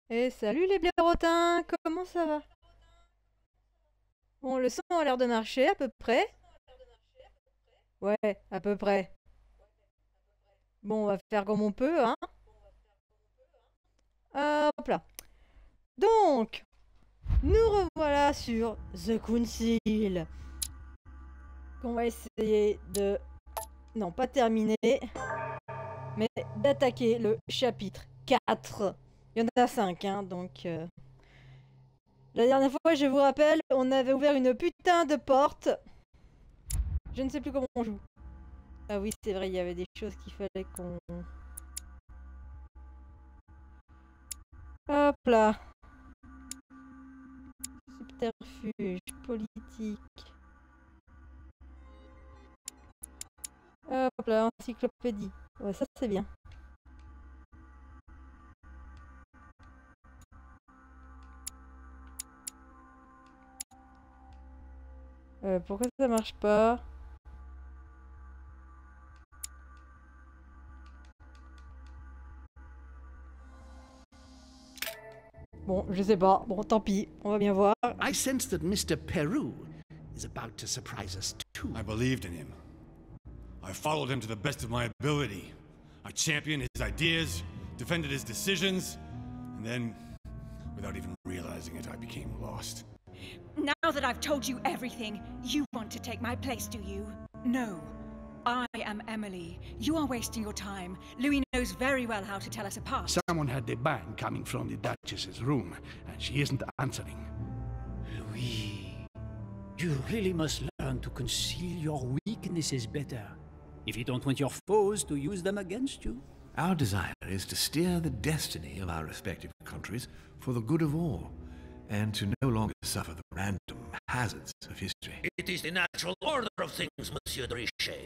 Et salut les blaireautins, comment ça va? Bon, le son a l'air de marcher à peu près. Ouais, à peu près. Bon, on va faire comme on peut, hein. Hop là. Donc, nous revoilà sur The Council. On va essayer de... Non, pas terminer, mais d'attaquer le chapitre 4. Il y en a 5, hein, donc... La dernière fois, je vous rappelle, on avait ouvert une putain de porte. Je ne sais plus comment on joue. Ah oui, c'est vrai, il y avait des choses qu'il fallait qu'on... Hop là. Subterfuge, politique. Hop là, encyclopédie. Ouais, ça c'est bien. Pourquoi ça marche pas? Bon, je sais pas. Bon, tant pis. On va bien voir. I sense that Mr. Peru is about to surprise us too. I believed in him. I followed him to the best of my ability. I championed his ideas, defended his decisions, and then, without even realizing it, I became lost. Now that I've told you everything, you want to take my place, do you? No. I am Emily. You are wasting your time. Louis knows very well how to tell us apart. Someone had the bang coming from the Duchess's room, and she isn't answering. Louis, you really must learn to conceal your weaknesses better, if you don't want your foes to use them against you. Our desire is to steer the destiny of our respective countries for the good of all, and to no longer suffer the random hazards of history. It is the natural order of things, Monsieur de Richet.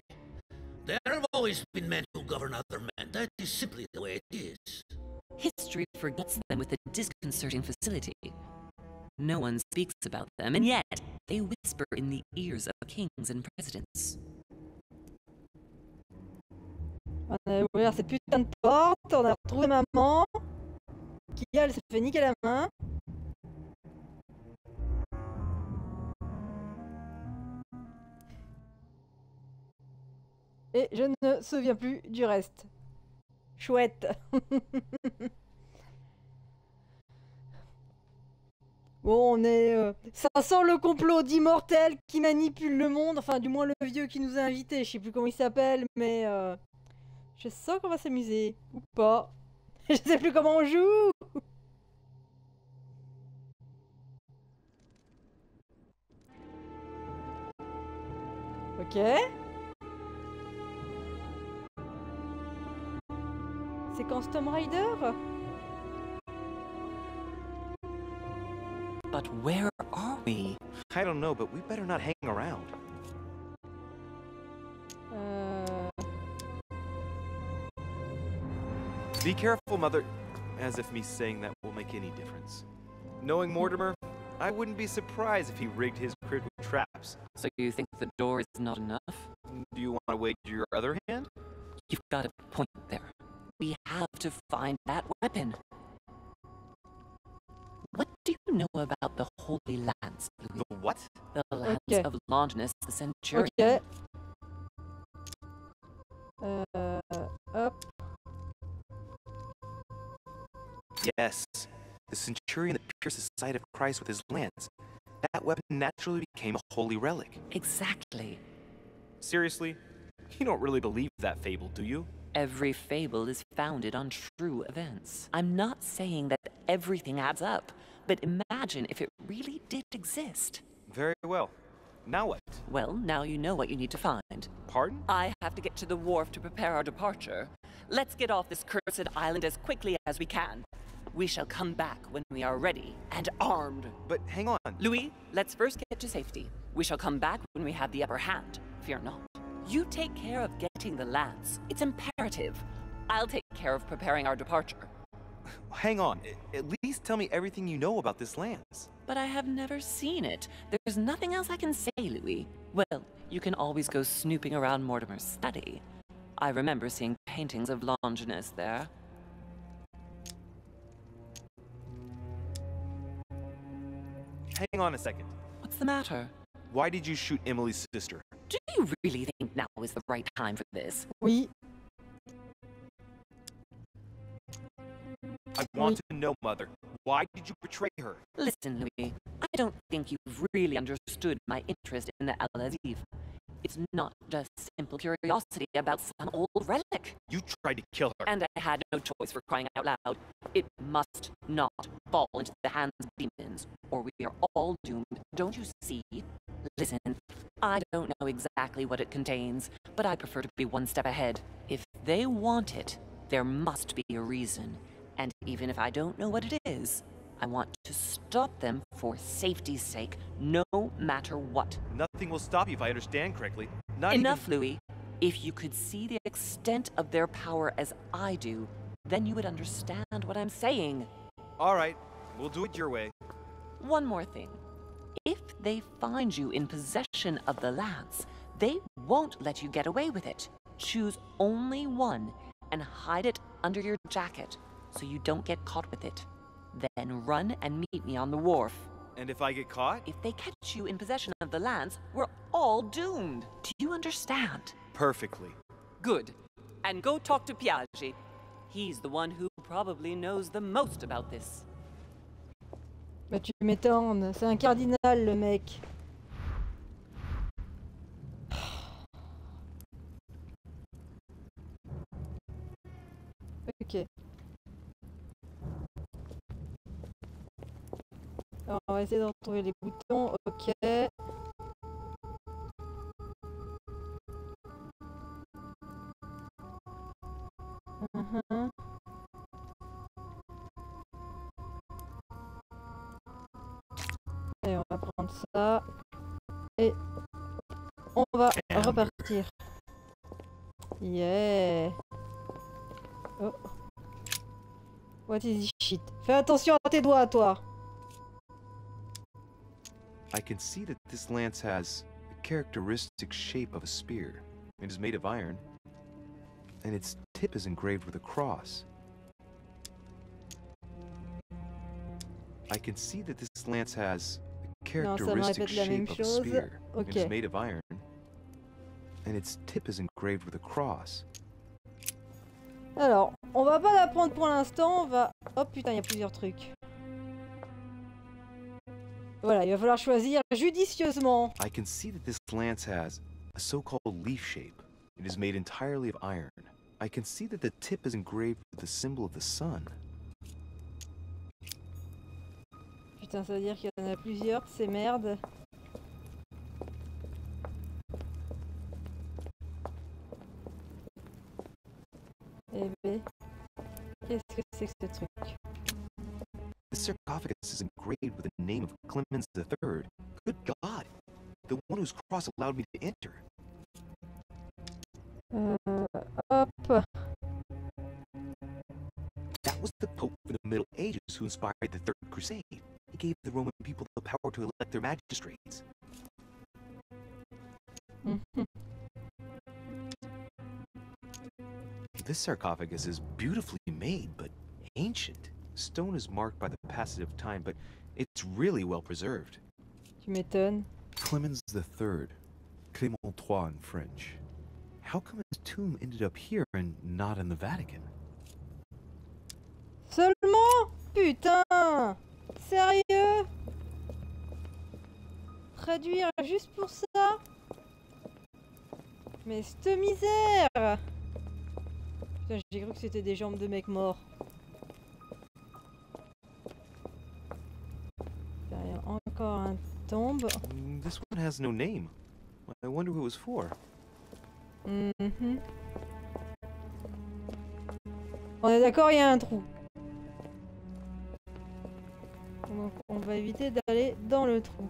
There have always been men who govern other men. That is simply the way it is. History forgets them with a disconcerting facility. No one speaks about them, and yet they whisper in the ears of kings and presidents. On a ouvert cette putain de porte. On a retrouvé maman. Qui, elle, s'est fait niquer la main. Et je ne me souviens plus du reste. Chouette. Bon, on est... Ça sent le complot d'immortels qui manipule le monde. Enfin, du moins le vieux qui nous a invités. Je sais plus comment il s'appelle, mais... Je sens qu'on va s'amuser. Ou pas. Je sais plus comment on joue. Ok. Séquence Tomb Raider. But where are we? I don't know, but we better not hang around. Be careful, Mother. As if me saying that will make any difference. Knowing Mortimer, I wouldn't be surprised if he rigged his crib with traps. So you think the door is not enough? Do you want to wager your other hand? You've got a point there. We have to find that weapon. What do you know about the Holy Lance, Louis? The what? The Lance Okay. of Longinus the Centurion. Ok. Hop. Yes. The centurion that pierced the side of Christ with his lance. That weapon naturally became a holy relic. Exactly. Seriously? You don't really believe that fable, do you? Every fable is founded on true events. I'm not saying that everything adds up, but imagine if it really did exist. Very well. Now what? Well, now you know what you need to find. Pardon? I have to get to the wharf to prepare our departure. Let's get off this cursed island as quickly as we can. We shall come back when we are ready and armed. But hang on. Louis, let's first get to safety. We shall come back when we have the upper hand. Fear not. You take care of getting the lance. It's imperative. I'll take care of preparing our departure. Hang on. At least tell me everything you know about this lance. But I have never seen it. There's nothing else I can say, Louis. Well, you can always go snooping around Mortimer's study. I remember seeing paintings of Longinus there. hang on a second. What's the matter? Why did you shoot Emily's sister? Do you really think now is the right time for this? Oui. I want to know, Mother. Why did you betray her? Listen, Louis, I don't think you've really understood my interest in the Al Aziz. It's not just simple curiosity about some old relic. You tried to kill her. And I had no choice, for crying out loud. It must not fall into the hands of demons, or we are all doomed, don't you see? Listen, I don't know exactly what it contains, but I prefer to be one step ahead. If they want it, there must be a reason. And even if I don't know what it is, I want to stop them for safety's sake, no matter what. Nothing will stop you if I understand correctly. Not Enough, Louis. If you could see the extent of their power as I do, then you would understand what I'm saying. All right, we'll do it your way. One more thing. If they find you in possession of the lance, they won't let you get away with it. Choose only one and hide it under your jacket so you don't get caught with it. Then run and meet me on the wharf. And if I get caught? If they catch you in possession of the lance, we're all doomed. Do you understand? Perfectly. Good. And go talk to Piaggi. He's the one who probably knows the most about this. Bah tu m'étonnes, c'est un cardinal le mec. Ok. Alors on va essayer de retrouver les boutons, ok. Et on va prendre ça. Et on va repartir. Yeah. Oh. What is this shit? Fais attention à tes doigts, toi. I can see that this lance has the characteristic shape of a spear. It is made of iron, and its tip is engraved with a cross. I can see that this lance has the characteristic shape of a spear. Okay. It is made of iron, and its tip is engraved with a cross. Alors, on va pas la prendre pour l'instant, on va... Oh putain, il y a plusieurs trucs. Voilà, il va falloir choisir judicieusement. I can see that this lance has a so-called leaf shape. It is made entirely of iron. I can see that the tip is engraved with the symbol of the sun. Putain, ça veut dire qu'il y en a plusieurs, c'est merde. Eh ben, qu'est-ce que c'est que ce truc? The sarcophagus is engraved with the name of Clemens III. Good God! The one whose cross allowed me to enter. Hop. That was the Pope in the Middle Ages who inspired the Third Crusade. He gave the Roman people the power to elect their magistrates. This sarcophagus is beautifully made, but ancient. Stone is marked by the passage of time, but it's really well preserved. Tu m'étonnes. Clemens III, Clément III in French. How come his tomb ended up here and not in the Vatican? Seulement? Putain! Sérieux? Réduire juste pour ça? Mais cette misère! Putain, j'ai cru que c'était des jambes de mecs morts. Derrière, encore un tombe. This one has no name. I wonder who it was for. On est d'accord, il y a un trou. Donc on va éviter d'aller dans le trou.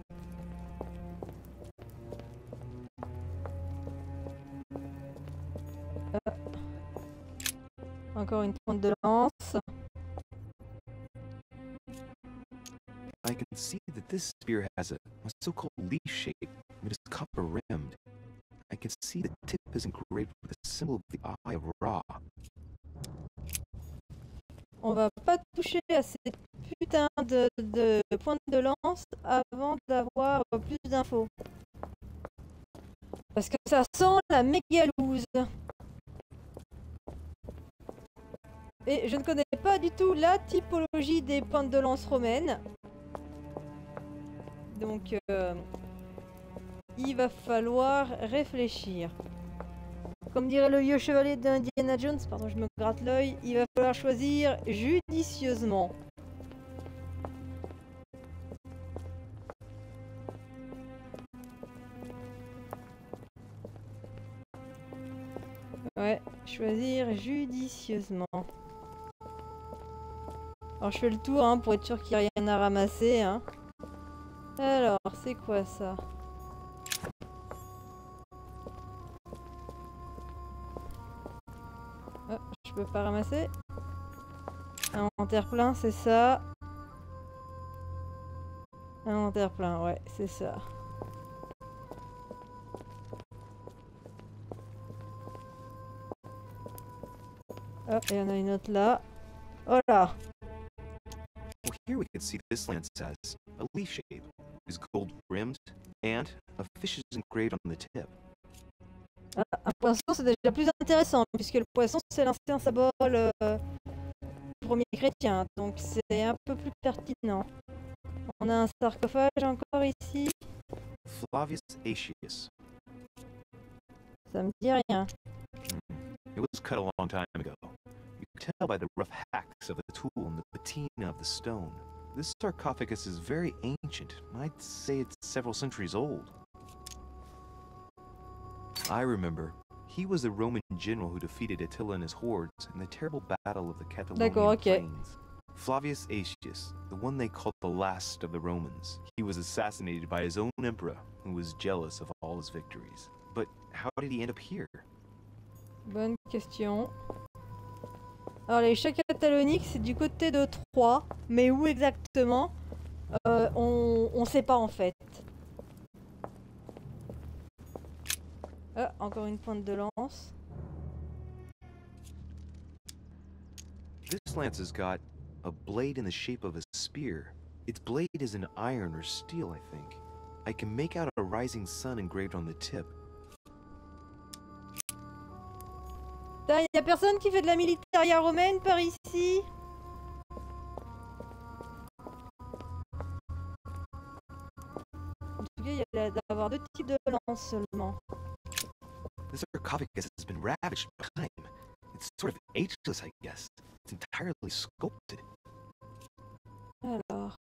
Encore une pointe de lance. I can see that this spear has a so-called leaf shape. It is copper rimmed. I can see the tip is engraved with the symbol of the Eye of Ra. On va pas toucher à ces putain de pointe de lance avant d'avoir plus d'infos. Parce que ça sent la mégalouse. Et je ne connais pas du tout la typologie des pointes de lance romaines. Donc, il va falloir réfléchir. Comme dirait le vieux chevalier d'Indiana Jones, pardon, je me gratte l'œil, il va falloir choisir judicieusement. Ouais, choisir judicieusement. Alors je fais le tour hein, pour être sûr qu'il n'y a rien à ramasser. Hein. Alors, c'est quoi ça? Oh, je peux pas ramasser. Inventaire plein, c'est ça. Inventaire plein, ouais, c'est ça. Hop, il y en a une autre là. Voilà. Well, here we can see this lance has a leaf shape, is gold rimmed, and a fish is engraved on the tip. Ah, un poisson, c'est déjà plus intéressant, puisque le poisson, c'est l'ancien symbole du premier chrétien, donc c'est un peu plus pertinent. On a un sarcophage encore ici. Flavius Aetius. Ça me dit rien. It was cut a long time ago. You can tell by the rough hacks of the tool and the patina of the stone. This sarcophagus is very ancient. I'd say it's several centuries old. I remember. He was the Roman general who defeated Attila and his hordes in the terrible battle of the Catalonian plains. Flavius Aetius, the one they called the last of the Romans. He was assassinated by his own emperor, who was jealous of all his victories. But how did he end up here? Bonne question. Alors les chats cataloniques, c'est du côté de Troyes, mais où exactement on sait pas en fait. Ah, encore une pointe de lance. This lance has got a blade in the shape of a spear. Its blade is in iron or steel, I think. I can make out a rising sun engraved on the tip. Il y a personne qui fait de la militaria romaine par ici? En tout cas, il y a d'avoir deux types de lances seulement. The sarcophagus has been ravaged by time. It's sort of ageless, I guess. It's entirely sculpted. Alors...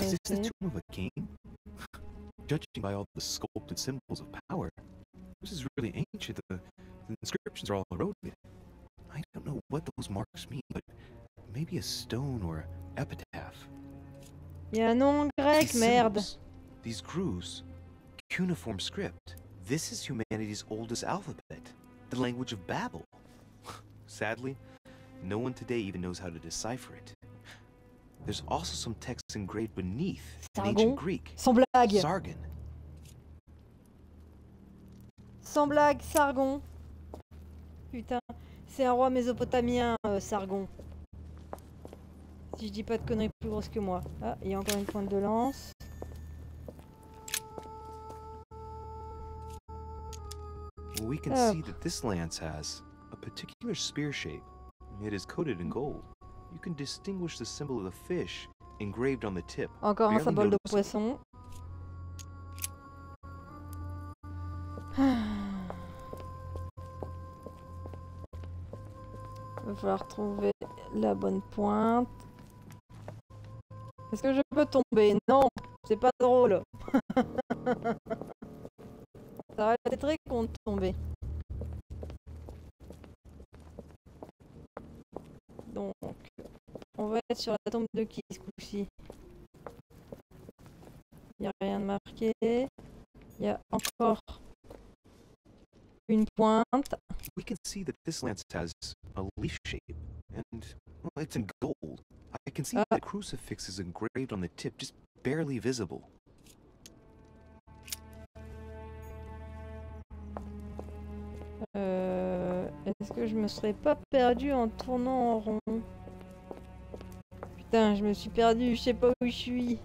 Is this the tomb of a king? Judging by all the sculpted symbols of power, this is really ancient. The inscriptions are all eroded. I don't know what those marks mean, but maybe a stone or epitaph. Il y a un nom grec, merde. These grooves, cuneiform script. This is humanity's oldest alphabet, the language of Babel. Sadly, no one today even knows how to decipher it. There's also some texts engraved beneath in ancient Greek. Sans blague. Sargon. Sans blague, Sargon. Putain, c'est un roi mésopotamien, Sargon. Si je dis pas de conneries plus grosses que moi. Ah, il y a encore une pointe de lance. We can see that this lance has a particular spear shape. It is coated in gold. You can distinguish the symbol of the fish engraved on the tip. Encore un symbole de poisson. Il va falloir trouver la bonne pointe. Est-ce que je peux tomber? Non, c'est pas drôle. Ça aurait été très con de tomber. Donc, on va être sur la tombe de qui ce coup-ci? Il n'y a rien de marqué. Il y a encore une pointe. We can see that this lance has a leaf shape, and well, it's in gold. I can see the crucifix is engraved on the tip, just barely visible. Est-ce que je me serais pas perdu en tournant en rond? Putain, je me suis perdu, je sais pas où je suis.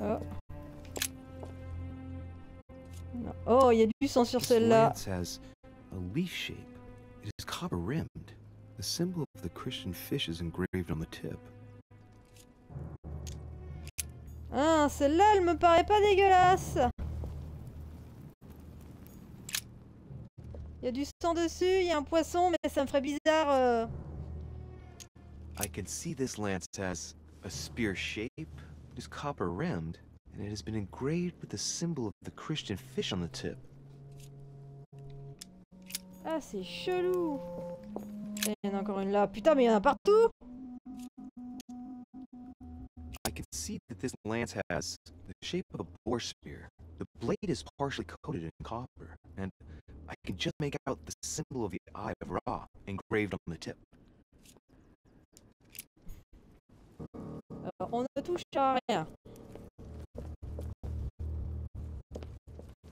Oh. Non. Oh, il y a du sang sur celle-là. This lance has a leaf shape. It is copper rimmed. The symbol of the Christian fish is engraved on the tip. Ah, celle-là, elle me paraît pas dégueulasse. Il y a du sang dessus, il y a un poisson, mais ça me ferait bizarre. I can see this lance has a spear shape. It is copper rimmed, and it has been engraved with the symbol of the Christian fish on the tip. Ah, c'est chelou. Et il y en a encore une là. Putain, mais il y en a partout. I can see that this lance has the shape of a boar spear. The blade is partially coated in copper, and I can just make out the symbol of the Eye of Ra engraved on the tip. Alors, on ne touche à rien.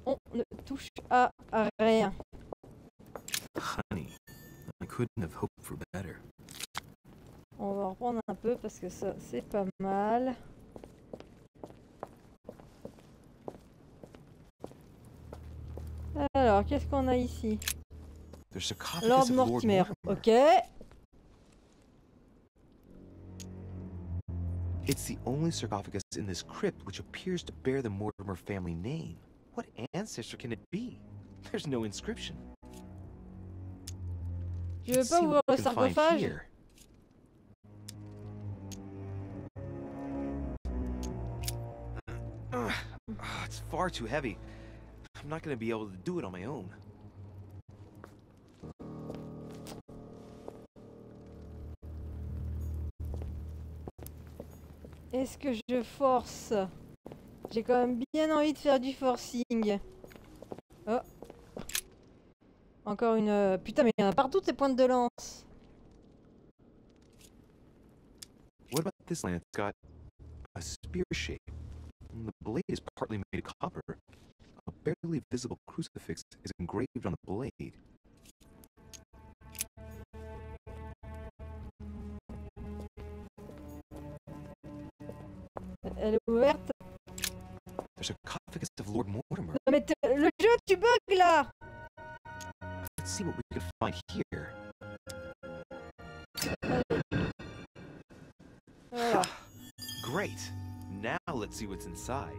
On ne touche à rien. Honey, I couldn't have hoped for better. On va reprendre un peu parce que ça, c'est pas mal. Alors, qu'est-ce qu'on a ici? Lord Mortimer, ok. It's the only sarcophagus in this crypt which appears to bear the Mortimer family name. What ancestor can it be? There's no inscription. Je veux pas ouvrir le sarcophage. It's far too heavy. I'm not going to be able to do it on my own. Est-ce que je force? J'ai quand même bien envie de faire du forcing. Oh. Encore une... Putain, mais il y en a partout ces pointes de lance. What about this lance? It's got a spear shape. And the blade is partly made of copper. A barely visible crucifix is engraved on the blade. Elle est ouverte. There's a sarcophagus of Lord Mortimer. Non mais le jeu, tu bugs là. Let's see what we can find here. Voilà. Great. Now let's see what's inside.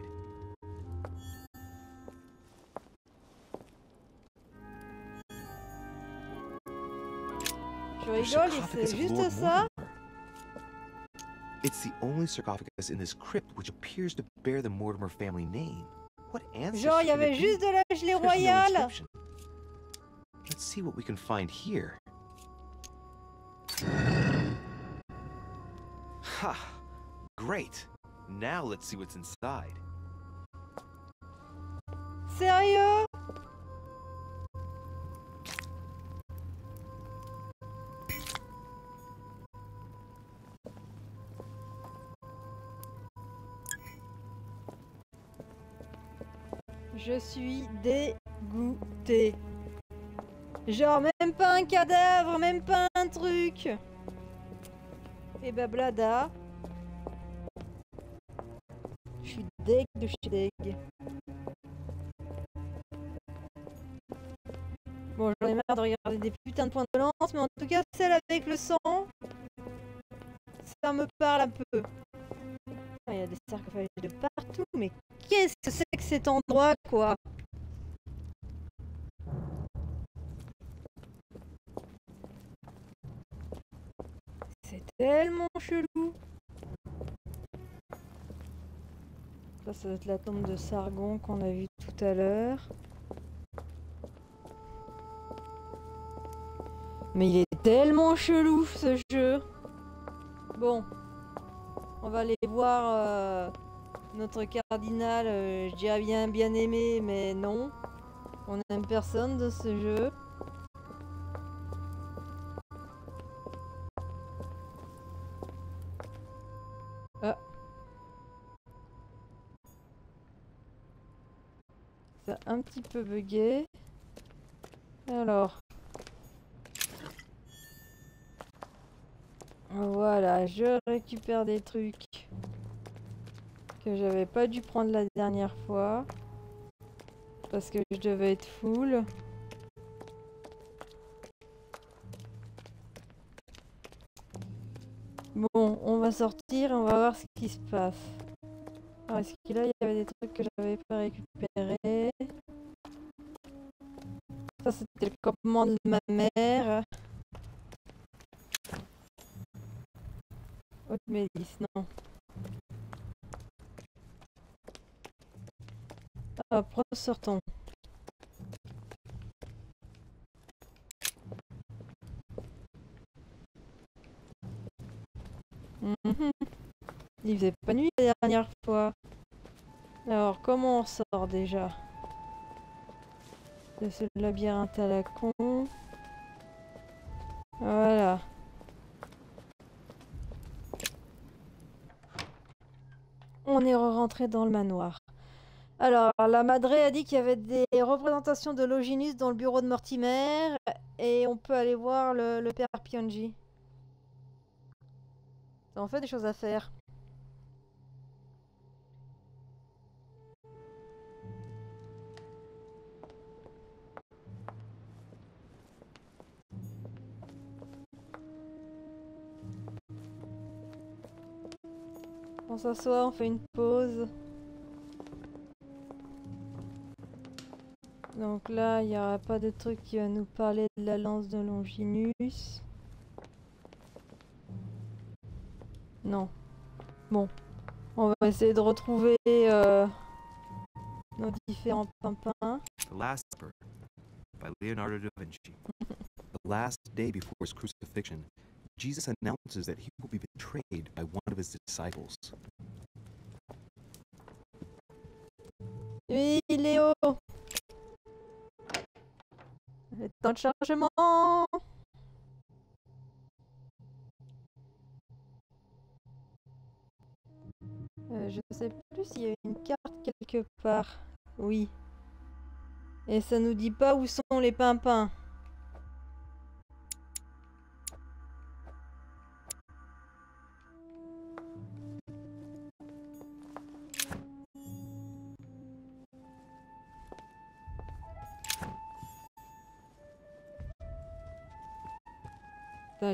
Je rigole, c'est juste ça. It's the only sarcophagus in this crypt which appears to bear the Mortimer family name. What ancestor? Genre, il y avait juste de la gelée royale. Let's see what we can find here. Ha! Great. Now let's see what's inside. Sérieux? Je suis dégoûtée. Genre même pas un cadavre, même pas un truc. Et bah blada. Je suis deg de chez deg. Bon, j'en ai marre de regarder des putains de points de lance, mais en tout cas celle avec le sang, ça me parle un peu. Il y a des sarcophages de partout, mais qu'est-ce que c'est que cet endroit, quoi? C'est tellement chelou. Ça doit être la tombe de Sargon qu'on a vue tout à l'heure. Mais il est tellement chelou, ce jeu. Bon. On va aller voir notre cardinal, je dirais bien aimé, mais non. On n'aime personne de ce jeu. Ah. Ça a un petit peu bugué. Alors. Voilà, je récupère des trucs que j'avais pas dû prendre la dernière fois. Parce que je devais être full. Bon, on va sortir et on va voir ce qui se passe. Alors, est-ce que là, il y avait des trucs que j'avais pas récupérés? Ça, c'était le campement de ma mère. Haute Mélis, non. Hop, sortons. Il faisait pas nuit la dernière fois. Alors, comment on sort déjà de ce labyrinthe à la con? Voilà. On est rentré dans le manoir. Alors, la Madré a dit qu'il y avait des représentations de Longinus dans le bureau de Mortimer. Et on peut aller voir le père Pionji. Ça en fait des choses à faire. On s'assoit, on fait une pause. Donc là, il n'y aura pas de truc qui va nous parler de la lance de Longinus. Non. Bon. On va essayer de retrouver nos différents pimpins. The Last Supper by Leonardo da Vinci. The last day before his crucifixion, Jesus announces that he will be betrayed by one of his disciples. Oui, Léo! Le temps de chargement! Je sais plus s'il y a une carte quelque part. Oui. Et ça nous dit pas où sont les pimpins.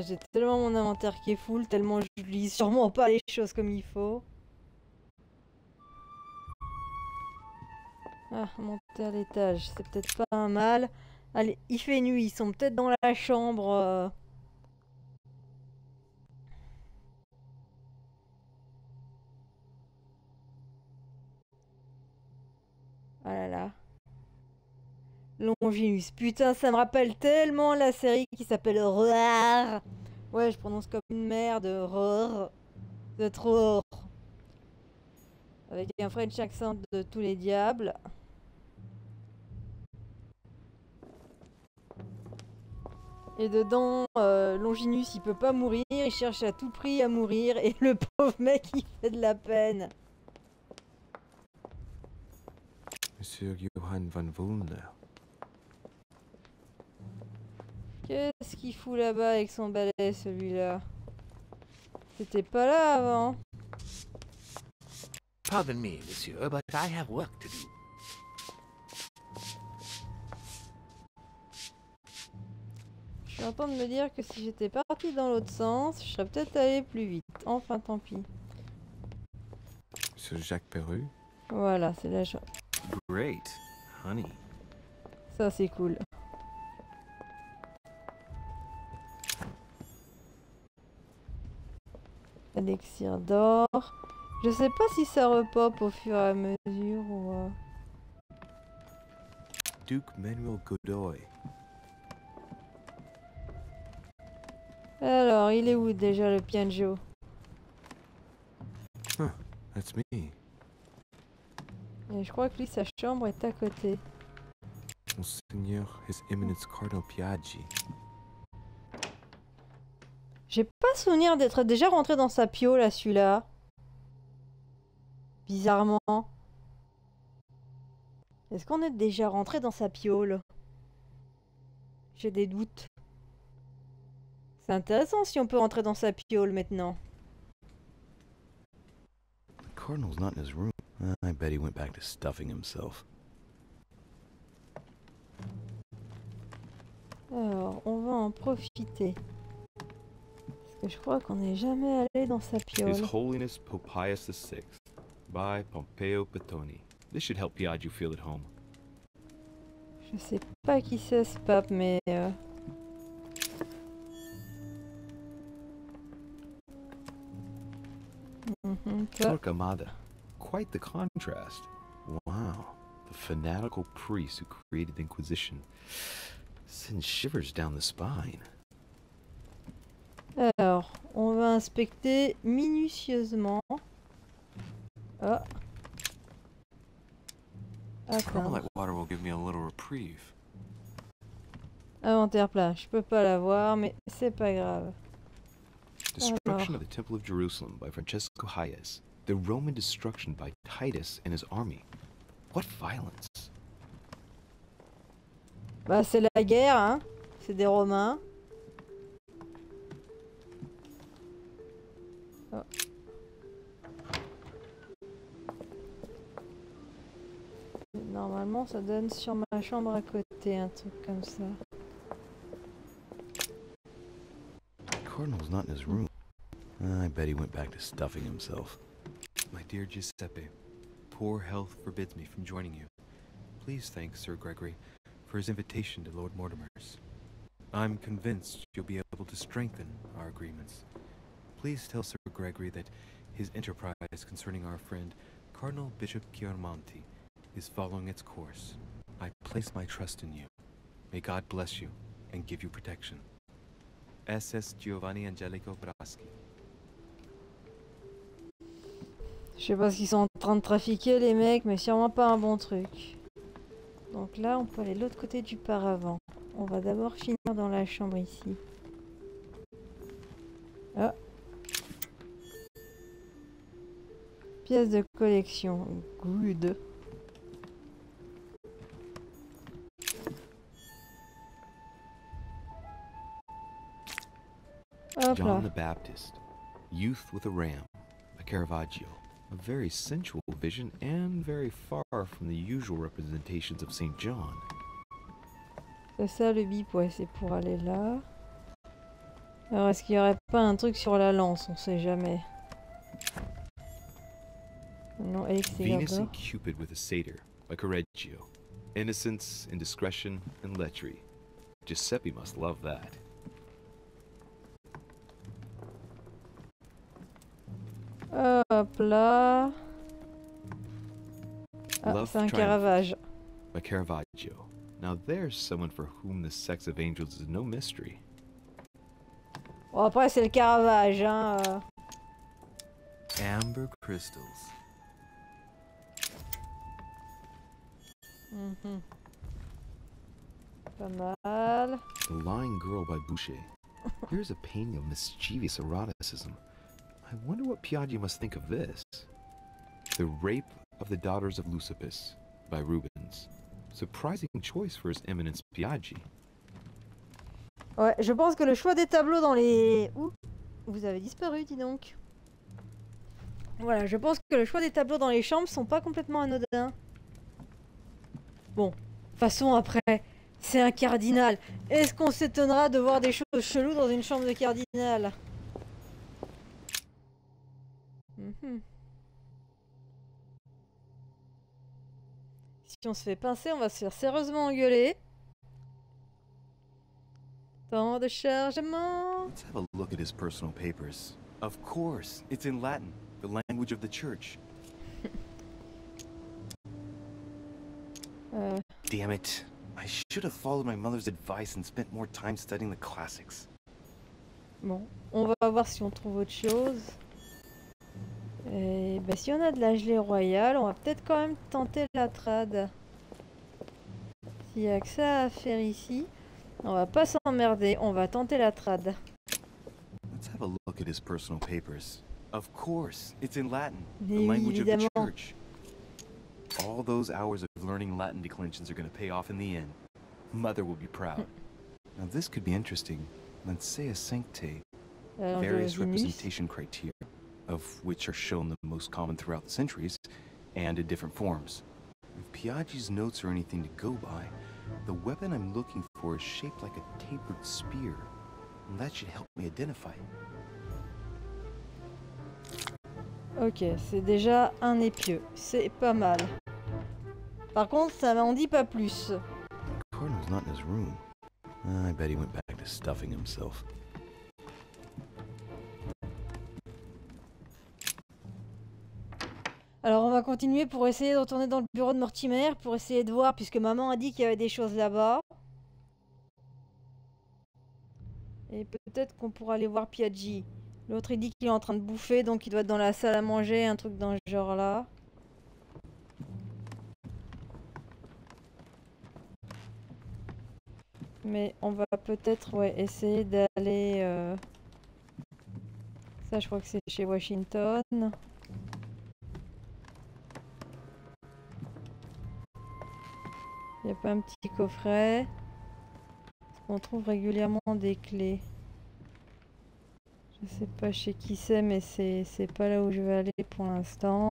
J'ai tellement mon inventaire qui est full, tellement je lis sûrement pas les choses comme il faut. Ah, monter à l'étage, c'est peut-être pas un mal. Allez, il fait nuit, ils sont peut-être dans la chambre. Ah là là. Longinus. Putain, ça me rappelle tellement la série qui s'appelle Roar. Ouais, je prononce comme une merde. Roar. C'est trop. Avec un French accent de tous les diables. Et dedans, Longinus, il peut pas mourir. Il cherche à tout prix à mourir. Et le pauvre mec, il fait de la peine. Monsieur Johann von Wundler. Qu'est-ce qu'il fout là-bas avec son balai, celui-là? C'était pas là avant. Pardon me, monsieur, but I have work to do. Je suis en train de me dire que si j'étais parti dans l'autre sens, je serais peut-être allé plus vite. Enfin, tant pis. Monsieur Jacques Perru. Voilà, c'est la chose. Great, honey. Ça, c'est cool. Élixir d'or. Je sais pas si ça repop au fur et à mesure ou... Duke Manuel Godoy. Alors, il est où déjà le Pianjo? Huh, that's me. Et je crois que lui, sa chambre est à côté. Monseigneur, His Eminence Cardinal Piaggi. J'ai pas souvenir d'être déjà rentré dans sa pio là, celui-là. Bizarrement. Est-ce qu'on est déjà rentré dans sa piole? J'ai des doutes. C'est intéressant si on peut rentrer dans sa piole maintenant. The Cardinal's not in his room. I bet he went back to stuffing himself. Alors, on va en profiter. Parce que je crois qu'on n'est jamais allé dans sa piole. His Holiness Pope Pius VI, by Pompeo Petoni. This should help Piaggio feel at home. Je sais pas qui c'est ce pape, mais... Torquemada. Quite the contrast. Wow. The fanatical priest who created the Inquisition sends shivers down the spine. Alors, on va inspecter minutieusement. Ah. Attends. Water will give me a little reprieve. Inventaire plat. Je peux pas l'avoir, mais c'est pas grave. Destruction of the Temple of Jerusalem by Francesco Hayes. The Roman destruction by Titus and his army. What violence! Bah c'est la guerre, hein. C'est des Romains. Oh. Normalement ça donne sur ma chambre à côté, un truc comme ça. Cardinal's not in his room. I bet he went back to stuffing himself. My dear Giuseppe, poor health forbids me from joining you. Please thank Sir Gregory for his invitation to Lord Mortimer's. I'm convinced you'll be able to strengthen our agreements. Please tell Sir Gregory that his enterprise concerning our friend, Cardinal Bishop Chiaramonti, is following its course. I place my trust in you. May God bless you and give you protection. SS Giovanni Angelico Braschi. Je sais pas ce qu'ils sont en train de trafiquer les mecs, mais sûrement pas un bon truc. Donc là, on peut aller de l'autre côté du paravent. On va d'abord finir dans la chambre ici. Ah. Pièce de collection. Good. Hop John là. the Baptist, Youth with a Ram, by Caravaggio. A very sensual vision and very far from the usual representations of Saint John. C'est ça le bip, ouais, c'est pour aller là. Alors est-ce qu'il y aurait pas un truc sur la lance? On sait jamais. Non, Venus and Cupid with a satyr, by Correggio. Innocence, indiscretion, and lechery. Giuseppe must love that. Hop là. Ah, c'est un Caravage. By Caravaggio. Now there's someone for whom the sex of angels is no mystery. Bon, après c'est le Caravage, hein. Amber crystals. Pas mal. The Lying Girl by Boucher. Here's a painting of mischievous eroticism. I wonder what Piaggio must think of this. The Rape of the Daughters of Leucippus by Rubens. Surprising choice for His Eminence Piaggi. Ouais, je pense que le choix des tableaux dans les... Ouh, vous avez disparu, dis donc. Voilà, je pense que le choix des tableaux dans les chambres sont pas complètement anodins. Bon, de toute façon, après, c'est un cardinal. Est-ce qu'on s'étonnera de voir des choses cheloues dans une chambre de cardinal? Si on se fait pincer, on va se faire sérieusement engueuler. Temps de chargement. Let's have a look at his personal papers. Of course, it's in Latin, the language of the church. Damn it. I should have followed my mother's advice and spent more time studying the classics. Bon, on va voir si on trouve autre chose. Et bah, si on a de la gelée royale, on va peut-être quand même tenter la trad. S'il y a que ça à faire ici, on va pas s'emmerder, on va tenter la trad. Let's have a look at his personal papers. Of course, it's in Latin, the Oui, language of the évidemment. church. All those hours of learning Latin declensions are going to pay off in the end. Mother will be proud. Now this could be interesting. Let's say a sancte. Alors, Various Venus. representation criteria, of which are shown the most common throughout the centuries, and in different forms. If Piaggi's notes are anything to go by, the weapon I'm looking for is shaped like a tapered spear, and that should help me identify it. Ok, c'est déjà un épieu. C'est pas mal. Par contre, ça m'en dit pas plus. The cardinal's not in his room. I bet he went back to stuffing himself. Alors on va continuer pour essayer de retourner dans le bureau de Mortimer, pour essayer de voir, puisque maman a dit qu'il y avait des choses là-bas. Et peut-être qu'on pourra aller voir Piaggi. L'autre il dit qu'il est en train de bouffer, donc il doit être dans la salle à manger, un truc dans ce genre là. Mais on va peut-être essayer d'aller... Ça je crois que c'est chez Washington. Il n'y a pas un petit coffret. On trouve régulièrement des clés. Je sais pas chez qui c'est, mais c'est pas là où je vais aller pour l'instant.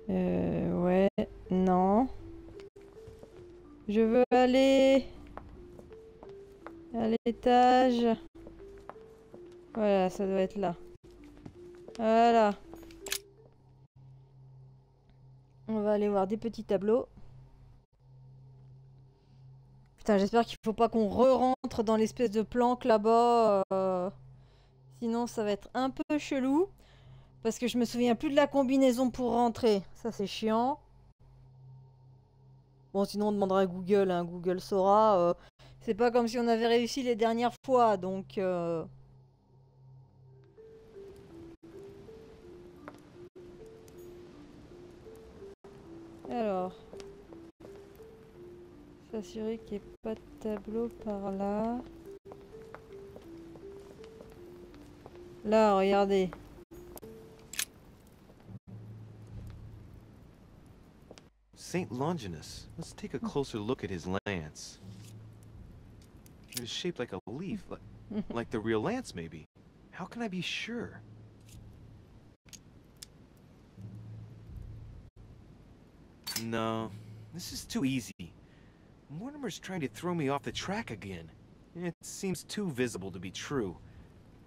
Ouais, non. Je veux aller à l'étage. Voilà, ça doit être là. Voilà. On va aller voir des petits tableaux. Putain, j'espère qu'il faut pas qu'on re-rentre dans l'espèce de planque là-bas. Sinon, ça va être un peu chelou. Parce que je me souviens plus de la combinaison pour rentrer. Ça, c'est chiant. Bon, sinon, on demandera à Google. Hein. Google saura. C'est pas comme si on avait réussi les dernières fois. Donc... Alors... S'assurer qu'il n'y ait pas de tableau par là. Là, regardez. Saint Longinus. Let's take a closer look at his lance. It is shaped like a leaf, like the real lance, maybe. How can I be sure? No, this is too easy. Mortimer's trying to throw me off the track again. It seems too visible to be true.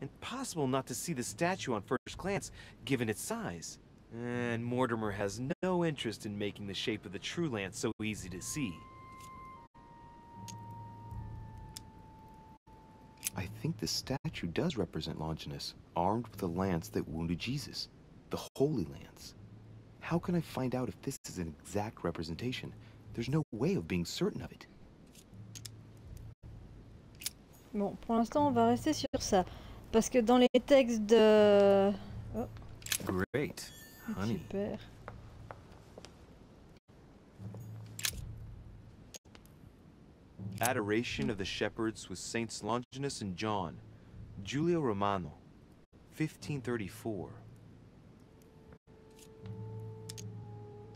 Impossible not to see the statue on first glance, given its size. And Mortimer has no interest in making the shape of the true lance so easy to see. I think the statue does represent Longinus, armed with a lance that wounded Jesus. The Holy Lance. How can I find out if this is an exact representation? There's no way of being certain of it. Bon, pour l'instant, on va rester sur ça. Parce que dans les textes de... Oh. Great, honey. Super. Adoration of the Shepherds with Saints Longinus and John. Giulio Romano, 1534.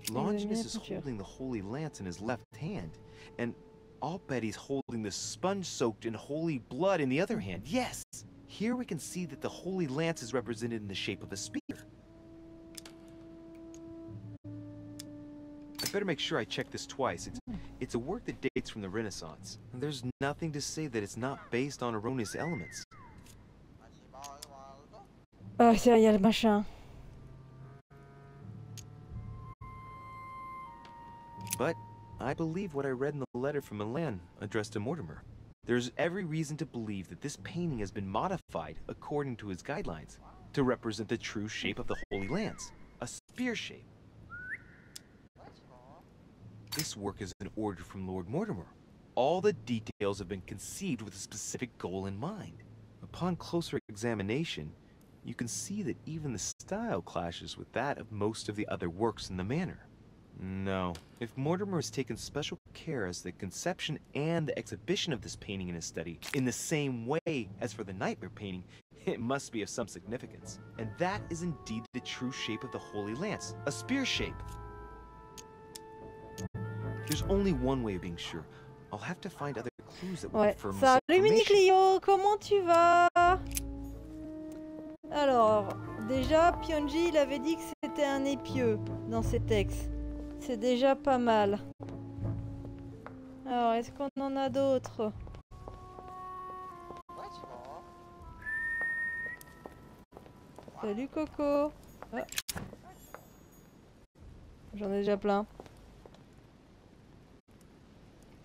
Longinus is holding the Holy Lance in his left hand, and I'll bet he's holding the sponge-soaked in holy blood in the other hand. Yes! Here we can see that the Holy Lance is represented in the shape of a spear. I better make sure I check this twice. It's a work that dates from the Renaissance. And there's nothing to say that it's not based on erroneous elements. Ah, c'est il y a le machin. But I believe what I read in the letter from Milan addressed to Mortimer. There's every reason to believe that this painting has been modified according to his guidelines to represent the true shape of the Holy Lance, a spear shape. This work is an order from Lord Mortimer. All the details have been conceived with a specific goal in mind. Upon closer examination, you can see that even the style clashes with that of most of the other works in the manor. No. If Mortimer has taken special care as the conception and the exhibition of this painting in his study, in the same way as for the Nightmare painting, it must be of some significance. And that is indeed the true shape of the Holy Lance, a spear shape. There's only one way of being sure. I'll have to find other clues that will Ouais. confirm this Salut Mini information. Clio, comment tu vas? Alors, déjà, Pionji, il avait dit que c'était un épieu dans ses textes. C'est déjà pas mal. Alors, est-ce qu'on en a d'autres? Salut Coco. Ah. J'en ai déjà plein.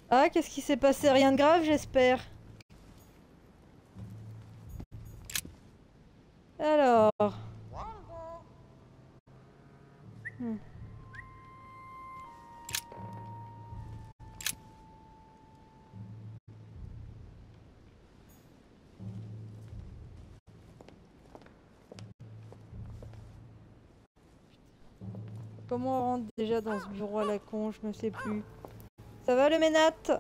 Ah, qu'est-ce qui s'est passé? Rien de grave, j'espère. Alors. Comment on rentre déjà dans ce bureau à la con? Je ne sais plus. Ça va le ménate?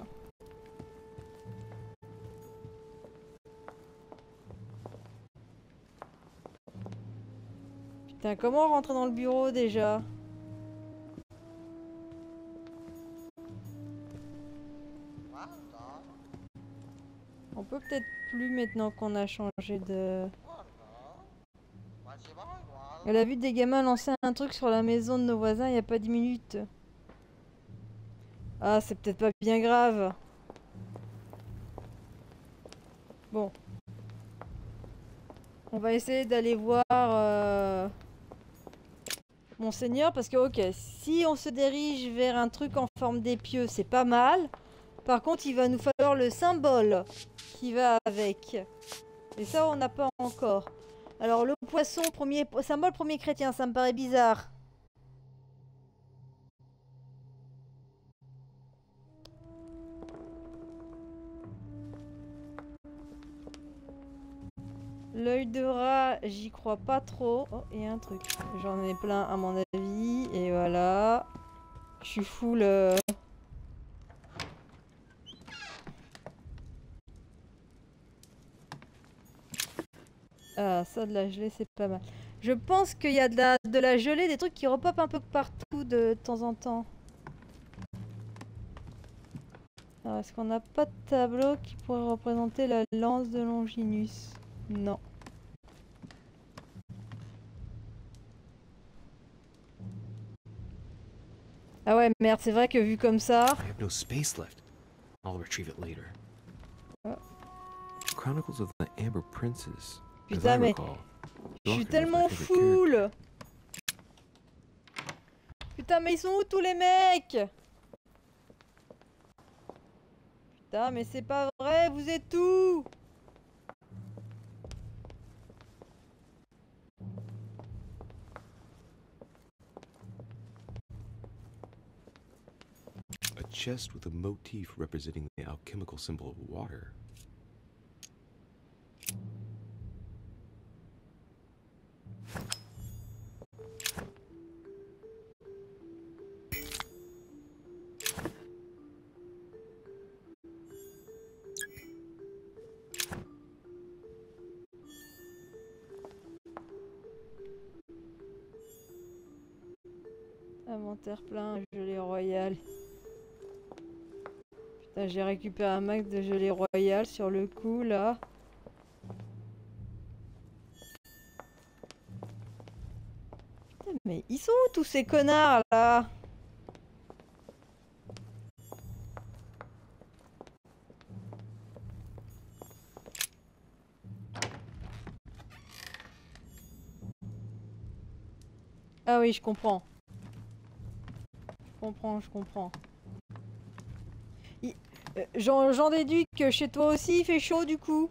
Putain, comment on rentre dans le bureau déjà? On peut peut-être plus maintenant qu'on a changé de... Elle a vu des gamins lancer un truc sur la maison de nos voisins il n'y a pas 10 minutes. Ah, c'est peut-être pas bien grave. Bon. On va essayer d'aller voir Monseigneur parce que, ok, si on se dirige vers un truc en forme d'épieu, c'est pas mal. Par contre, il va nous falloir le symbole qui va avec. Et ça, on n'a pas encore. Alors, le poisson, symbole premier chrétien, ça me paraît bizarre. L'œil de rat, j'y crois pas trop. Oh, il y a un truc. J'en ai plein à mon avis. Et voilà. Je suis full... Ah, ça de la gelée, c'est pas mal. Je pense qu'il y a de la gelée, des trucs qui repopent un peu partout de temps en temps. Alors, est-ce qu'on n'a pas de tableau qui pourrait représenter la lance de Longinus? Non. Ah ouais, merde, c'est vrai que vu comme ça... I have no space left. I'll retrieve it later. Oh. Chronicles of the Amber Princess. Putain, mais... Je suis tellement full. Putain, mais ils sont où tous les mecs? Putain, mais c'est pas vrai, vous êtes où? A chest with a motif representing the alchemical symbol of water. Inventaire plein, gelée royale. Putain, j'ai récupéré un max de gelée royale sur le coup, là. Putain, mais ils sont où tous ces connards, là? Ah oui, je comprends. Je comprends. J'en déduis que chez toi aussi il fait chaud du coup.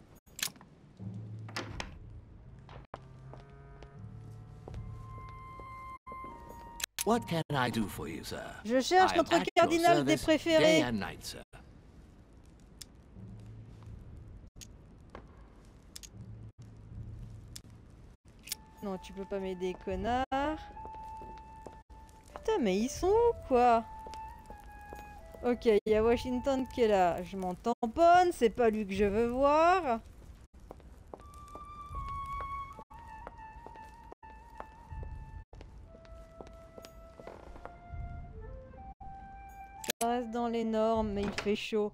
What can I do for you, sir? Je cherche I am notre at your cardinal des service préférés. Day and night, sir. Non, tu peux pas m'aider, connard. Putain, mais ils sont où, quoi? Ok, il y a Washington qui est là. Je m'en tamponne, c'est pas lui que je veux voir. Ça reste dans les normes, mais il fait chaud.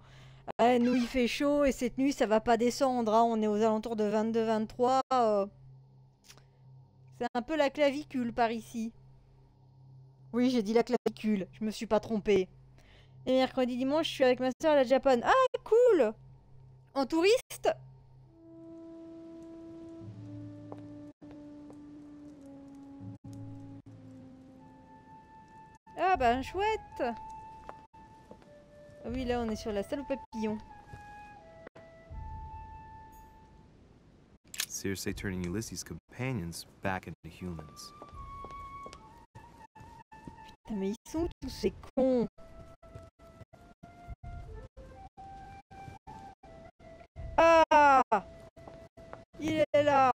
Nous, il fait chaud et cette nuit, ça va pas descendre. Hein. On est aux alentours de 22-23. C'est un peu la clavicule par ici. Oui, j'ai dit la clavicule. Je me suis pas trompée. Et mercredi, dimanche, je suis avec ma soeur à la Japon. Ah, cool! En touriste? Ah ben chouette. Ah oui, là on est sur la salle aux papillons. Circe turning Ulysses' companions back into humans. Putain, mais ils sont tous ces cons. Ah! Il est là.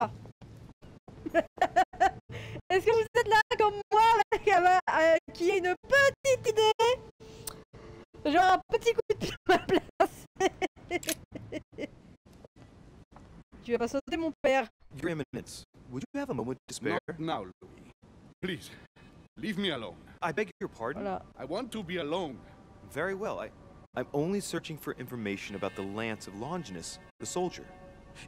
Est-ce que vous êtes là comme moi, qui a une petite idée? Genre un petit coup de pied à ma place. Tu vas pas sauter, mon père. Your Eminence, would you have a moment to spare? Not now, Louis. Please, leave me alone. I beg your pardon? Voilà. I want to be alone. Very well. I'm only searching for information about the lance of Longinus, the soldier.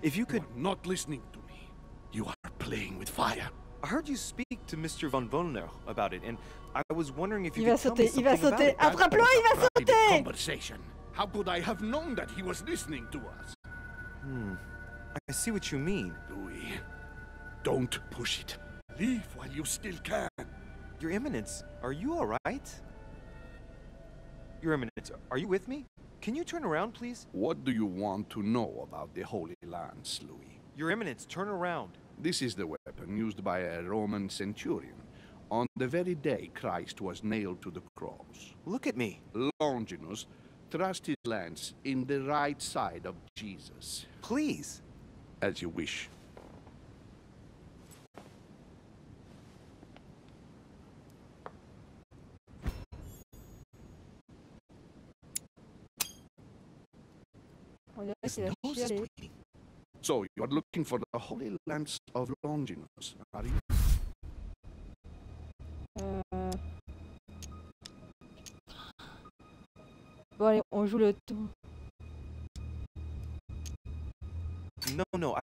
If you could... You are not listening to me. You are playing with fire. I heard you speak to Mr. von Wollner about it, and I was wondering if you Il va could tell me sauter, il va something about sauter. it. Attrape-le, il va Private sauter. conversation. How could I have known that he was listening to us? I see what you mean. Louis, don't push it. Leave while you still can. Your Eminence, are you all right? Your Eminence, are you with me? Can you turn around, please? What do you want to know about the Holy Lance, Louis? Your Eminence, turn around. This is the weapon used by a Roman centurion on the very day Christ was nailed to the cross. Look at me. Longinus thrust his lance in the right side of Jesus. Please. As you wish. On dirait His qu'il a nose is chialé. bleeding. So you are looking for the Holy Lance of Longinus, are you? Bon allez, on joue le tout. No,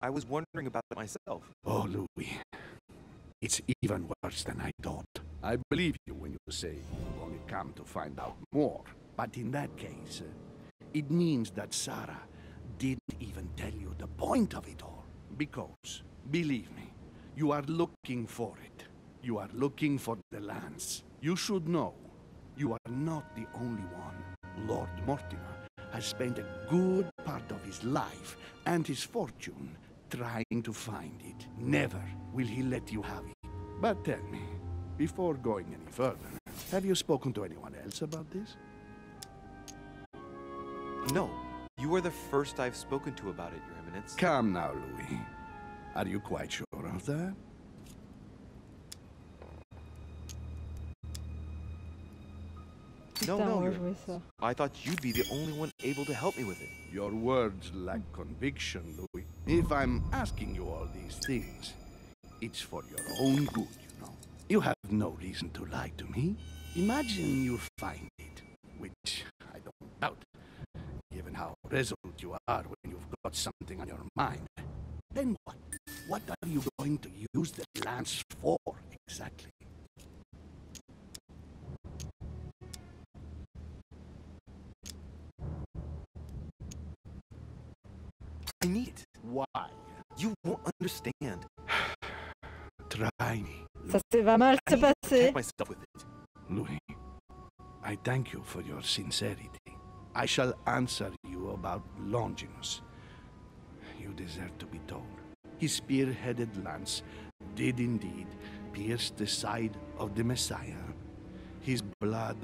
I was wondering about it myself. Oh, Louis. It's even worse than I thought. I believe you when you say you've only come to find out more. But in that case, it means that Sarah didn't even tell you the point of it all. Because, believe me, you are looking for it. You are looking for the lance. You should know, you are not the only one. Lord Mortimer has spent a good part of his life and his fortune trying to find it. Never will he let you have it. But tell me, before going any further, have you spoken to anyone else about this? No, you are the first I've spoken to about it, Your Eminence. Come now, Louis. Are you quite sure of that? No, Putain, on va Your jouer Eminence. ça. I thought you'd be the only one able to help me with it. Your words lack conviction, Louis. If I'm asking you all these things, it's for your own good, you know. You have no reason to lie to me. Imagine you find it, which I don't doubt, given how resolute you are when you've got something on your mind. Then what? What are you going to use the lance for, exactly? I need it. Why? You won't understand. Try me, Ça va mal I se need to passer. protect myself with it. Louis. I thank you for your sincerity. I shall answer you about Longinus. You deserve to be told. His spear-headed lance did indeed pierce the side of the Messiah. His blood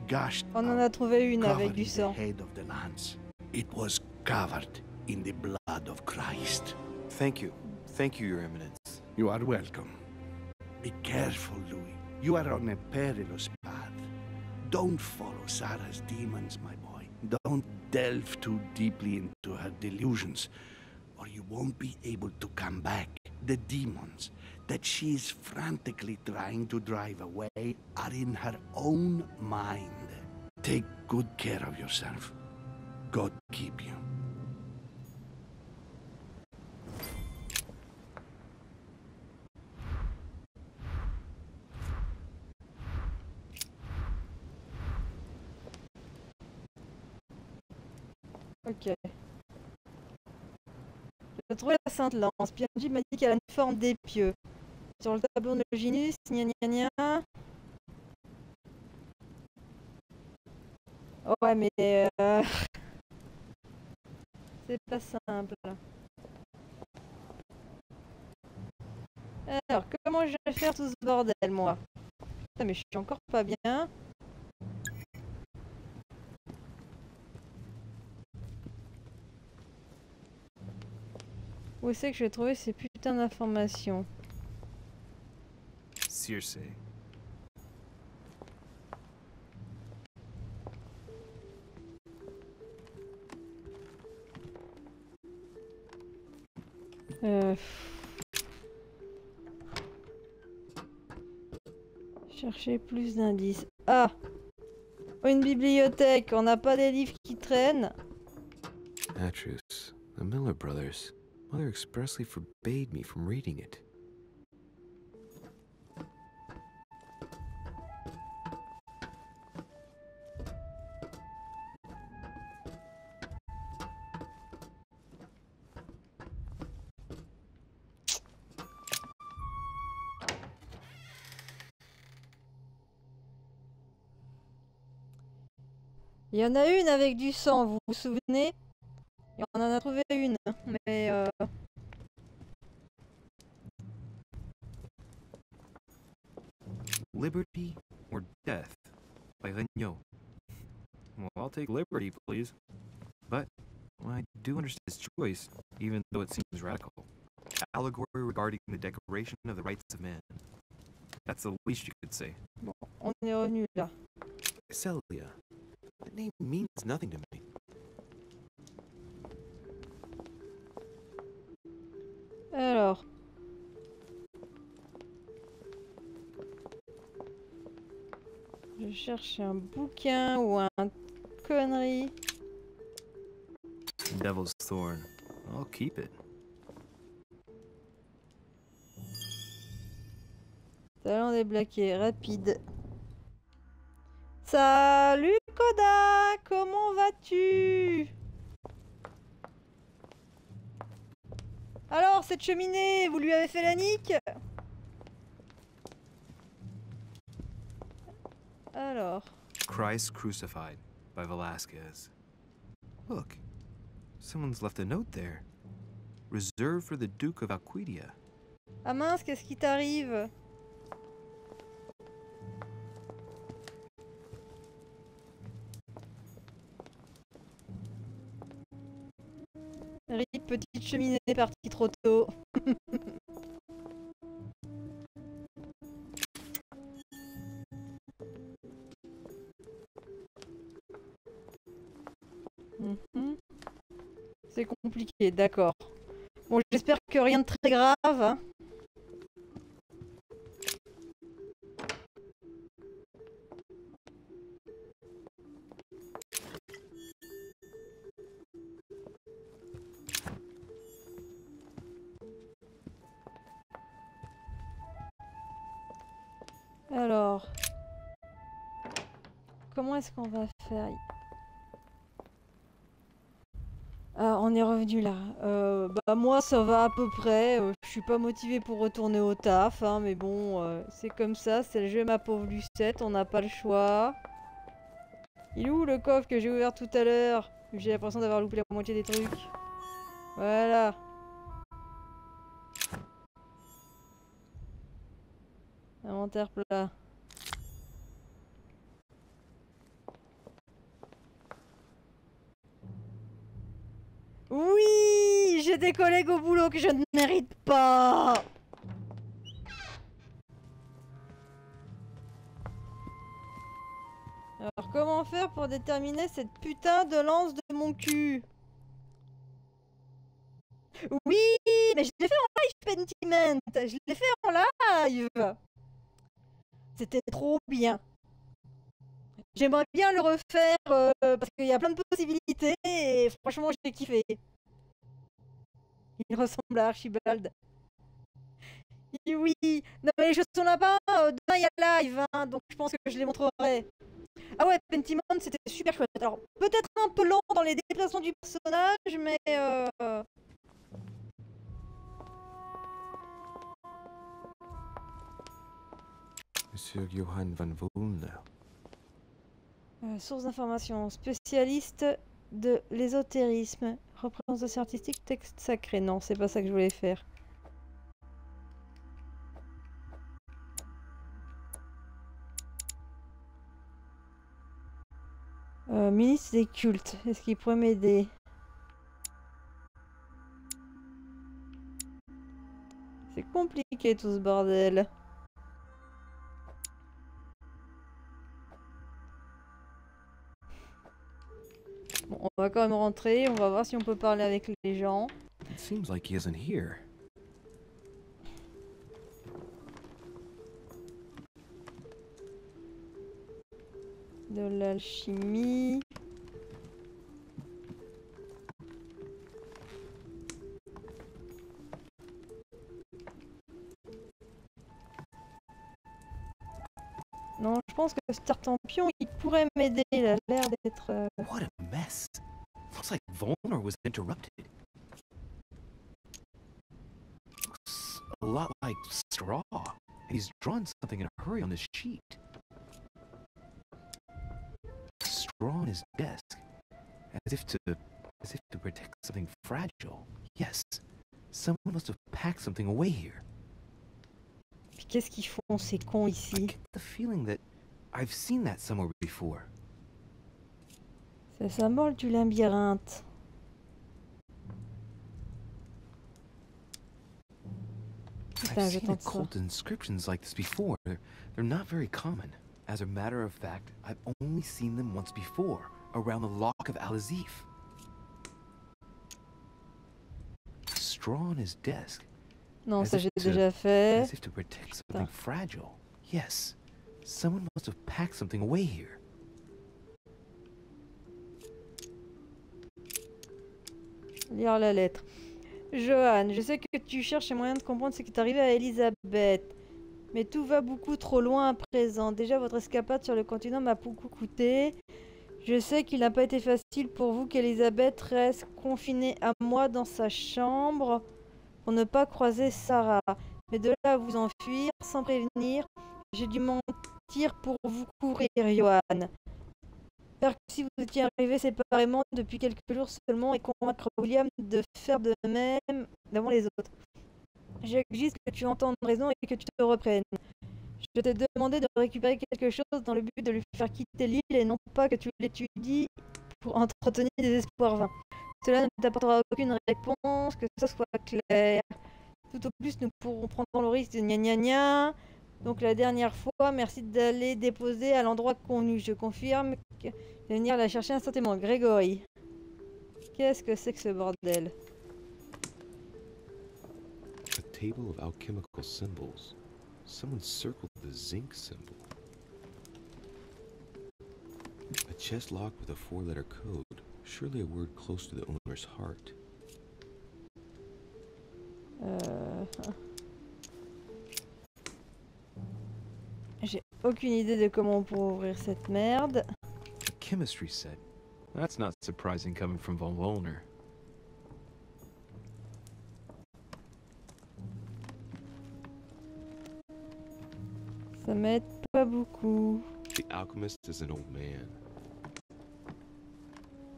gushed On en out, a trouvé une avec covering du the sang. head of the lance. It was covered in the blood of Christ. Thank you. Thank you, Your Eminence. You are welcome. Be careful, Louis. You are on a perilous path. Don't follow Sarah's demons, my boy. Don't delve too deeply into her delusions, or you won't be able to come back. The demons that she is frantically trying to drive away are in her own mind. Take good care of yourself. God keep you. Ok. J'ai trouvé la Sainte Lance. PNJ m'a dit qu'elle a une forme d'épieu. Sur le tableau de Ginus, gna gna gna. Ouais, mais c'est pas simple. Alors, comment je vais faire tout ce bordel, moi? Putain, mais je suis encore pas bien. Où c'est que je vais trouver ces putains d'informations? Circe. Chercher plus d'indices. Ah! Une bibliothèque, on n'a pas des livres qui traînent. Atrus, the Miller brothers. Mother expressly forbade me from reading it. Il y en a une avec du sang, vous vous souvenez? Et on en a trouvé une, mais Liberty or Death by Regnault. Well, I'll take liberty, please. But I do understand his choice, even though it seems radical. Allegory regarding the declaration of the rights of man. That's the least you could say. bon, on est revenu là. Celia. That name means nothing to me. Alors. Je cherche un bouquin ou un connerie. Devil's Thorn. I'll keep it. Talent débloqué, rapide. Salut Koda, comment vas-tu? Alors, cette cheminée, vous lui avez fait la nique? Alors. Christ Crucified by Velasquez. Look, someone's left a note there. Reserved for the Duke of Alquidia. Ah mince, qu'est-ce qui t'arrive? Rip, petite cheminée partie trop tôt. C'est compliqué, d'accord. Bon, j'espère que rien de très grave. Hein. Alors, comment est-ce qu'on va faire? Ah, on est revenu là. Bah moi ça va à peu près. Je suis pas motivée pour retourner au taf, hein, mais bon, c'est comme ça, c'est le jeu ma pauvre Lucette, on n'a pas le choix. Il est où le coffre que j'ai ouvert tout à l'heure? J'ai l'impression d'avoir loupé la moitié des trucs. Voilà. Inventaire plat. Oui, j'ai des collègues au boulot que je ne mérite pas. Alors comment faire pour déterminer cette putain de lance de mon cul? Oui, mais je l'ai fait en live, Pentiment. Je l'ai fait en live. C'était trop bien. J'aimerais bien le refaire parce qu'il y a plein de possibilités et franchement j'ai kiffé. Il ressemble à Archibald. Et oui, non mais les choses sont là-bas, demain il y a live, hein, donc je pense que je les montrerai. Ah ouais, Pentiment c'était super chouette. Alors peut-être un peu lent dans les déplacements du personnage, mais Monsieur Johann van Volner. Source d'information, spécialiste de l'ésotérisme, représentation artistique, texte sacré. Non, c'est pas ça que je voulais faire. Ministre des cultes, est-ce qu'il pourrait m'aider? C'est compliqué tout ce bordel. Bon, on va quand même rentrer, on va voir si on peut parler avec les gens. It seems like he isn't here. De l'alchimie. Non, je pense que Startampion, il pourrait m'aider. Il a l'air d'être... What a mess. Looks like Volner was interrupted. Looks a lot like straw. And he's drawn something in a hurry on this sheet. Straw on his desk. As if to protect something fragile. Yes. Someone must have packed something away here. Qu'est-ce qu'ils font ces cons ici? I get the feeling that I've seen that somewhere before. C'est le symbole du labyrinthe. I've seen occult inscriptions like this before. They're not very common. As a matter of fact, I've only seen them once before, around the lock of Al-Azif. Straw on his desk. Non, ça j'ai déjà fait. As if to protect something fragile. Yes. Someone must have packed something away here. Lire la lettre. Johan, je sais que tu cherches un moyen de comprendre ce qui est arrivé à Elisabeth. Mais tout va beaucoup trop loin à présent. Déjà, votre escapade sur le continent m'a beaucoup coûté. Je sais qu'il n'a pas été facile pour vous qu'Elisabeth reste confinée à moi dans sa chambre pour ne pas croiser Sarah. Mais de là à vous enfuir sans prévenir, j'ai dû mentir pour vous couvrir, Johan. J'espère que si vous étiez arrivés séparément depuis quelques jours seulement et convaincre William de faire de même devant les autres. J'exige que tu entendes raison et que tu te reprennes. Je t'ai demandé de récupérer quelque chose dans le but de lui faire quitter l'île et non pas que tu l'étudies pour entretenir des espoirs vains. Cela ne t'apportera aucune réponse, que ça soit clair. Tout au plus, nous pourrons prendre le risque de gna gna gna. Donc la dernière fois, merci d'aller déposer à l'endroit convenu. Je confirme que je vais venir la chercher instantanément. Grégory. Qu'est-ce que c'est que ce bordel? A table of alchemical symbols. Someone circled the zinc symbol. A chest lock with a 4-letter code. Surely a word close to the owner's heart. J'ai aucune idée de comment on peut ouvrir cette merde. A chemistry set. That's not surprising coming from Von Wollner. Ça m'aide pas beaucoup. The alchemist is an old man.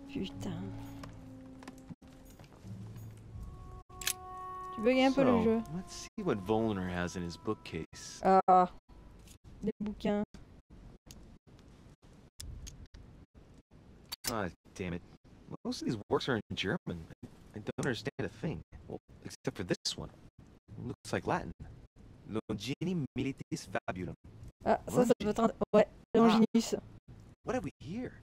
Putain. Tu bugs un peu le jeu. Let's see what Wollner has in his bookcase. Ah. Des bouquins. Ah, damn it. Most of these works are in German. I don't understand a thing. Well, except for this one. It looks like Latin. Longini militis fabulum. Ah, ça doit être un... Ouais, Longinus. What have we here?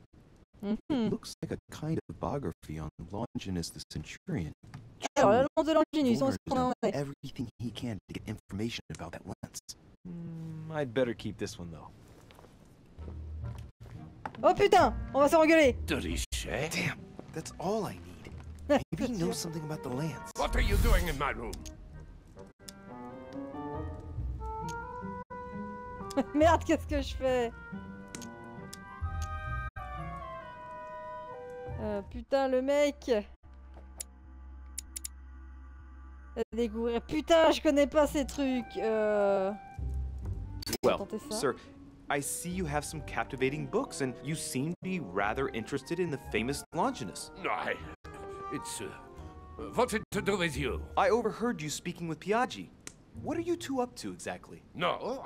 Mm-hmm. It looks like a kind of biography on Longinus the Centurion. Alors, la lance de Longinus, on Wollner's done everything he can to get information about that lance. I'd better keep this one, though. Oh putain, on va s'engueuler. Richet? Damn, that's all I need. Maybe he knows something about the lands. What are you doing in my room? Merde, qu'est-ce que je fais? Putain, le mec. Découvrir. Putain, je connais pas ces trucs. Well, sir, I see you have some captivating books, and you seem to be rather interested in the famous Longinus. It's what's it to do with you? I overheard you speaking with Piaggi. What are you two up to exactly? No,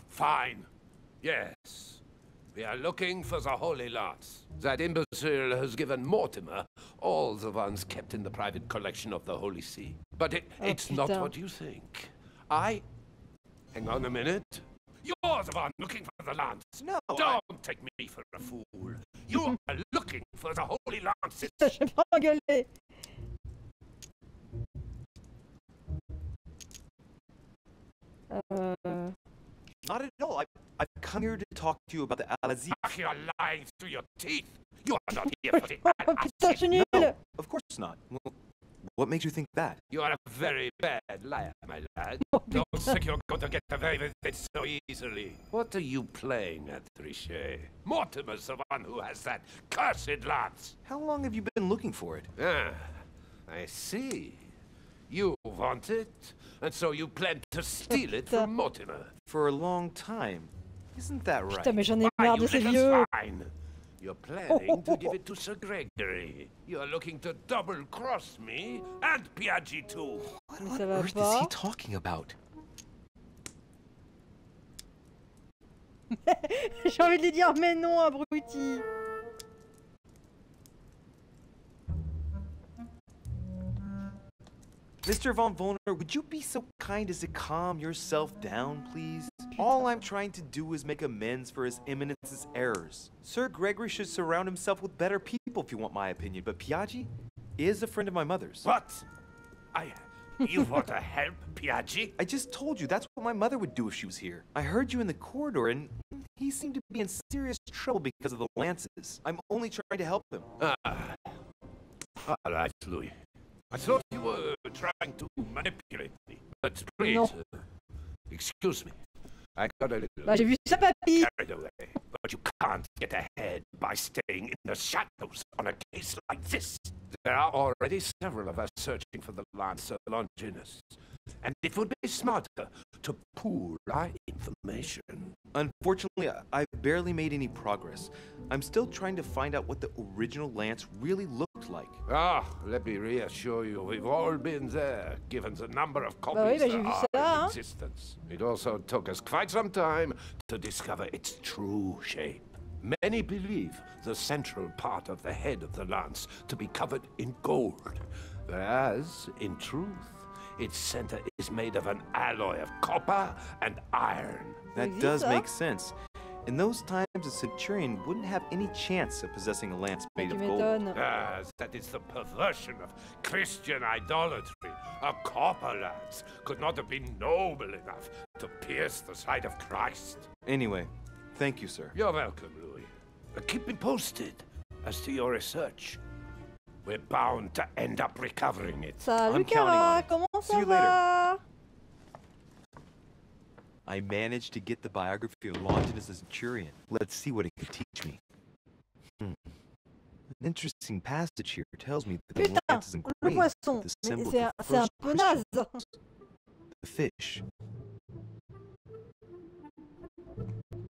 fine. Yes. We are looking for the Holy Lots. That imbecile has given Mortimer all the ones kept in the private collection of the Holy See. But it's not what you think. Hang on a minute. You're the one looking for the lance. No, Don't take me for a fool. You are looking for the Holy Lances. Je vais pas m'engueuler. Not at all. I've come here to talk to you about the Al-Aziz. You're lying through your teeth. You are not here for the Oh putain, je suis nul. No, of course not. Well, what makes you think that? You are a very bad liar, my lad. Don't think you're going to get away with it so easily. What are you playing at, Richet? Mortimer's the one who has that cursed lance. How long have you been looking for it? I see. You want it, and so you plan to steal it from Mortimer. For a long time. Isn't that right? Putain, mais j'en ai marre de ces vieux. Swine. You're planning to give it to Sir Gregory. You're looking to double-cross me and Piaggi too. What on earth is he talking about? J'ai envie de lui dire mais non, abruti. Mr. Von Wollner, would you be so kind as to calm yourself down, please? All I'm trying to do is make amends for His Eminence's errors. Sir Gregory should surround himself with better people if you want my opinion, but Piaggi is a friend of my mother's. What? You want to help Piaggi? I just told you that's what my mother would do if she was here. I heard you in the corridor and he seemed to be in serious trouble because of the lances. I'm only trying to help him. All right, Louis. I thought you were trying to manipulate me, but please, excuse me. I got a little j'ai vu ça, papy. carried away, but you can't get ahead by staying in the shadows on a case like this. There are already several of us searching for the Lancer Longinus, and it would be smarter to pool our information. Unfortunately, I've barely made any progress. I'm still trying to find out what the original lance really looked like. Let me reassure you, we've all been there, given the number of copies oui, there are in existence. It also took us quite some time to discover its true shape. Many believe the central part of the head of the lance to be covered in gold, whereas, in truth, its center is made of an alloy of copper and iron. That does make sense. In those times, a centurion wouldn't have any chance of possessing a lance made of gold. That is the perversion of Christian idolatry. A copper lance could not have been noble enough to pierce the side of Christ. Anyway, thank you, sir. You're welcome, Louis. Keep me posted as to your research. We're bound to end up recovering it. Salut Cara, comment ça va? I managed to get the biography of Longinus the Centurion. Let's see what it can teach me. An interesting passage here tells me that the lance is engraved with the symbol of the first Christian, the fish.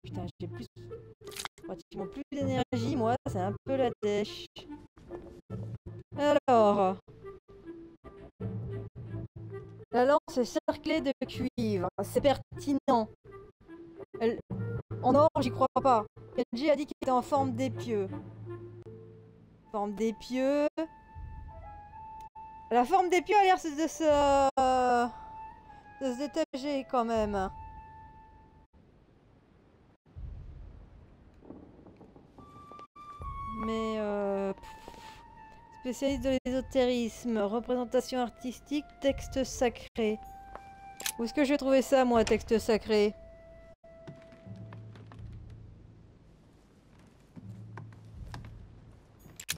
Putain, j'ai pratiquement plus d'énergie, moi, c'est un peu la dèche. Alors... La lance est cerclée de cuivre, c'est pertinent. En or, j'y crois pas. Kenji a dit qu'il était en forme d'épieu. Forme d'épieu... La forme d'épieu a l'air de se détacher quand même. Mais spécialiste de l'ésotérisme, représentation artistique, texte sacré. Où est-ce que je vais trouver ça, moi, texte sacré?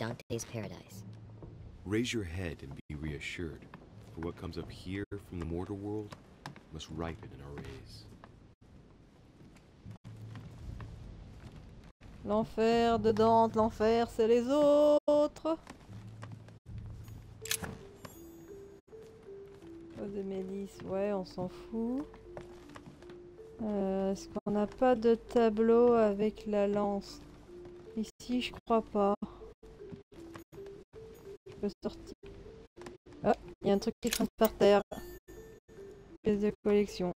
Dante's paradise. Raise your head and be reassured, for what comes up here from the mortal world must ripen in our rays. L'enfer de Dante, l'enfer c'est les autres. De Mélisse, ouais, on s'en fout. Est-ce qu'on n'a pas de tableau avec la lance? Ici, je crois pas. Je peux sortir. Ah, il y a un truc qui traîne par terre. Pièce de collection.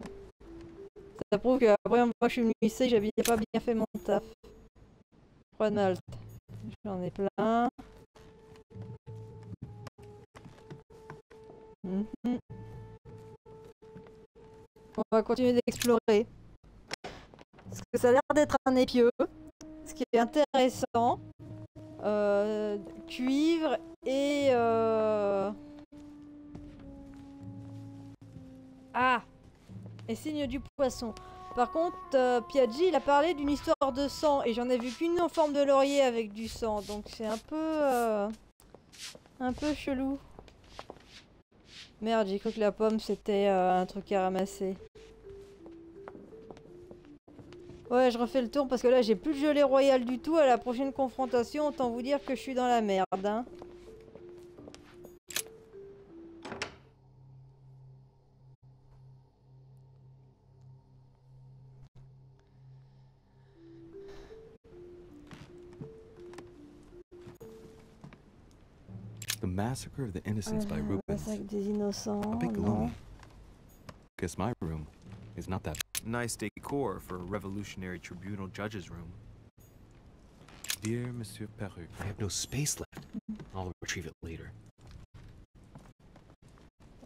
Ça prouve que après, moi je suis venu ici, j'avais pas bien fait mon taf. 3 de Malte. J'en ai plein. On va continuer d'explorer. Parce que ça a l'air d'être un épieu. Ce qui est intéressant. Cuivre et... Ah! Et signe du poisson. Par contre, Piaggi, il a parlé d'une histoire de sang. Et j'en ai vu qu'une en forme de laurier avec du sang. Donc c'est un peu chelou. Merde, j'ai cru que la pomme c'était un truc à ramasser. Ouais, je refais le tour parce que là j'ai plus de gelée royale du tout. À la prochaine confrontation, autant vous dire que je suis dans la merde. Hein. The Massacre of the Innocents by Rubens. Massacre des innocents. A bit non. gloomy. Guess my room is not that nice decor for a revolutionary tribunal judge's room. Dear Monsieur Perruque, I have no space left. I'll retrieve it later.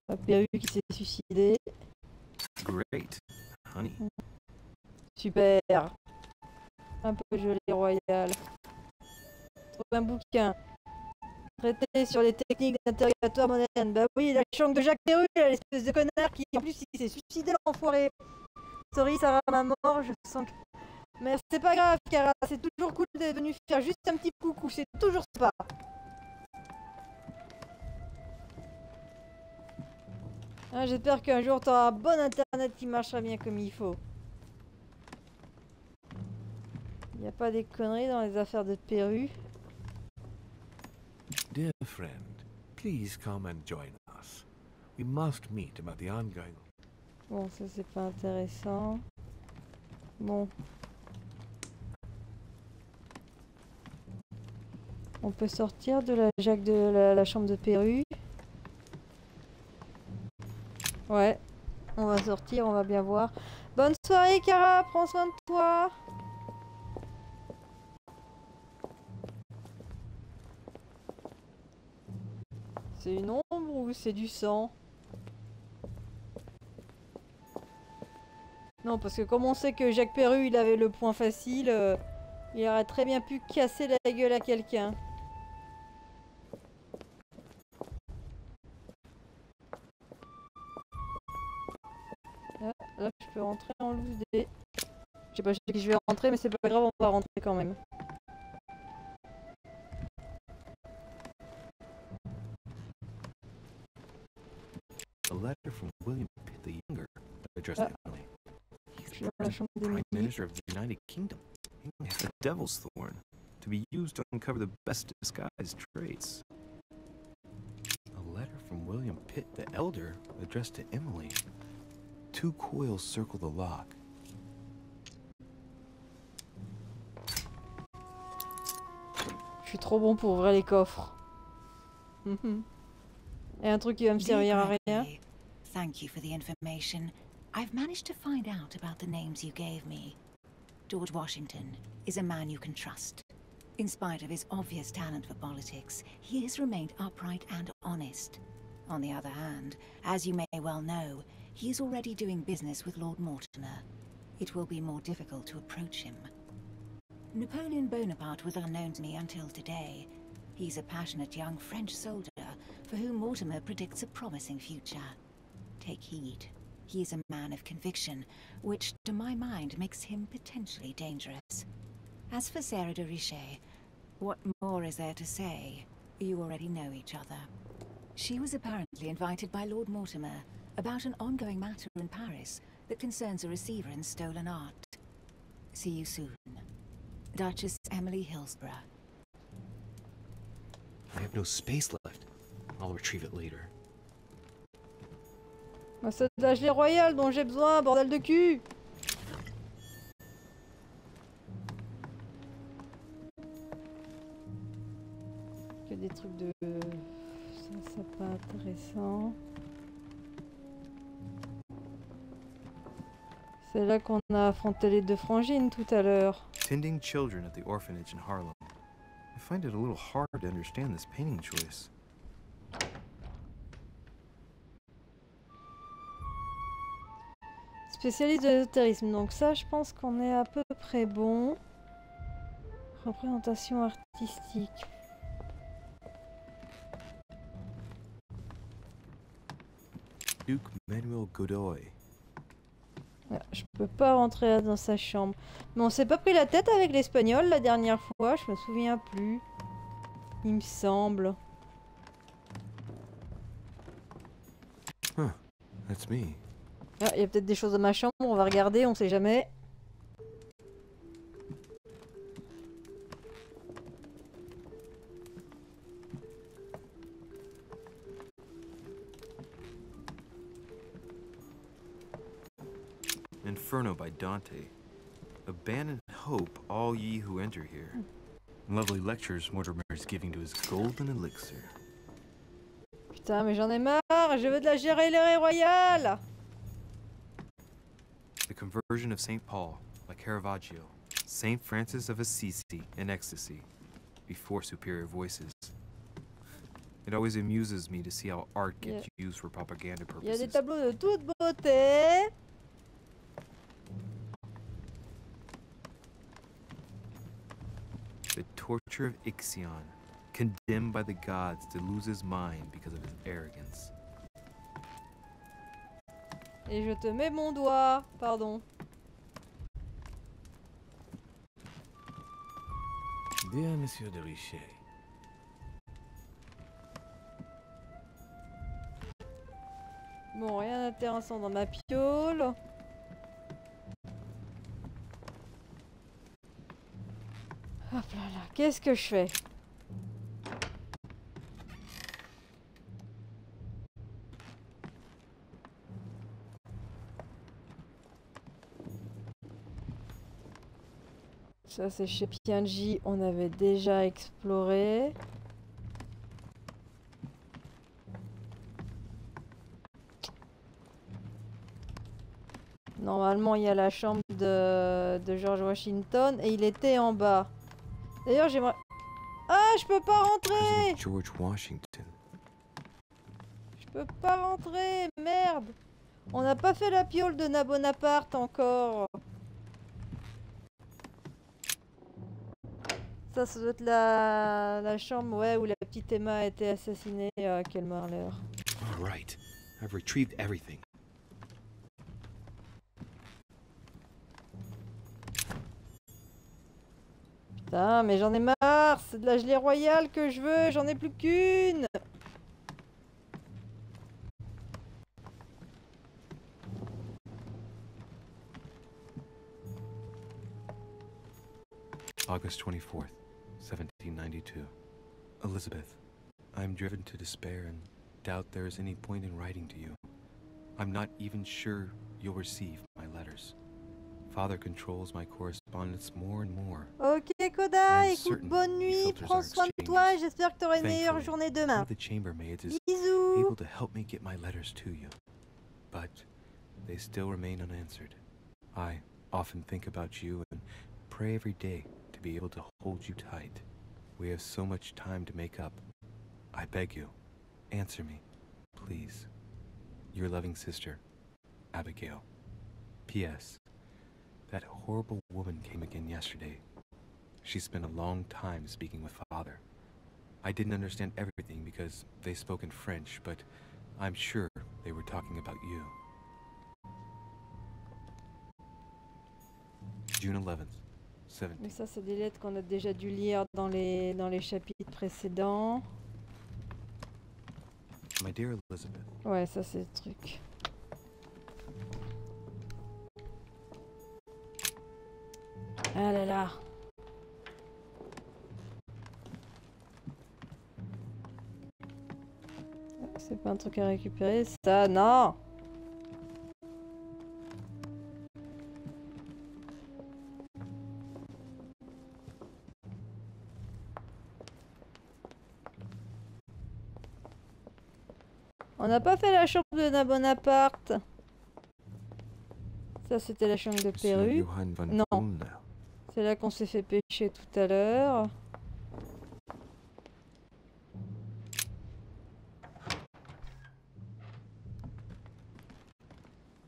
La perruque qui s'est suicidée. Great, honey. Super. Un peu gelée royale. Trouve un bouquin. Traité sur les techniques d'interrogatoire modernes. Bah oui, la chambre de Jacques Perru, l'espèce de connard qui en plus il s'est suicidé l'enfoiré. Sorry, Sarah, ma mort, je sens que... Mais c'est pas grave, Cara, c'est toujours cool d'être venu faire juste un petit coucou, c'est toujours sympa. Hein, j'espère qu'un jour t'auras un bon internet qui marchera bien comme il faut. Y a pas des conneries dans les affaires de Perru. Dear friend, please come and join us. We must meet about the ongoing... Bon, ça c'est pas intéressant. Bon. On peut sortir de la Jacques de la chambre de Perru. Ouais. On va sortir, on va bien voir. Bonne soirée, Cara, prends soin de toi. C'est une ombre ou c'est du sang? Non, parce que comme on sait que Jacques Perru, il avait le point facile, il aurait très bien pu casser la gueule à quelqu'un. Là, je peux rentrer en loose des... Je sais pas chez qui je vais rentrer, mais c'est pas grave, on va rentrer quand même. A letter from William Pitt the Younger addressed to Emily. He's the present Prime Minister of the United Kingdom. He has the Devil's Thorn, to be used to uncover the best disguised traits. A letter from William Pitt the Elder addressed to Emily. 2 coils circle the lock. Je suis trop bon pour ouvrir les coffres. Et un truc qui va me servir à rien. Thank you for the information. I've managed to find out about the names you gave me. George Washington is a man you can trust. In spite of his obvious talent for politics, he has remained upright and honest. On the other hand, as you may well know, he is already doing business with Lord Mortimer. It will be more difficult to approach him. Napoleon Bonaparte was unknown to me until today. He's a passionate young French soldier for whom Mortimer predicts a promising future. Take heed. He is a man of conviction, which, to my mind, makes him potentially dangerous. As for Sarah de Richet, What more is there to say? You already know each other. She was apparently invited by Lord Mortimer about an ongoing matter in Paris that concerns a receiver in stolen art. See you soon. Duchess Emily Hillsborough. I have no space left. I'll retrieve it later. C'est de la gelée royale dont j'ai besoin, bordel de cul! Que des trucs de... Ça, c'est pas intéressant. C'est là qu'on a affronté les deux frangines tout à l'heure. Tending children at the orphanage in Harlem. I find it a little hard to understand this painting choice. Spécialiste de l'ésotérisme, donc ça je pense qu'on est à peu près bon. Représentation artistique. Duke Manuel Godoy. Je peux pas rentrer dans sa chambre. Mais on s'est pas pris la tête avec l'espagnol la dernière fois, je me souviens plus. Il me semble. Huh, that's me. Ah, il y a peut-être des choses dans ma chambre, on va regarder, on sait jamais. Inferno by Dante. Abandon hope, all ye who enter here. Lovely lectures Mortimer is giving to his golden elixir. Putain, mais j'en ai marre, je veux de la gérer royale. The Conversion of St. Paul by Caravaggio. St. Francis of Assisi in ecstasy, before superior voices. It always amuses me to see how art gets used for propaganda purposes. Il y a des tableaux de toute beauté. The torture of Ixion, condemned by the gods to lose his mind because of his arrogance. Et je te mets mon doigt, pardon. Dear Monsieur de Richet. Bon, rien d'intéressant dans ma piole. Hop là là, qu'est-ce que je fais? Ça c'est chez Pianji, on avait déjà exploré. Normalement il y a la chambre de George Washington et il était en bas. D'ailleurs j'aimerais... Ah, je peux pas rentrer! George Washington. Je peux pas rentrer, merde! On n'a pas fait la piole de Bonaparte encore. Ça doit être la chambre, ouais, où la petite Emma a été assassinée à Kelmarler. All right, I've retrieved everything. Putain, mais j'en ai marre, c'est de la gelée royale que je veux, j'en ai plus qu'une. August 24th, 1792. Elizabeth, I am driven to despair and doubt there is any point in writing to you. I'm not even sure you'll receive my letters. Father controls my correspondence more and more. Ok Koda, écoute, bonne nuit, prends soin de toi, j'espère que tu auras une meilleure journée demain. One of the chambermaids is Bisous. able to help me get my letters to you, but they still remain unanswered. I often think about you and pray every day to be able to hold you tight. We have so much time to make up. I beg you, answer me, please. Your loving sister, Abigail. P.S. That horrible woman came again yesterday. She spent a long time speaking with Father. I didn't understand everything because they spoke in French, but I'm sure they were talking about you. June 11th, Mais ça, c'est des lettres qu'on a déjà dû lire dans les chapitres précédents. My dear Elizabeth. Ouais, ça, c'est le truc. Ah là là. C'est pas un truc à récupérer, ça, non! On n'a pas fait la chambre de Bonaparte. Ça, c'était la chambre de Perru. Non. C'est là qu'on s'est fait pêcher tout à l'heure.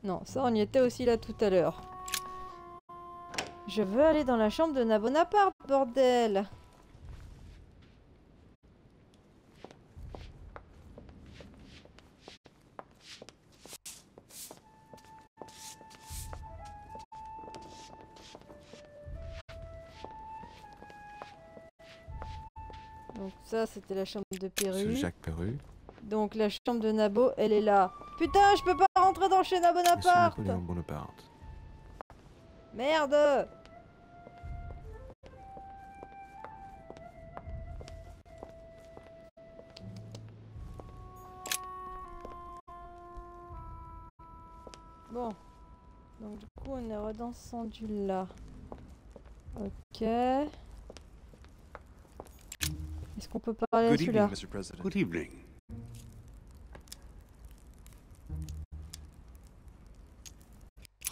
Non, ça, on y était aussi là tout à l'heure. Je veux aller dans la chambre de Bonaparte, bordel! Donc ça, c'était la chambre de Perru. Jacques Perru. Donc la chambre de Nabo, elle est là. Putain, je peux pas rentrer dans chez Bonaparte. Bonaparte. Merde. Bon. Donc du coup, on est redescendu là. Ok. Est-ce qu'on peut parler à celui-là? Good evening.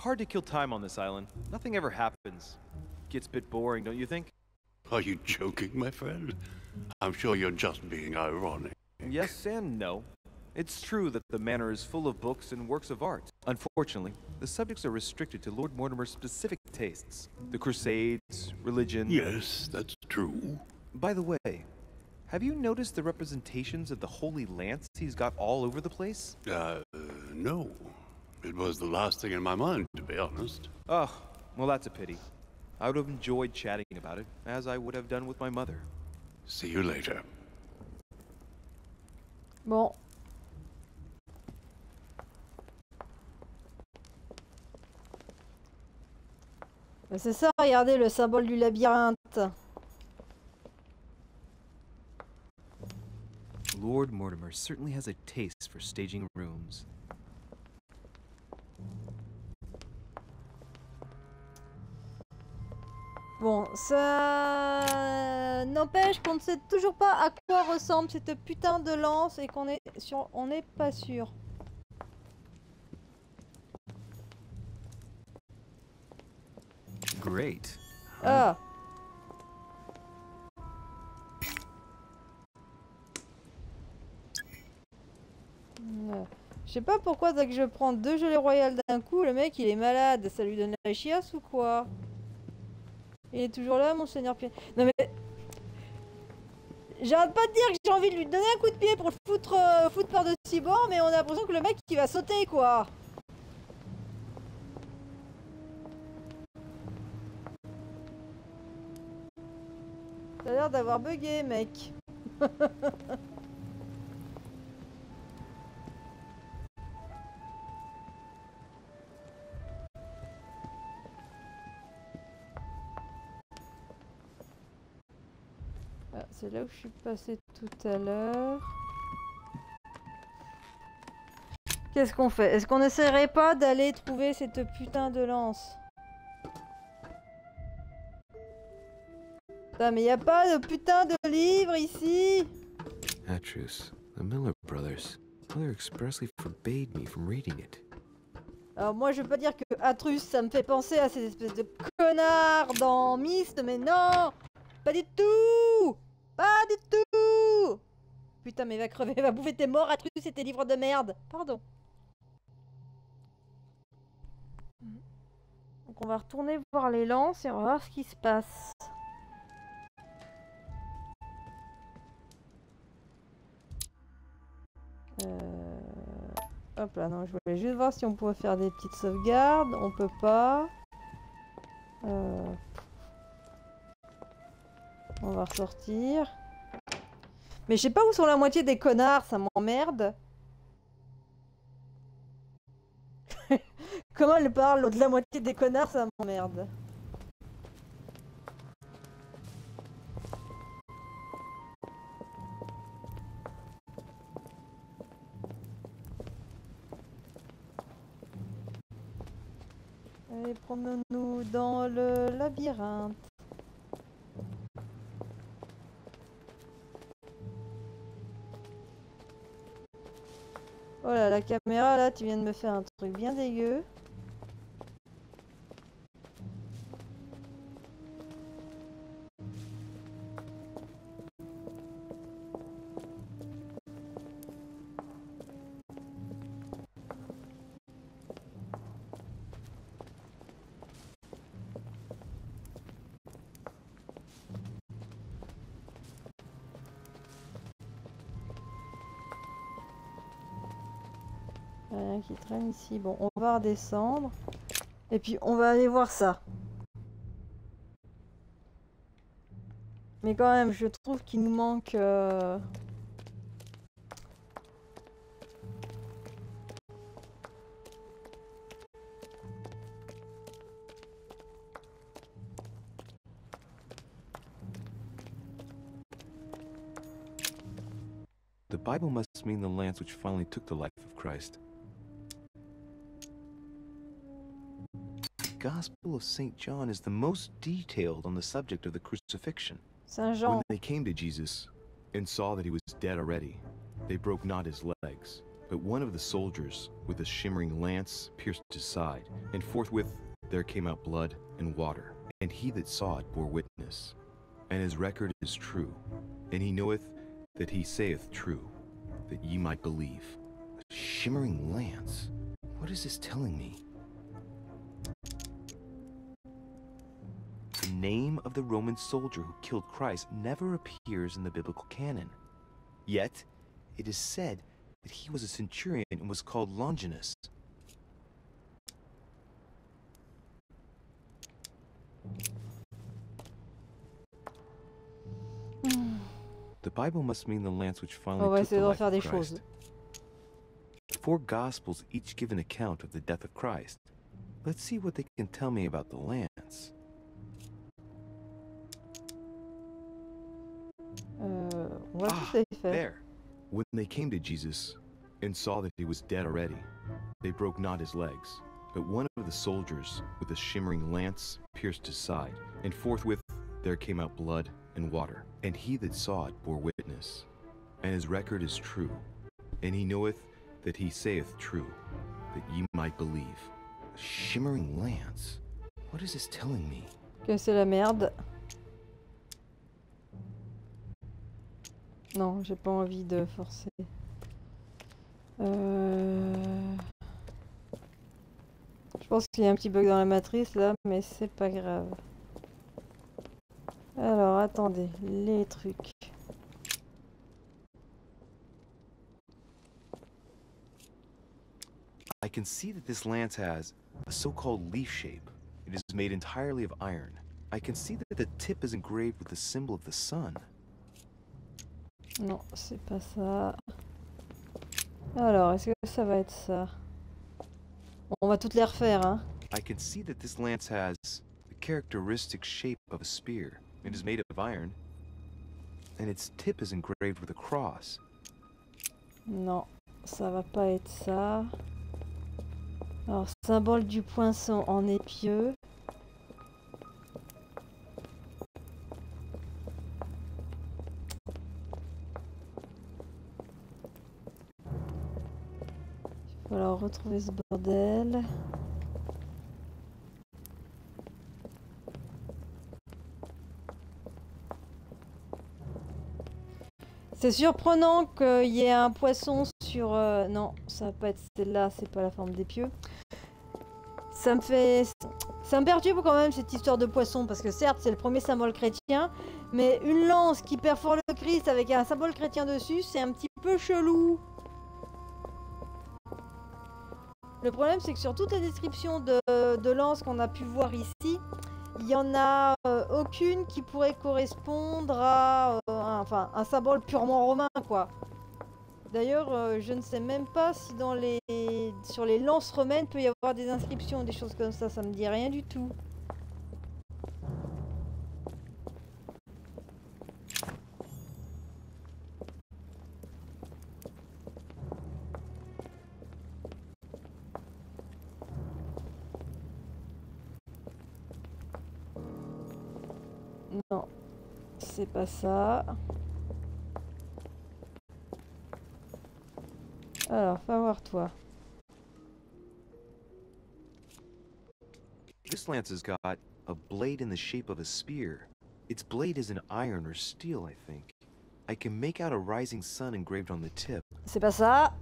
Hard to kill time on this island. Nothing ever happens. Gets a bit boring, don't you think? Are you joking, my friend? I'm sure you're just being ironic. Yes and no. It's true that the manor is full of books and works of art. Unfortunately, the subjects are restricted to Lord Mortimer's specific tastes. The Crusades, religion... Yes, that's true. By the way, have you noticed the representations of the Holy Lance he's got all over the place? No. It was the last thing in my mind, to be honest. Oh, well that's a pity. I would have enjoyed chatting about it, as I would have done with my mother. See you later. Bon. Ben c'est ça, regardez le symbole du labyrinthe. Lord Mortimer certainly has a taste for staging rooms. Bon, ça n'empêche qu'on ne sait toujours pas à quoi ressemble cette putain de lance et qu'on est sur, on n'est pas sûr. Great. Ah. Je sais pas pourquoi dès que je prends 2 gelées royales d'un coup, le mec il est malade. Ça lui donne la chiasse ou quoi? Il est toujours là, monseigneur Pierre. Non mais... J'arrête pas de dire que j'ai envie de lui donner un coup de pied pour le foutre par-dessus bord, mais on a l'impression que le mec il va sauter quoi. T'as l'air d'avoir bugué, mec. Ah, c'est là où je suis passé tout à l'heure. Qu'est-ce qu'on fait? Est-ce qu'on essaierait pas d'aller trouver cette putain de lance? Putain, mais y a pas de putain de livre ici! Atrus, the Miller brothers. Mother expressly forbade me from reading it. Alors moi je veux pas dire que Atrus ça me fait penser à ces espèces de connards dans Myst, mais non! Pas du tout! Pas du tout! Putain mais va crever, va bouffer tes morts Atrus et tes livres de merde! Pardon. Donc on va retourner voir les lances et on va voir ce qui se passe. Hop là, non, je voulais juste voir si on pouvait faire des petites sauvegardes. On peut pas. On va ressortir. Mais je sais pas où sont la moitié des connards, ça m'emmerde. Comment elle parle de la moitié des connards, ça m'emmerde. Allez, promenons-nous dans le labyrinthe. Oh là, la caméra, là, tu viens de me faire un truc bien dégueu. Rien qui traîne ici. Bon, on va redescendre. Et puis, on va aller voir ça. Mais quand même, je trouve qu'il nous manque... The Bible must mean the lance which finally took the life of Christ. The Gospel of St. John is the most detailed on the subject of the crucifixion. Saint Jean. When they came to Jesus and saw that he was dead already, they broke not his legs, but one of the soldiers with a shimmering lance pierced his side, and forthwith there came out blood and water. And he that saw it bore witness, and his record is true, and he knoweth that he saith true, that ye might believe. A shimmering lance? What is this telling me? The name of the Roman soldier who killed Christ never appears in the biblical canon. Yet, it is said that he was a centurion and was called Longinus. The Bible must mean the lance which finally took the life of Christ. The four Gospels each give an account of the death of Christ. Let's see what they can tell me about the lance. There. When they came to Jesus and saw that he was dead already, they broke not his legs, but one of the soldiers with a shimmering lance pierced his side, and forthwith there came out blood and water. And he that saw it bore witness, and his record is true, and he knoweth that he saith true, that ye might believe. A shimmering lance? What is this telling me? Que c'est la merde. Non, j'ai pas envie de forcer. Je pense qu'il y a un petit bug dans la matrice là, mais c'est pas grave. Alors, attendez, les trucs. I can see that this lance has a so-called leaf shape. It is made entirely of iron. I can see that the tip is engraved with the symbol of the sun. Non, c'est pas ça. Alors, est-ce que ça va être ça? Bon, on va toutes les refaire, hein. I can see that this lance has the characteristic shape of a spear. It is made of iron, and its tip is engraved with a cross. Non, ça va pas être ça. Alors, symbole du poinçon en épieu. Il va falloir retrouver ce bordel. C'est surprenant qu'il y ait un poisson sur... Non, ça va pas être celle-là, c'est pas la forme d'épieu. Ça me perturbe quand même cette histoire de poisson, parce que certes c'est le premier symbole chrétien, mais une lance qui perfore le Christ avec un symbole chrétien dessus, c'est un petit peu chelou. Le problème c'est que sur toutes les descriptions de lances qu'on a pu voir ici, il y en a aucune qui pourrait correspondre à un symbole purement romain, quoi. D'ailleurs, je ne sais même pas si sur les lances romaines peut y avoir des inscriptions, des choses comme ça me dit rien du tout. Non, c'est pas ça. Alors, va voir toi. This lance has got a blade in the shape of a spear. Its blade is in iron or steel, I think. I can make out a rising sun engraved on the tip. C'est pas ça.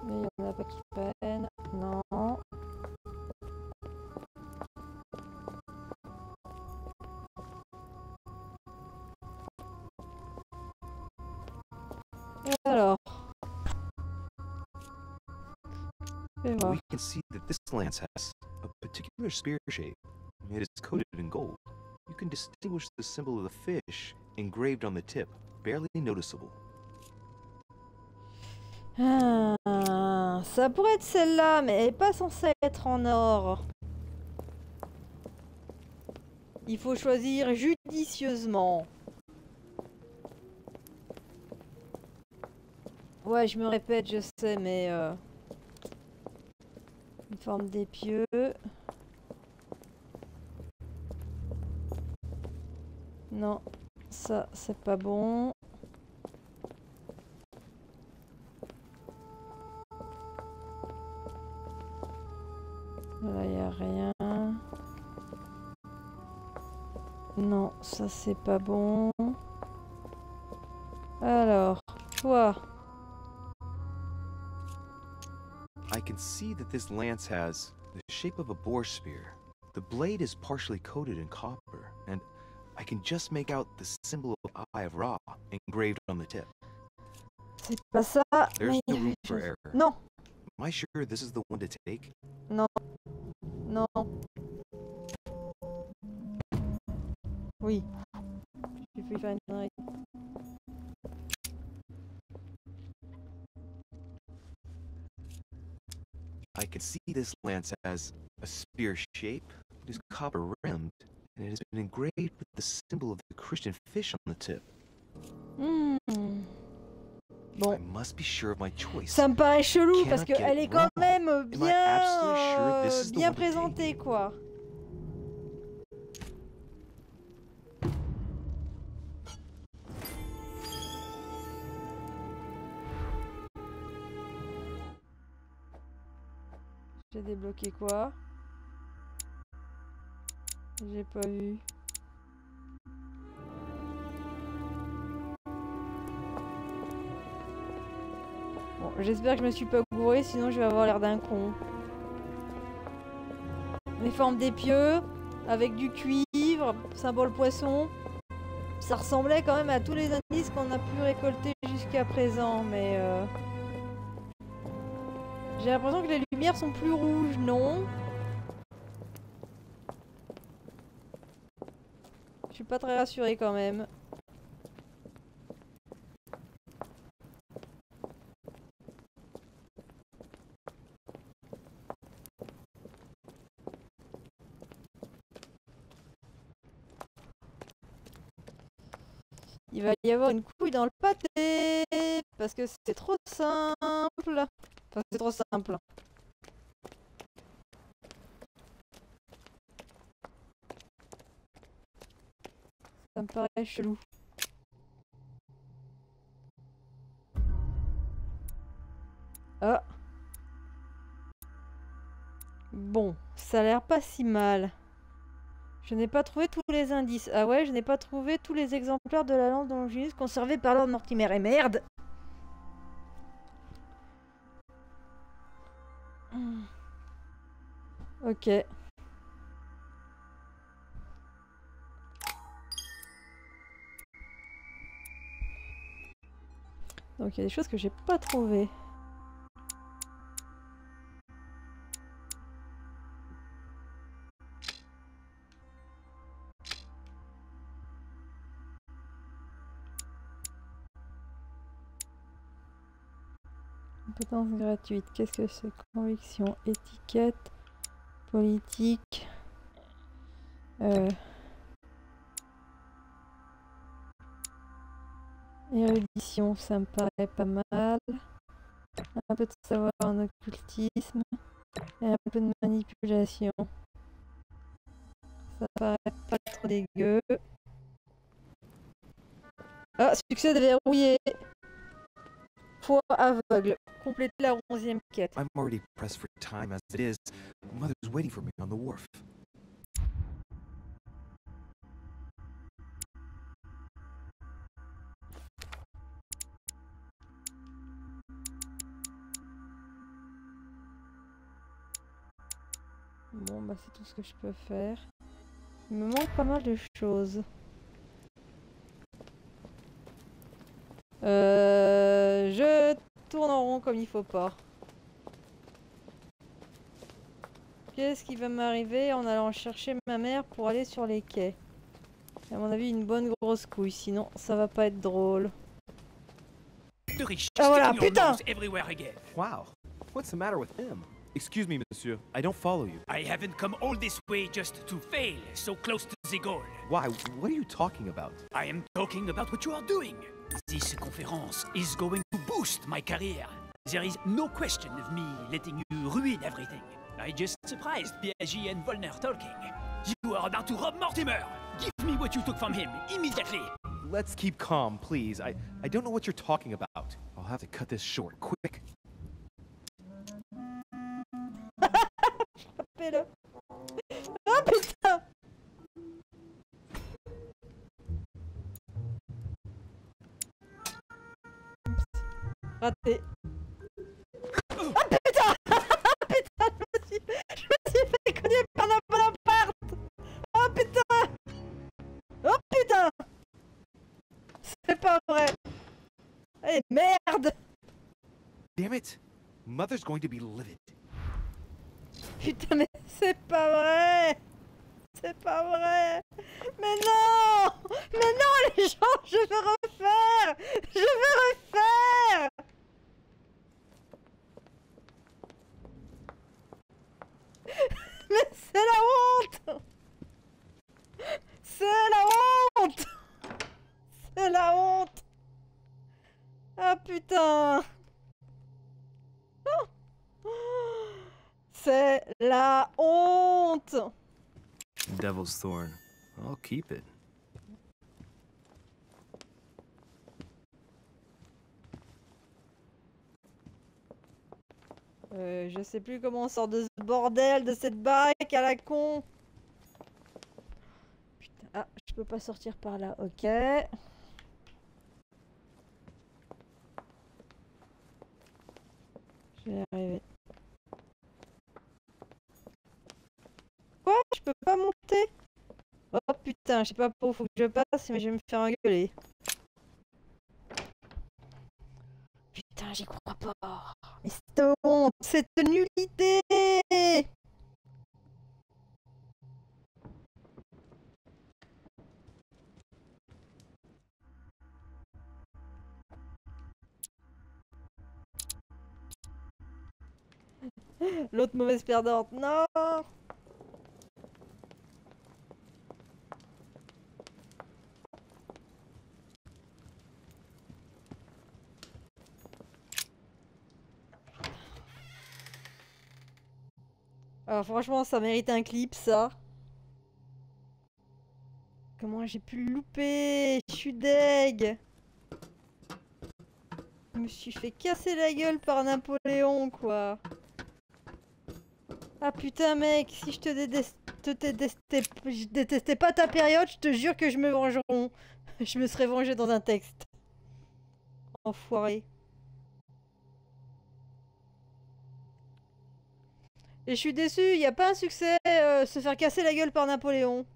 Mais il y en a pas qui prennent. Non. Alors. Fais voir. We can see that this lance has a particular spear shape. It is coated in gold. You can distinguish the symbol of the fish engraved on the tip, barely noticeable. Ah, ça pourrait être celle-là, mais elle n'est pas censée être en or. Il faut choisir judicieusement. Ouais, je me répète, je sais, mais... Une forme d'épieu. Non, ça, c'est pas bon. Là, il n'y a rien. Non, ça, c'est pas bon. Alors, toi... I can see that this lance has the shape of a boar spear. The blade is partially coated in copper, and I can just make out the symbol of Eye of Ra engraved on the tip. C'est pas ça. There's no room for error. Non. Am I sure this is the one to take? Non. Non. Oui. J'ai fait faire une connerie. I can see this lance has a spear shape. It is copper rimmed, and it has been engraved with the symbol of the Christian fish on the tip. Bon. I must be sure of my choice. Ça me paraît chelou parce Cannot qu'elle get est quand wrong. même Am I absolutely sure this is the bien one to take? présentée, quoi. J'ai débloqué quoi? J'ai pas vu. Bon, j'espère que je me suis pas gouré, sinon je vais avoir l'air d'un con. Les formes d'épieu, avec du cuivre, symbole poisson. Ça ressemblait quand même à tous les indices qu'on a pu récolter jusqu'à présent, mais... J'ai l'impression que les lumières sont plus rouges, non? Je suis pas très rassurée quand même. Il va y avoir une couille dans le pâté parce que c'est trop simple. Enfin, c'est trop simple. Ça me paraît chelou. Ah. Bon, ça a l'air pas si mal. Je n'ai pas trouvé tous les indices. Ah ouais, je n'ai pas trouvé tous les exemplaires de la lance de Longinius conservés par Lord Mortimer. Et merde! Ok. Donc Donc il y a des choses que j'ai pas trouvées. Compétences gratuites. Qu'est-ce que c'est? Conviction, étiquette, politique. Érudition, ça me paraît pas mal. Un peu de savoir en occultisme. Et un peu de manipulation. Ça paraît pas trop dégueu. Ah, succès déverrouillé. Foi aveugle. Compléter la 11e quête. I'm already pressed for time as it is. Mother's waiting for me on the wharf. Bon, bah c'est tout ce que je peux faire. Il me manque pas mal de choses. Je tourne en rond comme il faut pas. Qu'est-ce qui va m'arriver en allant chercher ma mère pour aller sur les quais? À mon avis, une bonne grosse couille, sinon ça va pas être drôle. Ah voilà, putain! Wow, what's the matter with him? Excuse me, monsieur, I don't follow you. I haven't come all this way just to fail, so close to the goal. Why? What are you talking about? I am talking about what you are doing. This conference is going to boost my career. There is no question of me letting you ruin everything. I just surprised Piaget and Volner talking. You are about to rob Mortimer. Give me what you took from him, immediately. Let's keep calm, please. I don't know what you're talking about. I'll have to cut this short, quick. Oh putain! Raté. Oh putain! Putain, je me suis fait cogner par la Bonaparte! Oh putain! Oh putain! C'est pas vrai! Eh merde! Damn it! Mother's going to be livid. Putain, mais c'est pas vrai! C'est pas vrai! Mais non! Mais non, les gens, je veux refaire! Je veux refaire! Mais c'est la honte! C'est la honte! C'est la honte! Ah putain! C'est la honte! Devil's Thorn. I'll keep it. Je sais plus comment on sort de ce bordel, de cette baraque à la con. Putain, ah, je peux pas sortir par là, ok. Je vais y arriver. Quoi? Je peux pas monter? Oh putain, je sais pas par où faut que je passe, mais je vais me faire engueuler. Putain, j'y crois pas. Mais c'est honte, c'est une nullité. L'autre mauvaise perdante, non. Alors franchement, ça mérite un clip, ça. Comment j'ai pu le louper? Je suis deg. Je me suis fait casser la gueule par Napoléon, quoi. Ah putain, mec, si je je détestais pas ta période, je te jure que je me vengerai. Je me serais vengé dans un texte. Enfoiré. Et je suis déçu, y a pas un succès, se faire casser la gueule par Napoléon.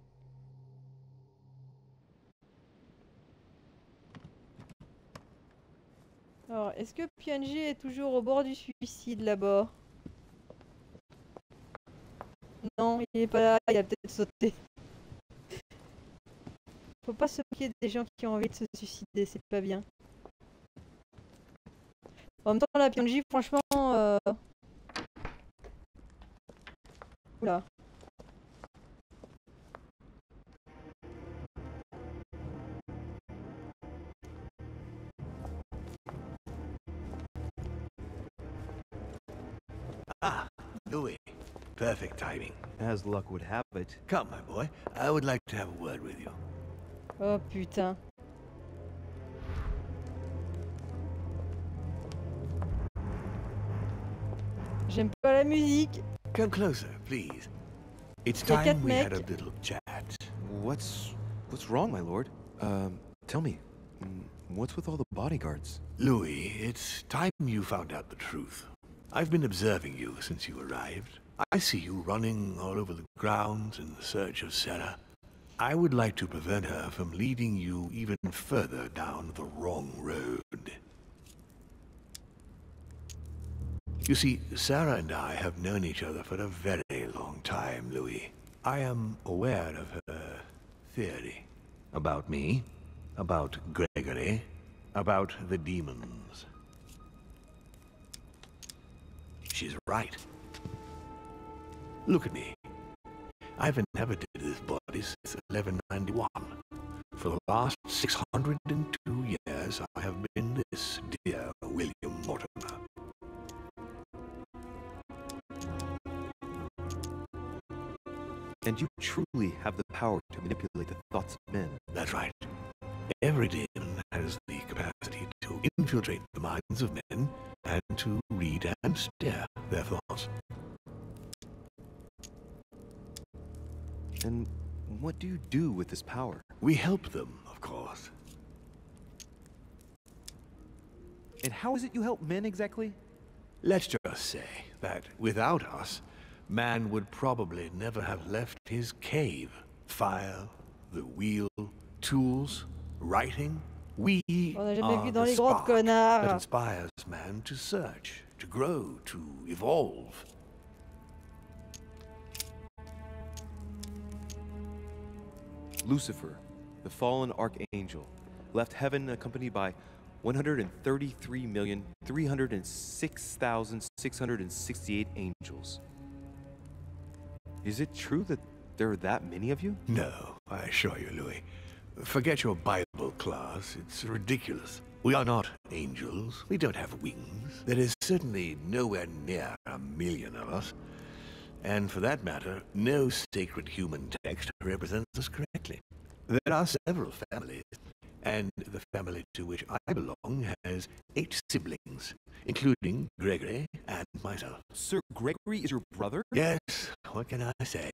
Alors, est-ce que PNJ est toujours au bord du suicide là-bas? Non, il est pas là, il a peut-être sauté. Faut pas se moquer des gens qui ont envie de se suicider, c'est pas bien. En même temps, la PNJ, franchement... Oula. Ah, Louis. Perfect timing. As luck would have it. Come, my boy. I would like to have a word with you. Oh putain. J'aime pas la musique. Come closer, please. It's time we had a little chat. What's wrong, my lord? Tell me. What's with all the bodyguards? Louis, it's time you found out the truth. I've been observing you since you arrived. I see you running all over the grounds in search of Sarah. I would like to prevent her from leading you even further down the wrong road. You see, Sarah and I have known each other for a very long time, Louis. I am aware of her theory. About me, about Gregory, about the demons. She's right. Look at me. I've inhabited this body since 1191. For the last 602 years, I have been this dear William Mortimer. And you truly have the power to manipulate the thoughts of men. That's right. Every demon has the capacity to infiltrate the minds of men and to read and steer their thoughts. And what do you do with this power? We help them, of course. And how is it you help men exactly? Let's just say that without us, man would probably never have left his cave. Fire, the wheel, tools, writing. We are the spark that inspires man to search, to grow, to evolve. Lucifer, the fallen archangel, left heaven accompanied by 133,306,668 angels. Is it true that there are that many of you? No, I assure you, Louis. Forget your Bible class. It's ridiculous. We are not angels. We don't have wings. There is certainly nowhere near 1,000,000 of us. And for that matter, no sacred human text represents us correctly. There are several families, and the family to which I belong has 8 siblings, including Gregory and myself. Sir Gregory is your brother? Yes, what can I say?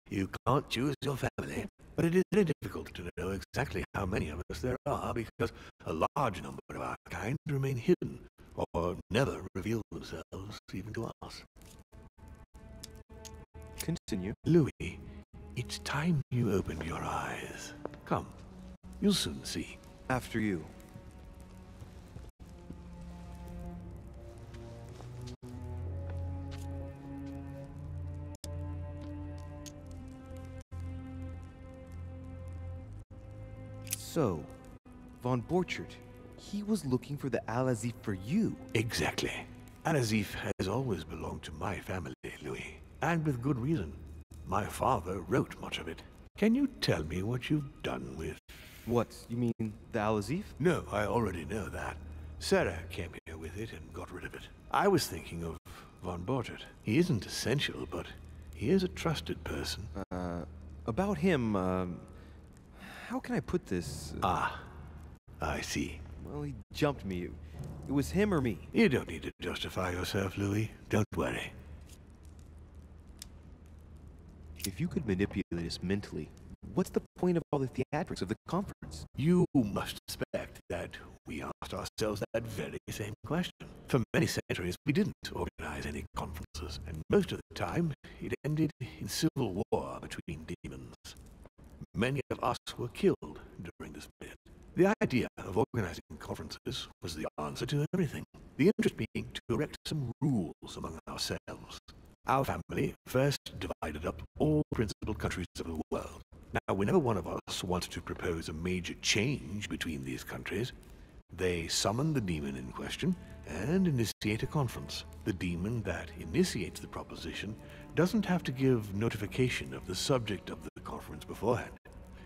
You can't choose your family. But it is very difficult to know exactly how many of us there are, because a large number of our kind remain hidden, or never reveal themselves even to us. Continue. Louis, it's time you opened your eyes. Come, you'll soon see. After you. So, von Borchert, he was looking for the Al-Azif for you. Exactly. Al-Azif has always belonged to my family, Louis. And with good reason. My father wrote much of it. Can you tell me what you've done with... What, you mean the Al-Azif? No, I already know that. Sarah came here with it and got rid of it. I was thinking of von Borchert. He isn't essential, but he is a trusted person. About him, how can I put this? Ah, I see. Well, he jumped me. It was him or me. You don't need to justify yourself, Louis. Don't worry. If you could manipulate us mentally, what's the point of all the theatrics of the conference? You must suspect that we asked ourselves that very same question. For many centuries, we didn't organize any conferences, and most of the time, it ended in civil war between demons. Many of us were killed during this period. The idea of organizing conferences was the answer to everything. The interest being to erect some rules among ourselves. Our family first divided up all principal countries of the world. Now, whenever one of us wanted to propose a major change between these countries, they summon the demon in question and initiate a conference. The demon that initiates the proposition doesn't have to give notification of the subject of the conference beforehand.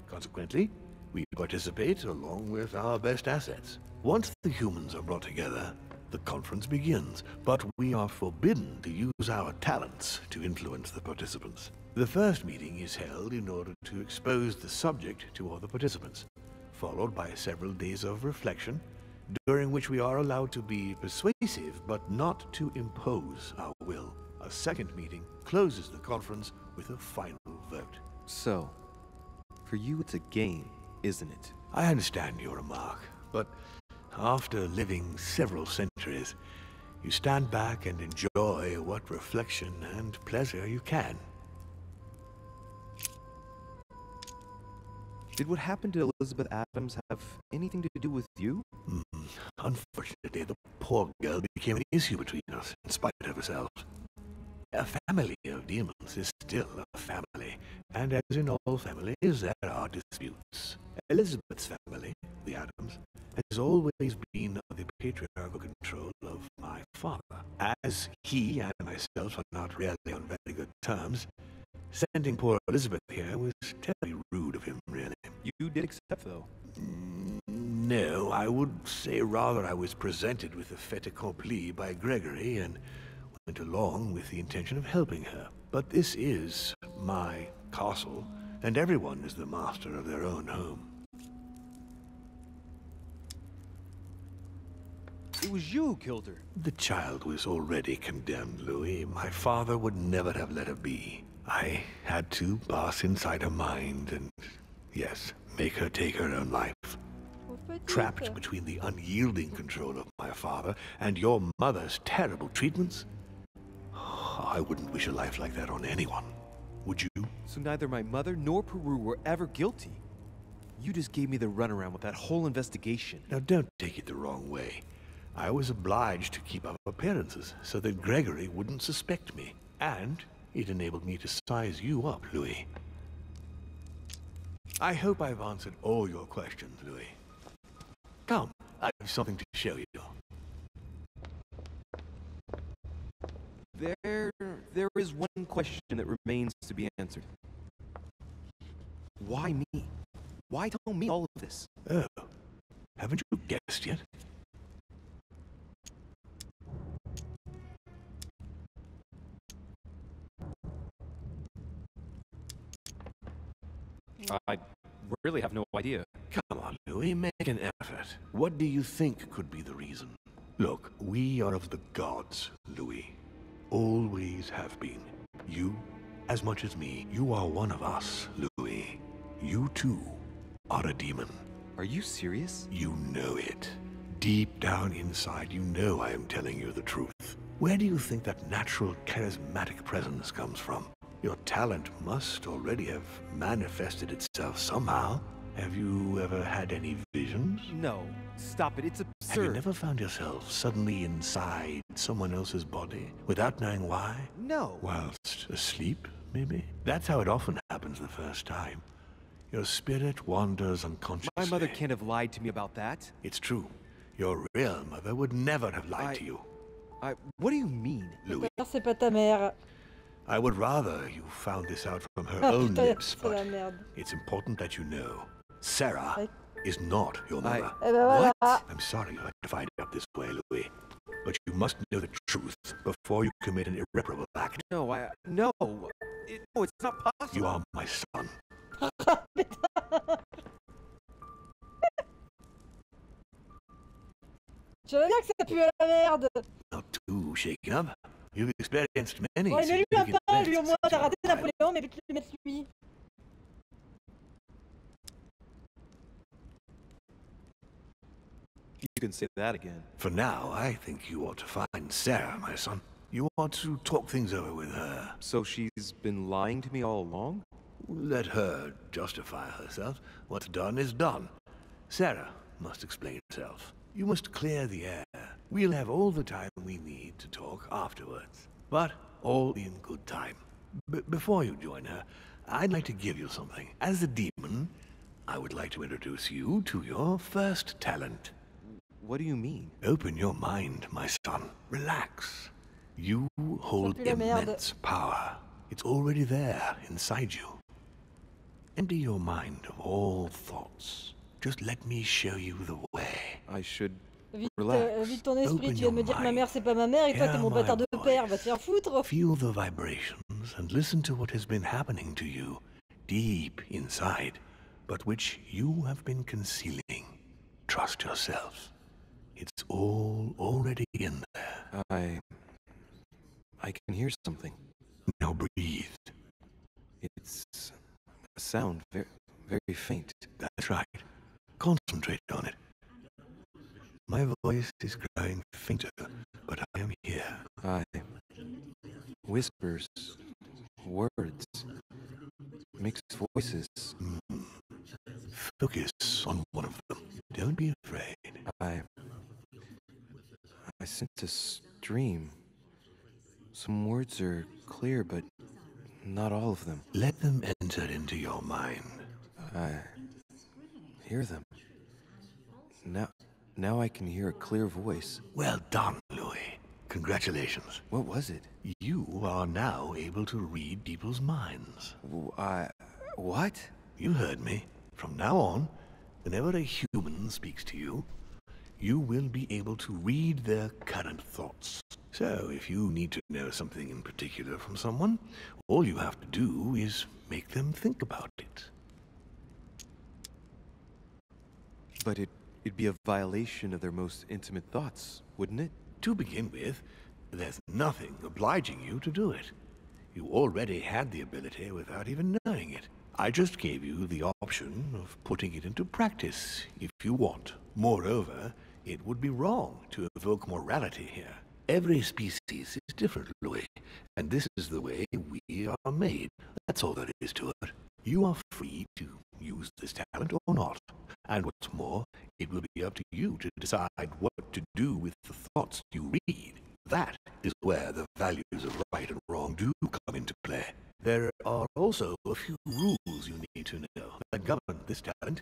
Consequently, we participate along with our best assets. Once the humans are brought together, the conference begins, but we are forbidden to use our talents to influence the participants. The first meeting is held in order to expose the subject to all the participants, followed by several days of reflection, during which we are allowed to be persuasive but not to impose our will. A second meeting closes the conference with a final vote. So, for you it's a game, isn't it? I understand your remark, but after living several centuries, you stand back and enjoy what reflection and pleasure you can. Did what happened to Elizabeth Adams have anything to do with you? Unfortunately, the poor girl became an issue between us, in spite of herself. A family of demons is still a family, and as in all families, there are disputes. Elizabeth's family, the Adams, has always been under the patriarchal control of my father. As he and myself are not really on very good terms, sending poor Elizabeth here was terribly rude of him, really. You did accept, though. No, I would say rather I was presented with a fait accompli by Gregory and went along with the intention of helping her. But this is my castle, and everyone is the master of their own home. It was you who killed her. The child was already condemned, Louis. My father would never have let her be. I had to pass inside her mind and, yes, make her take her own life. Trapped between the unyielding control of my father and your mother's terrible treatments, I wouldn't wish a life like that on anyone. Would you? So neither my mother nor Peru were ever guilty. You just gave me the runaround with that whole investigation. Now don't take it the wrong way. I was obliged to keep up appearances so that Gregory wouldn't suspect me. And it enabled me to size you up, Louis. I hope I've answered all your questions, Louis. Come, I have something to show you. There is one question that remains to be answered. Why me? Why tell me all of this? Oh, haven't you guessed yet? I really have no idea. Come on, Louis, make an effort. What do you think could be the reason? Look, we are of the gods, Louis. Always have been. You, as much as me, you are one of us, Louis. You too are a demon. Are you serious? You know it. Deep down inside, you know I am telling you the truth. Where do you think that natural, charismatic presence comes from? Your talent must already have manifested itself somehow. Have you ever had any visions? No. Stop it. It's absurd. Have you never found yourself suddenly inside someone else's body without knowing why? No. Whilst asleep, maybe? That's how it often happens the first time. Your spirit wanders unconsciously. My mother can't have lied to me about that. It's true. Your real mother would never have lied to you. What do you mean? Louis, C'est pas ta mère. I would rather you found this out from her own lips, but it's important that you know. Sarah is not your mother. What? I'm sorry you had to find out this way, Louis. But you must know the truth before you commit an irreparable act. No, no, it's not possible. You are my son. Je veux bien que ça pue à la merde. Not too shaken up. You've experienced many. Ouais, mais lui, il a pas, lui au moins, t'as raté Napoléon, mais tu le mets lui. You can say that again. For now, I think you ought to find Sarah, my son. You ought to talk things over with her. So she's been lying to me all along? Let her justify herself. What's done is done. Sarah must explain herself. You must clear the air. We'll have all the time we need to talk afterwards. But all in good time. Before you join her, I'd like to give you something. As a demon, I would like to introduce you to your first talent. What do you mean? Open your mind, my son. Relax. You hold immense power. It's already there inside you. Empty your mind of all thoughts. Just let me show you the way. I should relax. Vite ton esprit, tu viens de me dire que ma mère c'est pas ma mère et toi t'es mon bâtard de père, va te faire foutre. Feel the vibrations and listen to what has been happening to you deep inside, but which you have been concealing. Trust yourself. It's all already in there. I can hear something. Now breathe. It's a sound, very, very faint. That's right. Concentrate on it. My voice is growing fainter, but I am here. Whispers, words, mixed voices. Focus on one of them. Don't be afraid. I sense a stream. Some words are clear, but not all of them. Let them enter into your mind. I hear them. Now I can hear a clear voice. Well done, Louis. Congratulations. What was it? You are now able to read people's minds. What? You heard me. From now on, whenever a human speaks to you, you will be able to read their current thoughts. So, if you need to know something in particular from someone, all you have to do is make them think about it. But it'd be a violation of their most intimate thoughts, wouldn't it? To begin with, there's nothing obliging you to do it. You already had the ability without even knowing it. I just gave you the option of putting it into practice if you want. Moreover, it would be wrong to evoke morality here. Every species is different, Louis, and this is the way we are made. That's all there is to it. You are free to use this talent or not. And what's more, it will be up to you to decide what to do with the thoughts you read. That is where the values of right and wrong do come into play. There are also a few rules you need to know that govern this talent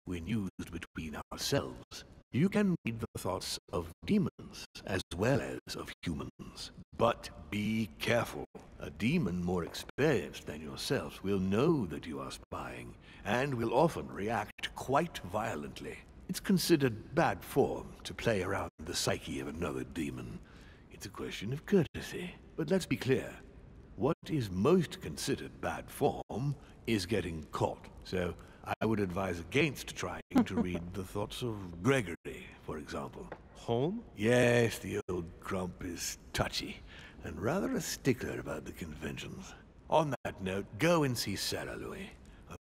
when used between ourselves. You can read the thoughts of demons as well as of humans. But be careful. A demon more experienced than yourself will know that you are spying and will often react quite violently. It's considered bad form to play around the psyche of another demon. It's a question of courtesy. But let's be clear. What is most considered bad form is getting caught. So I would advise against trying to read the thoughts of Gregory, for example. Home? Yes, the old grump is touchy and rather a stickler about the conventions. On that note, go and see Sarah, Louis.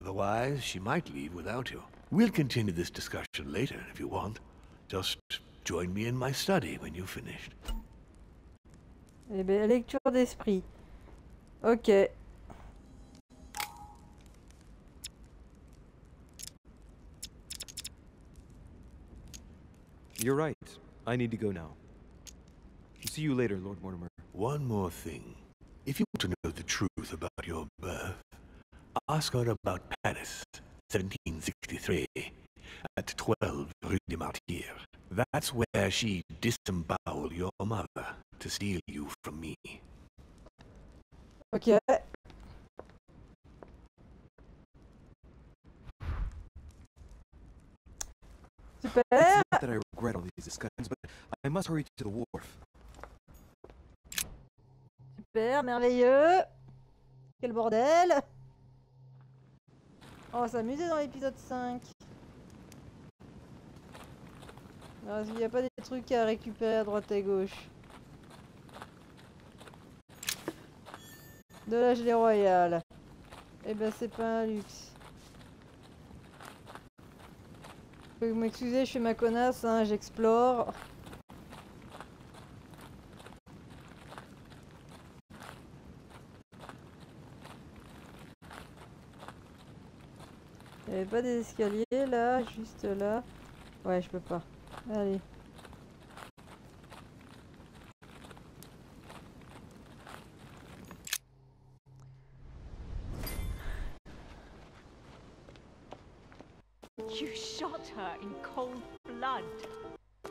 Otherwise, she might leave without you. We'll continue this discussion later if you want. Just join me in my study when you've finished. Eh bien, lecture d'esprit. Ok. You're right. I need to go now. See you later, Lord Mortimer. One more thing. If you want to know the truth about your birth, ask her about Paris, 1763, at 12 Rue des Martyrs. That's where she disemboweled your mother to steal you from me. Ok. Super. It's not that I regret all these discussions, but I must hurry to the wharf. Super, merveilleux. Quel bordel. On va s'amuser dans l'épisode 5. Alors, est-ce qu'il n'y a pas des trucs à récupérer à droite et gauche? De la gelée royale. Eh ben c'est pas un luxe. Vous m'excusez, je fais ma connasse, hein, j'explore. Il n'y avait pas des escaliers là, juste là. Ouais, je peux pas. Allez. You shot her in cold blood.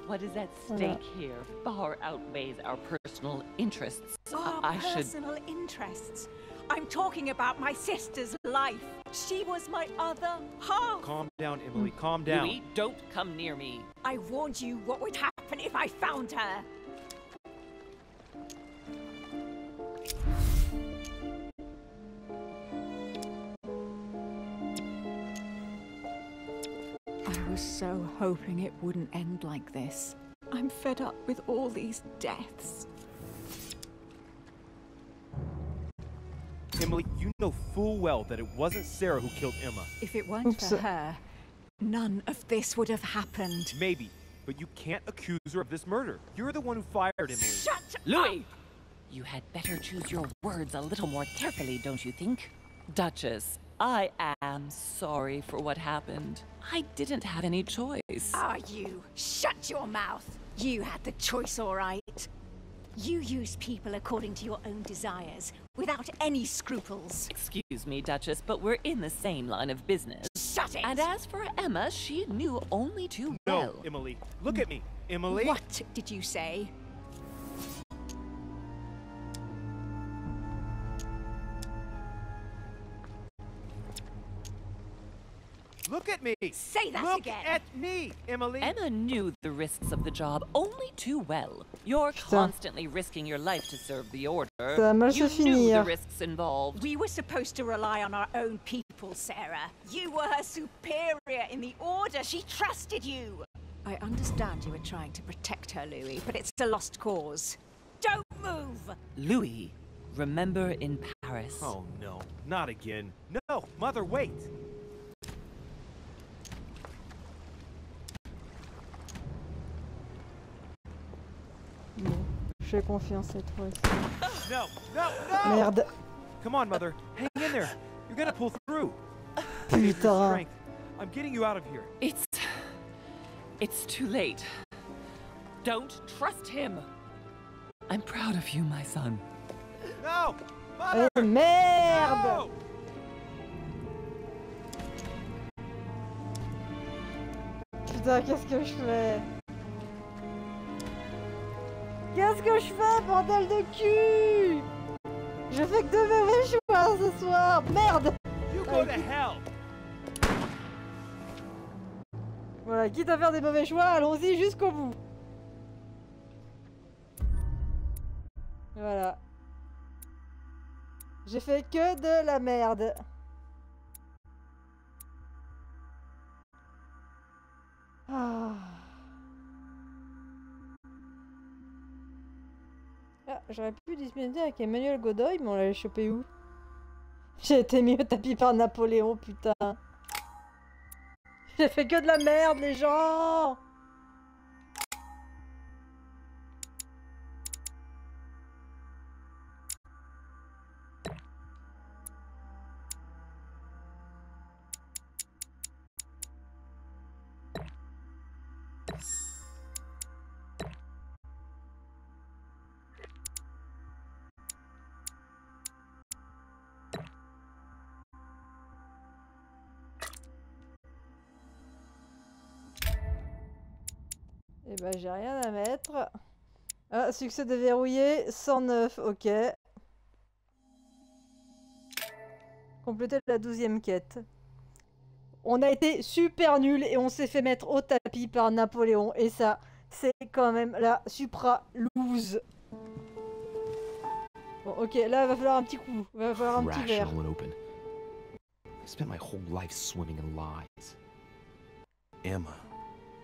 What is at stake here far outweighs our personal interests. Our personal interests? I'm talking about my sister's life. She was my other half. Calm down, Emily, calm down. Louis, don't come near me. I warned you what would happen if I found her. I was so hoping it wouldn't end like this. I'm fed up with all these deaths. Emily, you know full well that it wasn't Sarah who killed Emma. If it weren't for her, none of this would have happened. Maybe, but you can't accuse her of this murder. You're the one who fired Emily. Shut Louis! You had better choose your words a little more carefully, don't you think? Duchess, I am sorry for what happened. I didn't have any choice. Ah, you! Shut your mouth! You had the choice, all right. You use people according to your own desires, without any scruples. Excuse me, Duchess, but we're in the same line of business. Shut it! And as for Emma, she knew only too well. No, Emily, look at me. Emily? What did you say? Look at me! Say that Look again! Look at me, Emily! Emma knew the risks of the job only too well. You're constantly risking your life to serve the order. You knew the risks involved. We were supposed to rely on our own people, Sarah. You were her superior in the order. She trusted you. I understand you were trying to protect her, Louis, but it's a lost cause. Don't move! Louis, remember in Paris. Oh no, not again. No, Mother, wait! Bon, je fais confiance cette fois-ci. No, no, no! Merde. Come on, Mother. Hang in there. You're gonna pull through. Putain. I'm getting you out of here. It's too late. Don't trust him. I'm proud of you, my son. No! Mother! Merde! No! Putain, qu'est-ce que je fais? Qu'est-ce que je fais, bordel de cul? Je fais que de mauvais choix ce soir. Merde! You go to hell! Voilà, quitte à faire des mauvais choix, allons-y jusqu'au bout. Voilà. J'ai fait que de la merde. Ah. Ah, j'aurais pu discuter avec Emmanuel Godoy, mais on l'avait chopé où? J'ai été mis au tapis par Napoléon, putain. J'ai fait que de la merde, les gens! Eh ben, j'ai rien à mettre. Ah, succès déverrouillé, 109, ok. Compléter la 12e quête. On a été super nuls et on s'est fait mettre au tapis par Napoléon. Et ça, c'est quand même la supra-loose. Bon, ok, là, il va falloir un petit coup. Il va falloir un petit verre. I spent my whole life swimming in lies. Emma.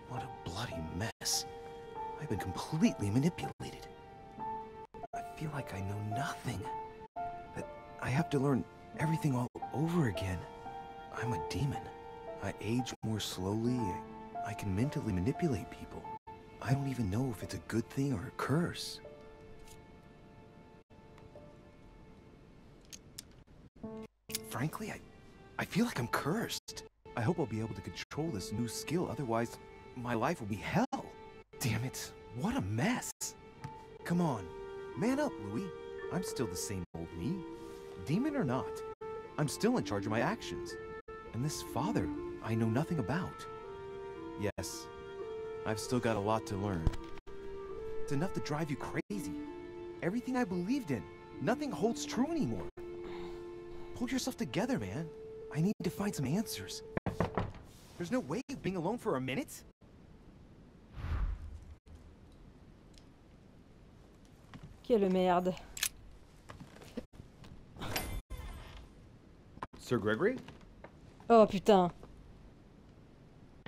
What a bloody mess. I've been completely manipulated. I feel like I know nothing. That I have to learn everything all over again. I'm a demon. I age more slowly. I can mentally manipulate people. I don't even know if it's a good thing or a curse. Frankly, I feel like I'm cursed. I hope I'll be able to control this new skill, otherwise my life will be hell. Damn it, what a mess. Come on, man up, Louis. I'm still the same old me. Demon or not, I'm still in charge of my actions. And this father, I know nothing about. Yes, I've still got a lot to learn. It's enough to drive you crazy. Everything I believed in, nothing holds true anymore. Pull yourself together, man. I need to find some answers. There's no way of being alone for a minute. Quelle merde. Sir Gregory? Oh putain.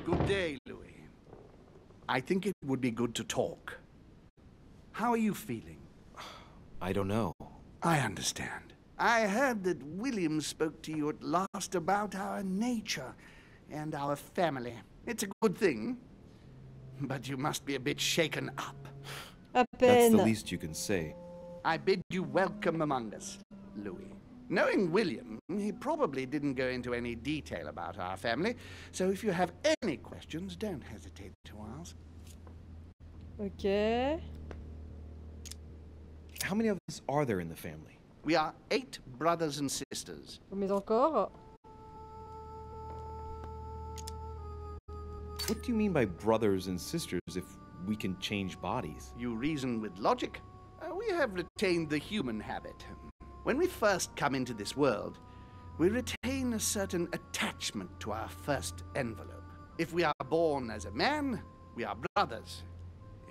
Good day, Louis. I think it would be good to talk. How are you feeling? I don't know. I understand. I heard that William spoke to you at last about our nature and our family. It's a good thing, but you must be a bit shaken up. That's the least you can say. I bid you welcome among us, Louis. Knowing William, he probably didn't go into any detail about our family, so if you have any questions, don't hesitate to ask. Okay. How many of us are there in the family? We are 8 brothers and sisters. Mais encore? What do you mean by brothers and sisters if we can change bodies? You reason with logic. We have retained the human habit. When we first come into this world, we retain a certain attachment to our first envelope. If we are born as a man, we are brothers.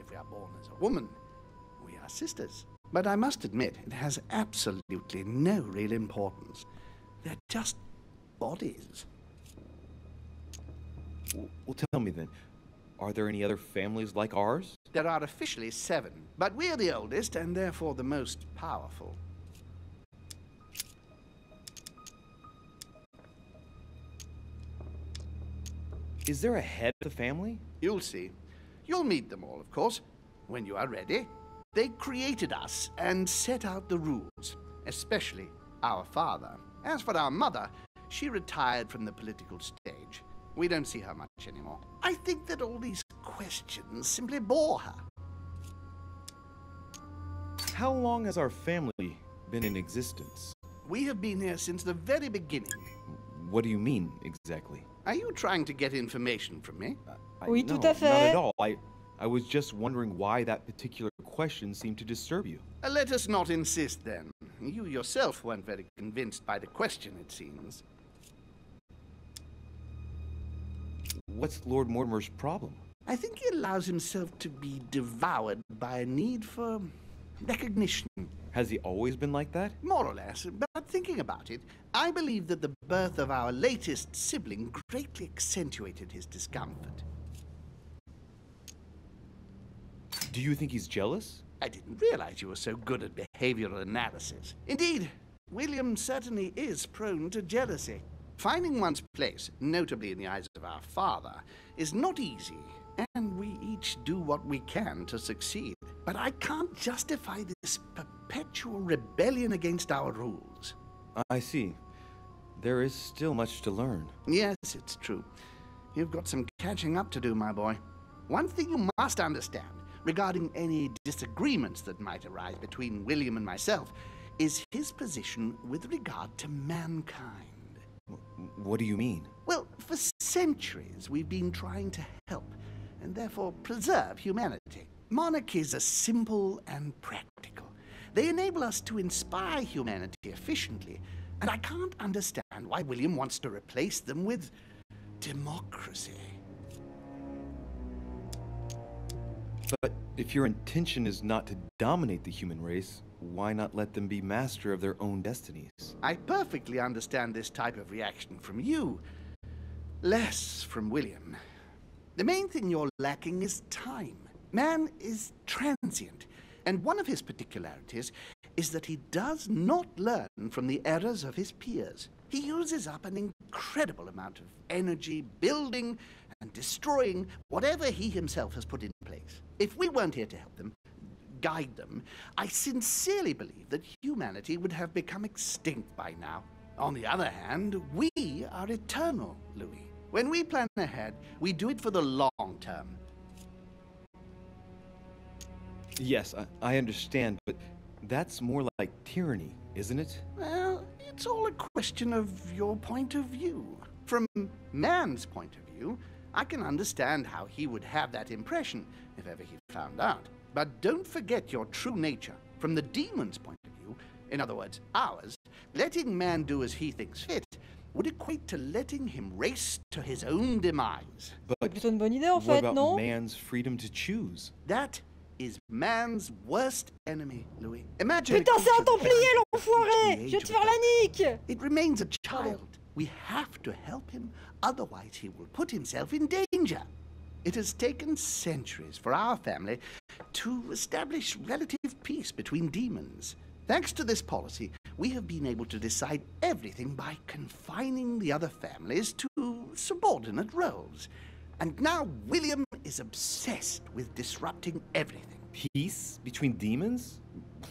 If we are born as a woman, we are sisters. But I must admit, it has absolutely no real importance. They're just bodies. Well, tell me then, are there any other families like ours? There are officially 7, but we're the oldest and therefore the most powerful. Is there a head of the family? You'll see. You'll meet them all, of course, when you are ready. They created us and set out the rules, especially our father. As for our mother, she retired from the political stage. We don't see her much anymore. I think that all these questions simply bore her. How long has our family been in existence? We have been here since the very beginning. What do you mean, exactly? Are you trying to get information from me? Oui, no, tout à fait. Not at all. I was just wondering why that particular question seemed to disturb you. Let us not insist, then. You yourself weren't very convinced by the question, it seems. What's Lord Mortimer's problem? I think he allows himself to be devoured by a need for recognition. Has he always been like that? More or less, but thinking about it, I believe that the birth of our latest sibling greatly accentuated his discomfort. Do you think he's jealous? I didn't realize you were so good at behavioral analysis. Indeed, William certainly is prone to jealousy. Finding one's place, notably in the eyes of our father, is not easy, and we each do what we can to succeed. But I can't justify this perpetual rebellion against our rules. I see. There is still much to learn. Yes, it's true. You've got some catching up to do, my boy. One thing you must understand, regarding any disagreements that might arise between William and myself, is his position with regard to mankind. What do you mean? Well, for centuries we've been trying to help, and therefore preserve humanity. Monarchies are simple and practical. They enable us to inspire humanity efficiently, and I can't understand why William wants to replace them with democracy. But if your intention is not to dominate the human race, why not let them be master of their own destinies? I perfectly understand this type of reaction from you, less from William. The main thing you're lacking is time. Man is transient, and one of his particularities is that he does not learn from the errors of his peers. He uses up an incredible amount of energy building and destroying whatever he himself has put in place. If we weren't here to help them, guide them, I sincerely believe that humanity would have become extinct by now. On the other hand, we are eternal, Louis. When we plan ahead, we do it for the long term. Yes, I understand, but that's more like tyranny, isn't it? Well, it's all a question of your point of view. From man's point of view, I can understand how he would have that impression if ever he found out. But don't forget your true nature. From the demon's point of view, in other words, ours, letting man do as he thinks fit would equate to letting him race to his own demise. But C'est plutôt une bonne idée en what fait, about non? man's freedom to choose? That is man's worst enemy, Louis. Imagine. Putain, c'est un templier, l'enfoiré! Je vais te faire la nique! It remains a child. We have to help him, otherwise he will put himself in danger. It has taken centuries for our family to establish relative peace between demons. Thanks to this policy, we have been able to decide everything by confining the other families to subordinate roles. And now William is obsessed with disrupting everything. Peace between demons?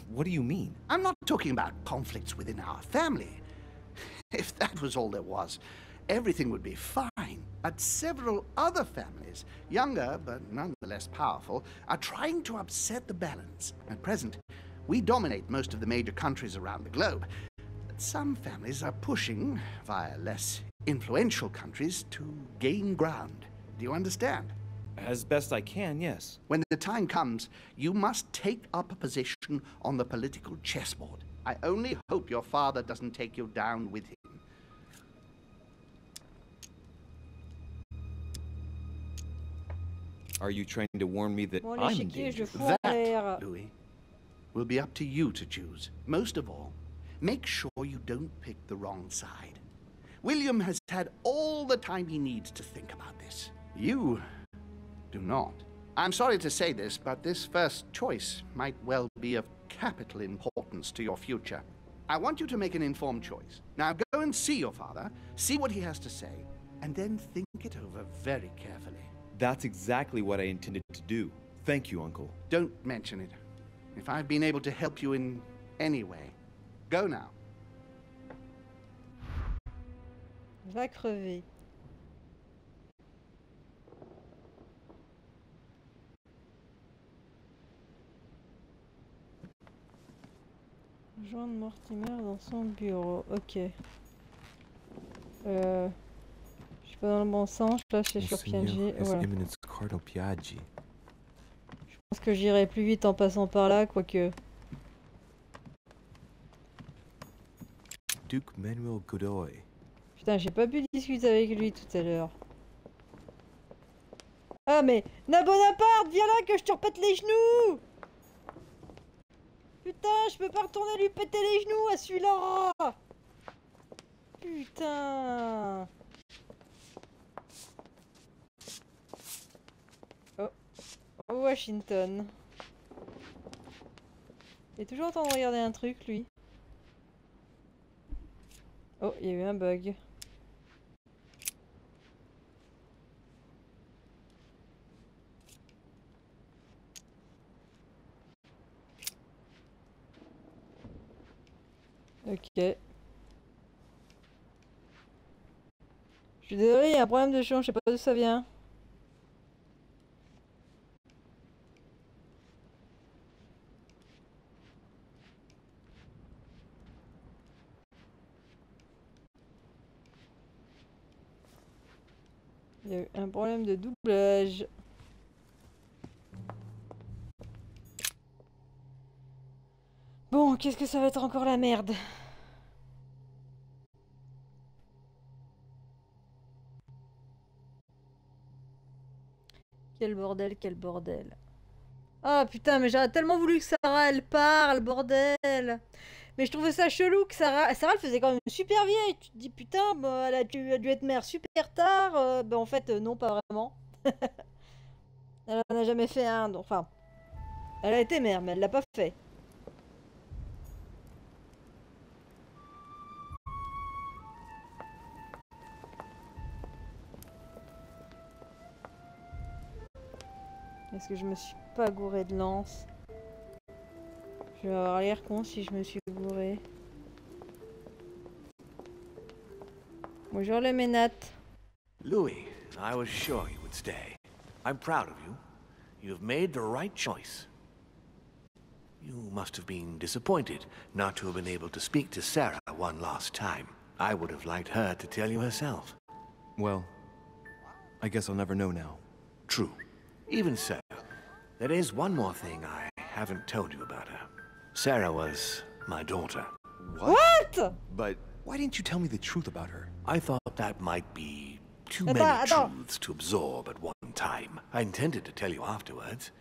What do you mean? I'm not talking about conflicts within our family. If that was all there was, everything would be fine. But several other families, younger but nonetheless powerful, are trying to upset the balance. At present, we dominate most of the major countries around the globe. But some families are pushing, via less influential countries, to gain ground. Do you understand? As best I can, yes. When the time comes, you must take up a position on the political chessboard. I only hope your father doesn't take you down with him. Are you trying to warn me that Bon, I'm in l'échiquier, je danger? le fous en l'air. That, Louis, will be up to you to choose. Most of all, make sure you don't pick the wrong side. William has had all the time he needs to think about this. You do not. I'm sorry to say this, but this first choice might well be of capital importance to your future. I want you to make an informed choice. Now go and see your father, see what he has to say, and then think it over very carefully. That's exactly what I intended to do. Thank you, Uncle. Don't mention it. If I've been able to help you in any way, go now. Va crever. Rejoindre Mortimer dans son bureau. Ok. Je suis pas dans le bon sens. Là, je suis sur Piaggi. Voilà. Je pense que j'irai plus vite en passant par là, quoique. Duke Manuel Godoy. Putain, j'ai pas pu discuter avec lui tout à l'heure. Ah mais, Bonaparte, viens là que je te repète les genoux! Putain, je peux pas retourner lui péter les genoux à celui-là! Putain! Oh, Washington. Il est toujours en train de regarder un truc, lui. Oh, il y a eu un bug. Ok. Je suis désolé, il y a un problème de champ, je sais pas d'où ça vient. Il y a eu un problème de doublage. Bon, qu'est-ce que ça va être encore la merde? Quel bordel, quel bordel. Ah putain, mais j'aurais tellement voulu que Sarah elle parle, bordel. Mais je trouvais ça chelou que Sarah elle faisait quand même super vieille. Tu te dis putain, bah, elle a dû être mère super tard. Bah en fait, non, pas vraiment. Elle en a jamais fait un, donc, enfin. Elle a été mère, mais elle l'a pas fait. Est-ce que je me suis pas gouré de lance? Je vais avoir l'air con si je me suis gouré. Bonjour les ménates. Louis, I was sure you would stay. I'm proud of you. You've made the right choice. You must have been disappointed not to have been able to speak to Sarah one last time. I would have liked her to tell you herself. Well, I guess I'll never know now. True. Even so, there is one more thing I haven't told you about her. Sarah was my daughter. What? But why didn't you tell me the truth about her? I thought that might be too many truths to absorb at one time. I intended to tell you afterwards.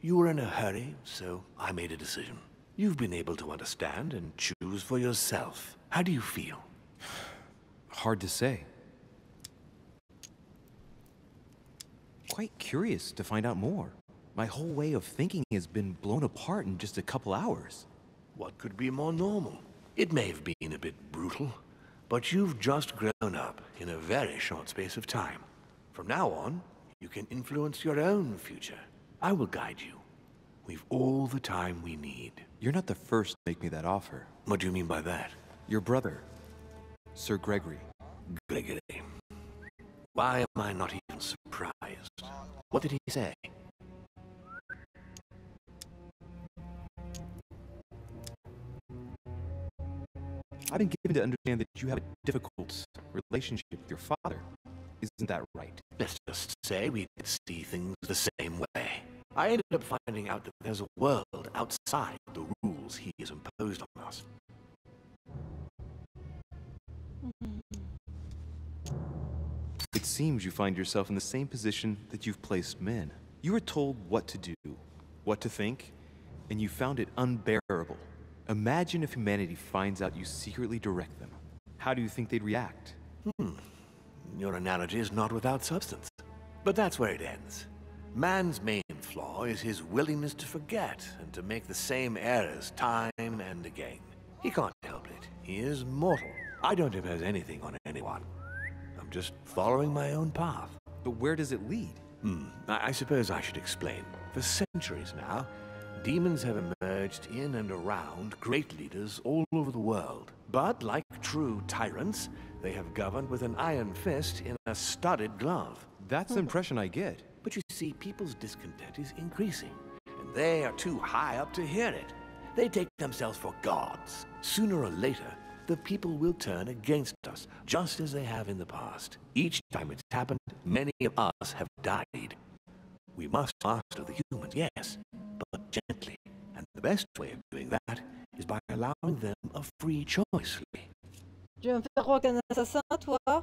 You were in a hurry, so I made a decision. You've been able to understand and choose for yourself. How do you feel? Hard to say. Quite curious to find out more. My whole way of thinking has been blown apart in just a couple hours. What could be more normal? It may have been a bit brutal, but you've just grown up in a very short space of time. From now on, you can influence your own future. I will guide you. We've all the time we need. You're not the first to make me that offer. What do you mean by that? Your brother, Sir Gregory. Gregory. Why am I not even surprised? What did he say? I've been given to understand that you have a difficult relationship with your father. Isn't that right? Let's just say we did see things the same way. I ended up finding out that there's a world outside the rules he has imposed on us. It seems you find yourself in the same position that you've placed men. You were told what to do, what to think, and you found it unbearable. Imagine if humanity finds out you secretly direct them. How do you think they'd react? Your analogy is not without substance. But that's where it ends. Man's main flaw is his willingness to forget and to make the same errors time and again. He can't help it. He is mortal. I don't impose anything on anyone. I'm just following my own path. But where does it lead? I suppose I should explain. For centuries now, demons have emerged in and around great leaders all over the world. But like true tyrants, they have governed with an iron fist in a studded glove. That's the impression I get. But you see, people's discontent is increasing, and they are too high up to hear it. They take themselves for gods. Sooner or later, the people will turn against us, just as they have in the past. Each time it's happened, many of us have died. We must master the humans, yes, but gently. And the best way of doing that is by allowing them a free choice. Tu veux me faire croire qu'un assassin, toi?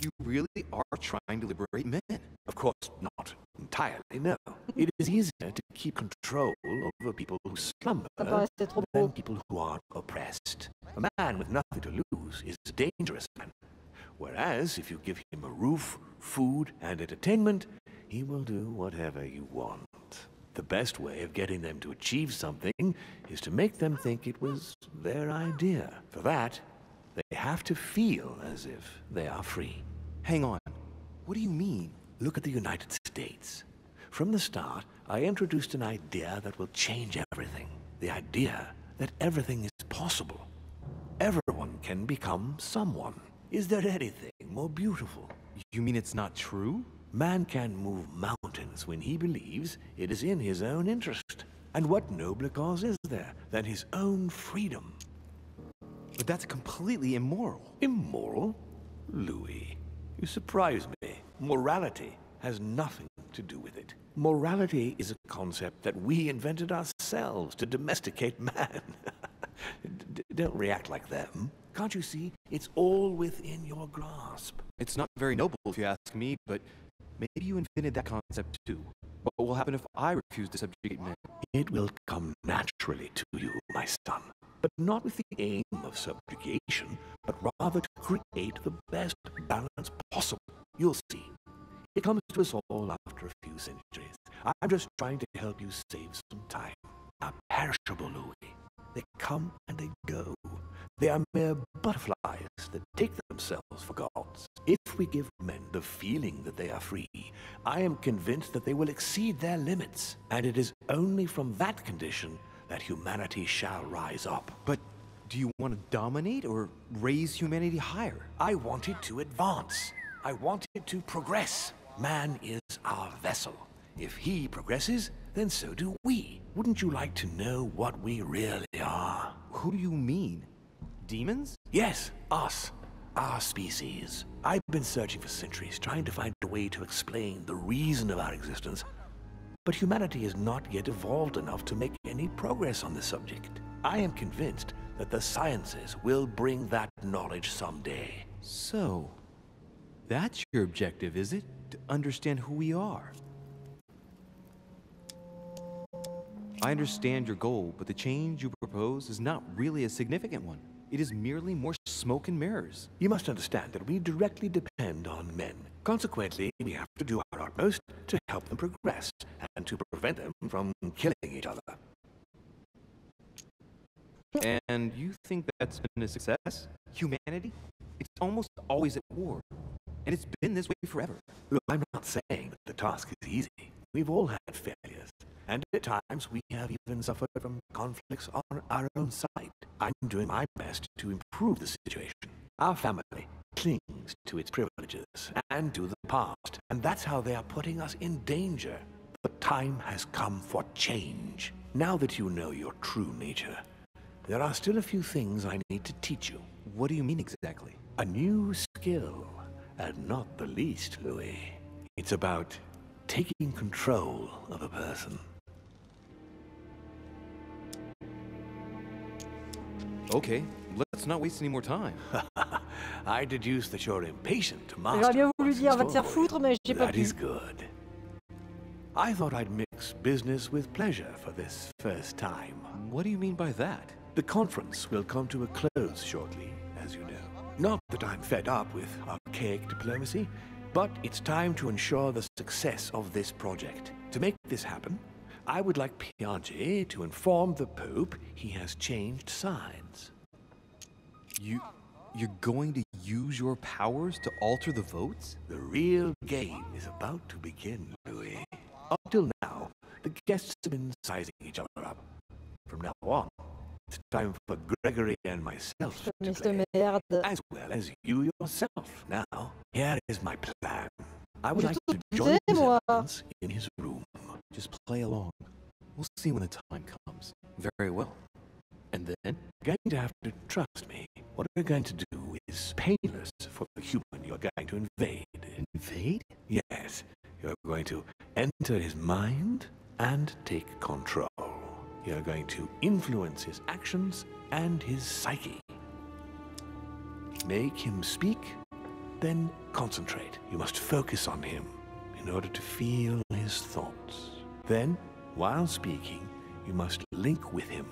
You really are trying to liberate men? Of course not entirely, no. It is easier to keep control over people who slumber than people who are oppressed. A man with nothing to lose is a dangerous man. Whereas if you give him a roof, food, and entertainment, he will do whatever you want. The best way of getting them to achieve something is to make them think it was their idea. For that, they have to feel as if they are free. Hang on. What do you mean? Look at the United States. From the start, I introduced an idea that will change everything. The idea that everything is possible. Everyone can become someone. Is there anything more beautiful? You mean it's not true? Man can move mountains when he believes it is in his own interest. And what nobler cause is there than his own freedom? But that's completely immoral. Immoral? Louis, you surprise me. Morality has nothing to do with it. Morality is a concept that we invented ourselves to domesticate man. Don't react like them. Can't you see? It's all within your grasp. It's not very noble if you ask me, but maybe you invented that concept too. What will happen if I refuse to subjugate men? It will come naturally to you, my son. But not with the aim of subjugation, but rather to create the best balance possible. You'll see. It comes to us all after a few centuries. I'm just trying to help you save some time. Are perishable, Louis. They come and they go. They are mere butterflies that take themselves for gods. If we give men the feeling that they are free, I am convinced that they will exceed their limits. And it is only from that condition that humanity shall rise up. But Do you want to dominate or raise humanity higher? I want it to advance. I want it to progress. Man is our vessel. If he progresses, then so do we. Wouldn't you like to know what we really are? Who do you mean? Demons? Yes, us. Our species. I've been searching for centuries, trying to find a way to explain the reason of our existence. But humanity has not yet evolved enough to make any progress on the subject. I am convinced that the sciences will bring that knowledge someday. So, that's your objective, is it? To understand who we are? I understand your goal, but the change you propose is not really a significant one. It is merely more smoke and mirrors. You must understand that we directly depend on men. Consequently, we have to do our utmost to help them progress and to prevent them from killing each other. And you think that's been a success? Humanity? It's almost always at war. And it's been this way forever. Look, I'm not saying that the task is easy. We've all had failures. And at times we have even suffered from conflicts on our own side. I'm doing my best to improve the situation. Our family clings to its privileges and to the past, and that's how they are putting us in danger. The time has come for change. Now that you know your true nature, there are still a few things I need to teach you. What do you mean exactly? A new skill, and not the least, Louis. It's about taking control of a person. Okay, let's not waste any more time. I deduce that you're impatient to J'aurais master. bien voulu dire va te faire foutre, mais j'ai pas That pu. is good. I thought I'd mix business with pleasure for this first time. What do you mean by that? The conference will come to a close shortly, as you know. Not that I'm fed up with archaic diplomacy, but it's time to ensure the success of this project. To make this happen, I would like Piaget to inform the Pope he has changed sides. You're going to use your powers to alter the votes? The real game is about to begin, Louis. Up till now, the guests have been sizing each other up. From now on, it's time for Gregory and myself to play, as well as you yourself. Now, here is my plan. I would like to join his evidence in his room. Just play along. We'll see when the time comes. Very well. And then? You're going to have to trust me. What we're going to do is painless for the human you're going to invade. Invade? Yes. You're going to enter his mind and take control. You're going to influence his actions and his psyche. Make him speak, then concentrate. You must focus on him in order to feel his thoughts. Then, while speaking, you must link with him.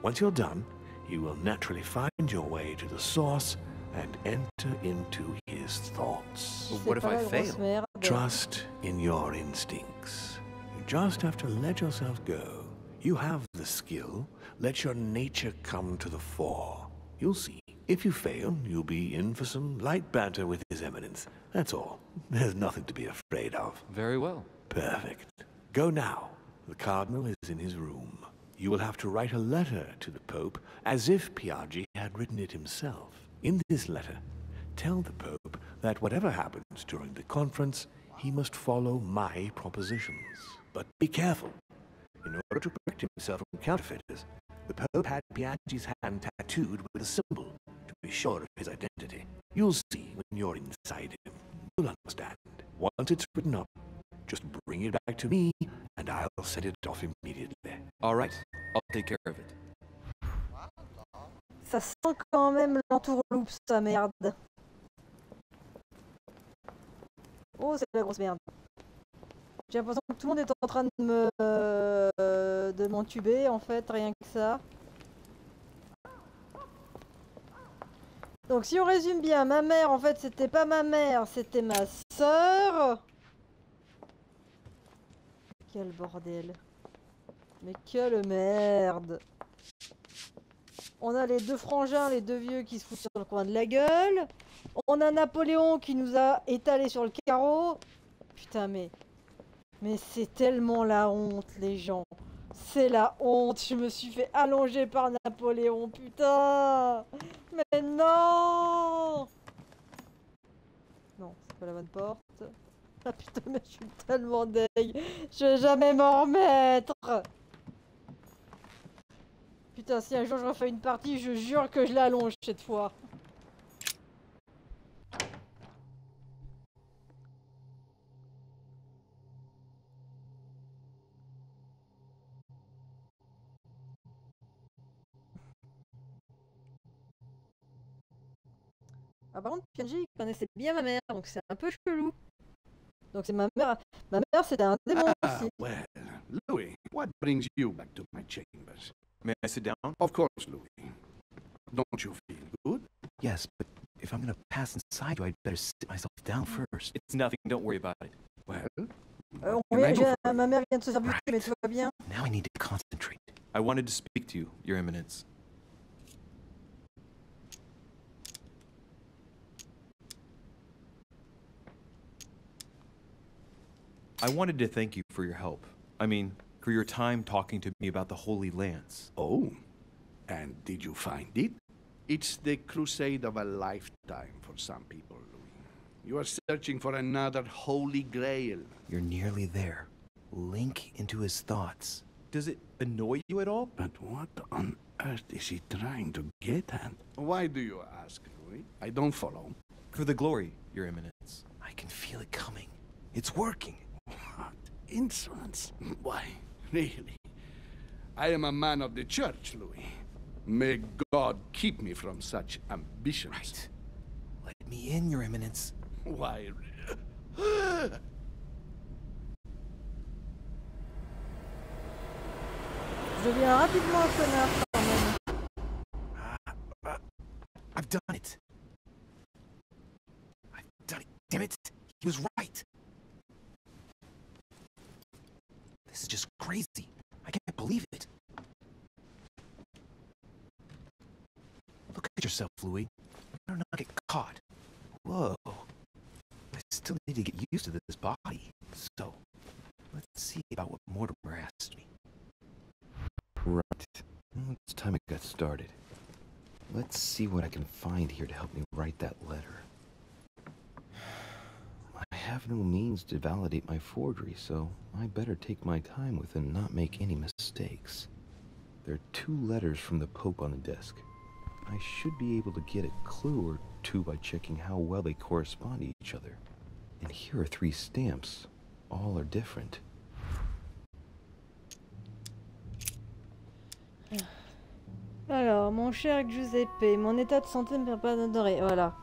Once you're done, you will naturally find your way to the source and enter into his thoughts. But what if I fail? Trust in your instincts. You just have to let yourself go. You have the skill. Let your nature come to the fore. You'll see. If you fail, you'll be in for some light banter with His Eminence. That's all. There's nothing to be afraid of. Very well. Perfect. Go now. The Cardinal is in his room. You will have to write a letter to the Pope as if Piaget had written it himself. In this letter, tell the Pope that whatever happens during the conference, he must follow my propositions. But be careful. In order to protect himself from counterfeiters, the Pope had Piaget's hand tattooed with a symbol to be sure of his identity. You'll see when you're inside him. You'll understand. Once it's written up, just bring it back to me, and I'll send it off immediately. All right, I'll take care of it. Ça sent quand même l'entourloupe, sa merde. Oh, c'est la grosse merde. J'ai l'impression que tout le monde est en train de m'entuber, en fait, rien que ça. Donc si on résume bien, ma mère, en fait, c'était pas ma mère, c'était ma sœur. Quel bordel. Mais quelle merde. On a les deux frangins, les deux vieux qui se foutent sur le coin de la gueule. On a Napoléon qui nous a étalé sur le carreau. Putain, mais c'est tellement la honte, les gens. C'est la honte, je me suis fait allonger par Napoléon, putain. Mais non. Non, c'est pas la bonne porte. Ah putain, mais je suis tellement deg. Je vais jamais m'en remettre. Putain, si un jour je refais une partie, je jure que je l'allonge cette fois. Ah, par contre, Pianji connaissait bien ma mère, donc c'est un peu chelou. Donc c'est ma mère. Ma mère, c'était un démon aussi. Well, Louis, what brings you back to my chambers? May I sit down? Of course, Louis. Don't you feel good? Yes, but if I'm gonna pass inside you, I'd better sit myself down first. It's nothing, don't worry about it. Well, Ma mère vient de se faire buter, mais tout va bien. Now I need to concentrate. I wanted to speak to you, Your Eminence. I wanted to thank you for your help. I mean, for your time talking to me about the Holy Lance. Oh, and did you find it? It's the crusade of a lifetime for some people, Louis. You are searching for another Holy Grail. You're nearly there. Link into his thoughts. Does it annoy you at all? But what on earth is he trying to get at? Why do you ask, Louis? I don't follow. For the glory, Your Eminence. I can feel it coming. It's working. What insolence? Why, really? I am a man of the church, Louis. May God keep me from such ambitions. Right. Let me in, Your Eminence. Why? Je deviens rapidement un connard quand même. I've done it. I've done it. Damn it. He was right. This is just crazy. I can't believe it. Look at yourself, Louis. I don't get caught. Whoa. I still need to get used to this body. So, let's see about what Mortimer asked me. Right. Well, it's time I got started. Let's see what I can find here to help me write that letter. I have no means to validate my forgery, so I better take my time with it and not make any mistakes. There are 2 letters from the Pope on the desk. I should be able to get a clue or 2 by checking how well they correspond to each other. And here are 3 stamps. All are different. Alors, mon cher Giuseppe, mon état de santé ne me permet pas d'honorer. Voilà.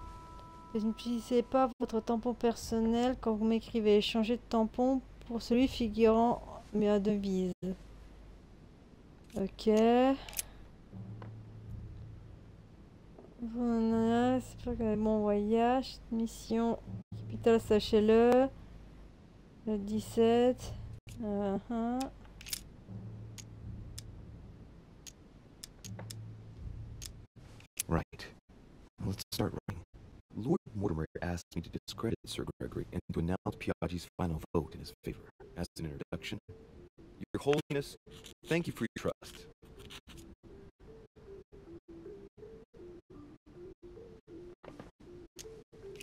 N'utilisez pas votre tampon personnel quand vous m'écrivez. Changez de tampon pour celui figurant ma devise. Ok. Voilà, j'espère que bon voyage. Mission capitale, sachez-le. Le 17. Right. Let's start writing. Lord Mortimer asked me to discredit Sir Gregory and to announce Piaggi's final vote in his favor. As an introduction, Your Holiness, thank you for your trust.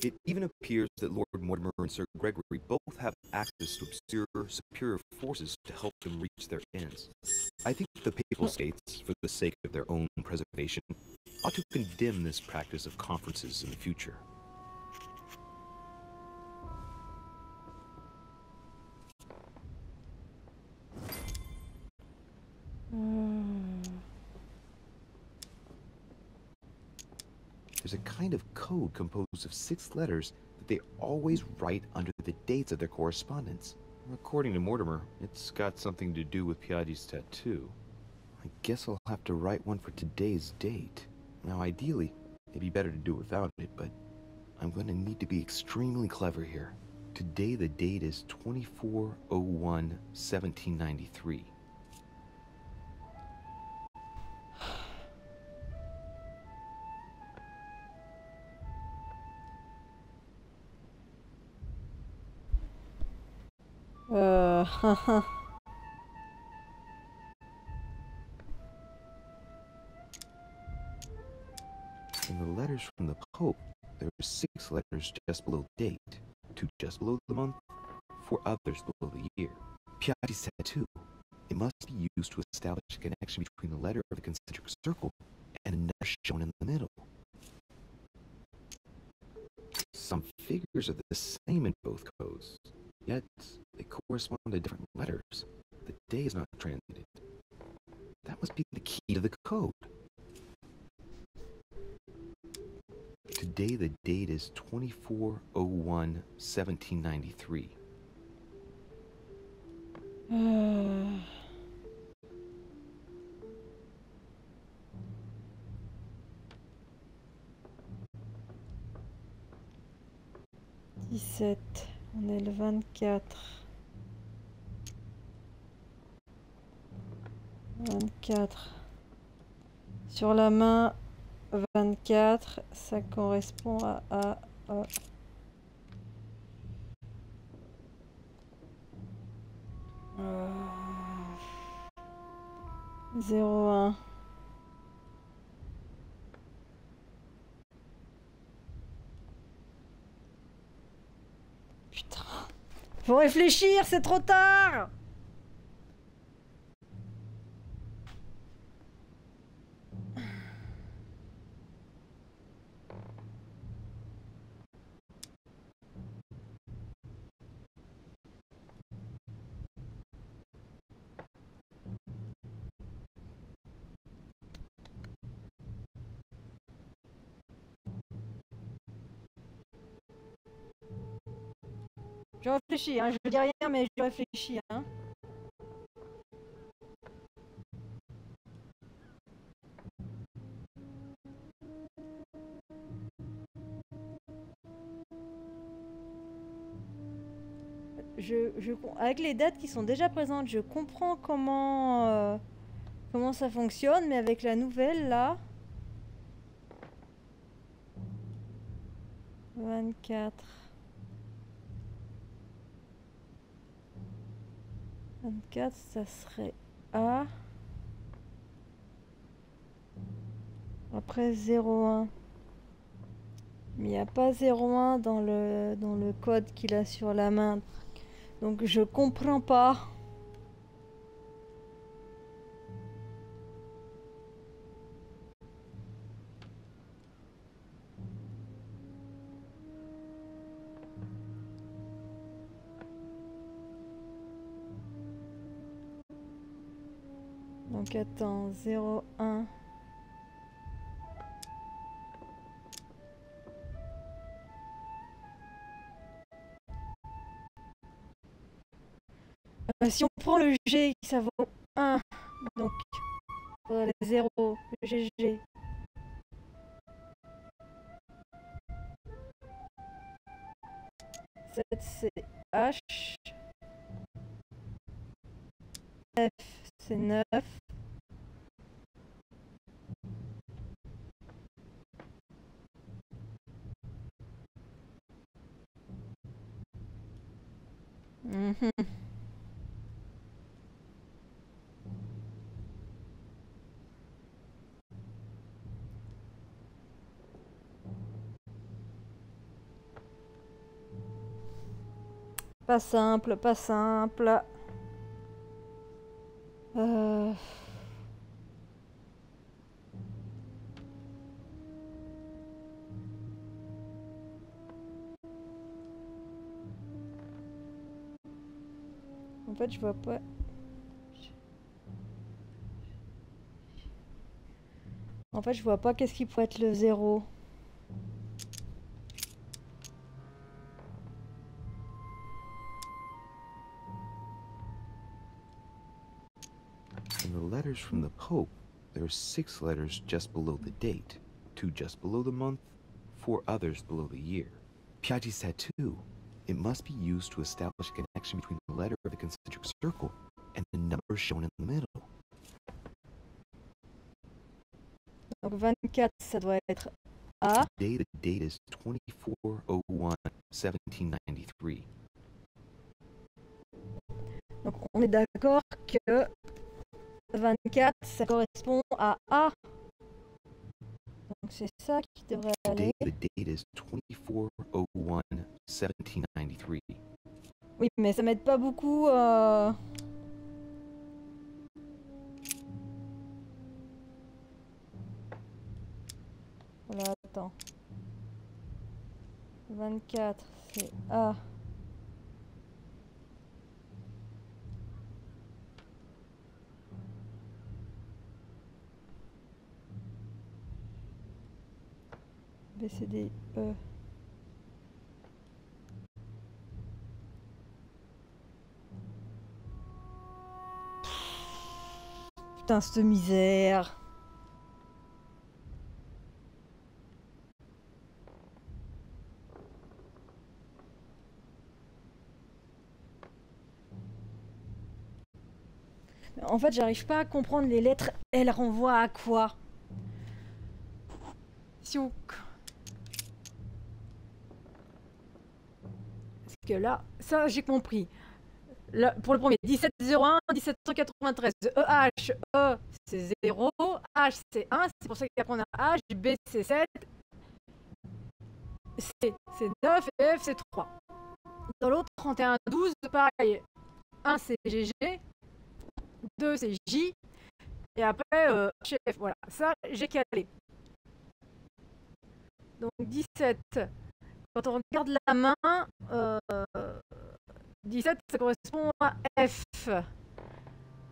It even appears that Lord Mortimer and Sir Gregory both have access to obscure, superior forces to help them reach their ends. I think the Papal States, for the sake of their own preservation, ought to condemn this practice of conferences in the future. There's a kind of code composed of 6 letters that they always write under the dates of their correspondence. According to Mortimer, it's got something to do with Piaggi's tattoo. I guess I'll have to write one for today's date. Now, ideally, it'd be better to do it without it, but I'm going to need to be extremely clever here. Today, the date is 24/01/1793. In the letters from the Pope, there are 6 letters just below the date, 2 just below the month, 4 others below the year. Piatti said too, it must be used to establish a connection between the letter of the concentric circle and a number shown in the middle. Some figures are the same in both codes, yet they correspond to different letters. The day is not translated. That must be the key to the code. Today the date is 24/01/1793. On est le 24. 24. Sur la main, 24, ça correspond à 01. Putain. Faut réfléchir, c'est trop tard. Je réfléchis, hein. Je dis rien, mais je réfléchis. Hein. Avec les dates qui sont déjà présentes, je comprends comment ça fonctionne, mais avec la nouvelle là... 24... 24, ça serait A. Après 01. Mais il n'y a pas 01 dans le code qu'il a sur la main. Donc je comprends pas. Donc attends, 01. Si on prend le G, ça vaut 1. Donc, il faudrait les 0, le GG. C'est H. F, c'est 9. Pas simple, pas simple. En fait, je vois pas. En fait, je vois pas qu'est-ce qui pourrait être le 0. In the letters from the Pope, there are 6 letters just below the date, 2 just below the month, 4 others below the year. Piatti said too, it must be used to establish a connection between the letter of the concentric circle and the number shown in the middle. Donc 24, ça doit être A. Today the date is 24/01/1793. Donc on est d'accord que 24, ça correspond à A. Donc c'est ça qui devrait Today, aller. the date is 24/01/1793. Oui, mais ça m'aide pas beaucoup. Voilà, attends. 24, c'est A. B, C, D, E. Putain, cette misère. En fait, j'arrive pas à comprendre les lettres. Elles renvoient à quoi? Si on... Parce que là, ça j'ai compris. Là, pour le premier, 1701, 1793. EH, E c'est 0, H c'est 1, c'est pour ça qu'après on a H, B c'est 7, C c'est 9 et F c'est 3. Dans l'autre, 31, 12, pareil. 1 c'est GG, 2 c'est J, et après chez F, voilà. Ça, j'ai calé. Donc 17, quand on regarde la main, 17 ça correspond à F.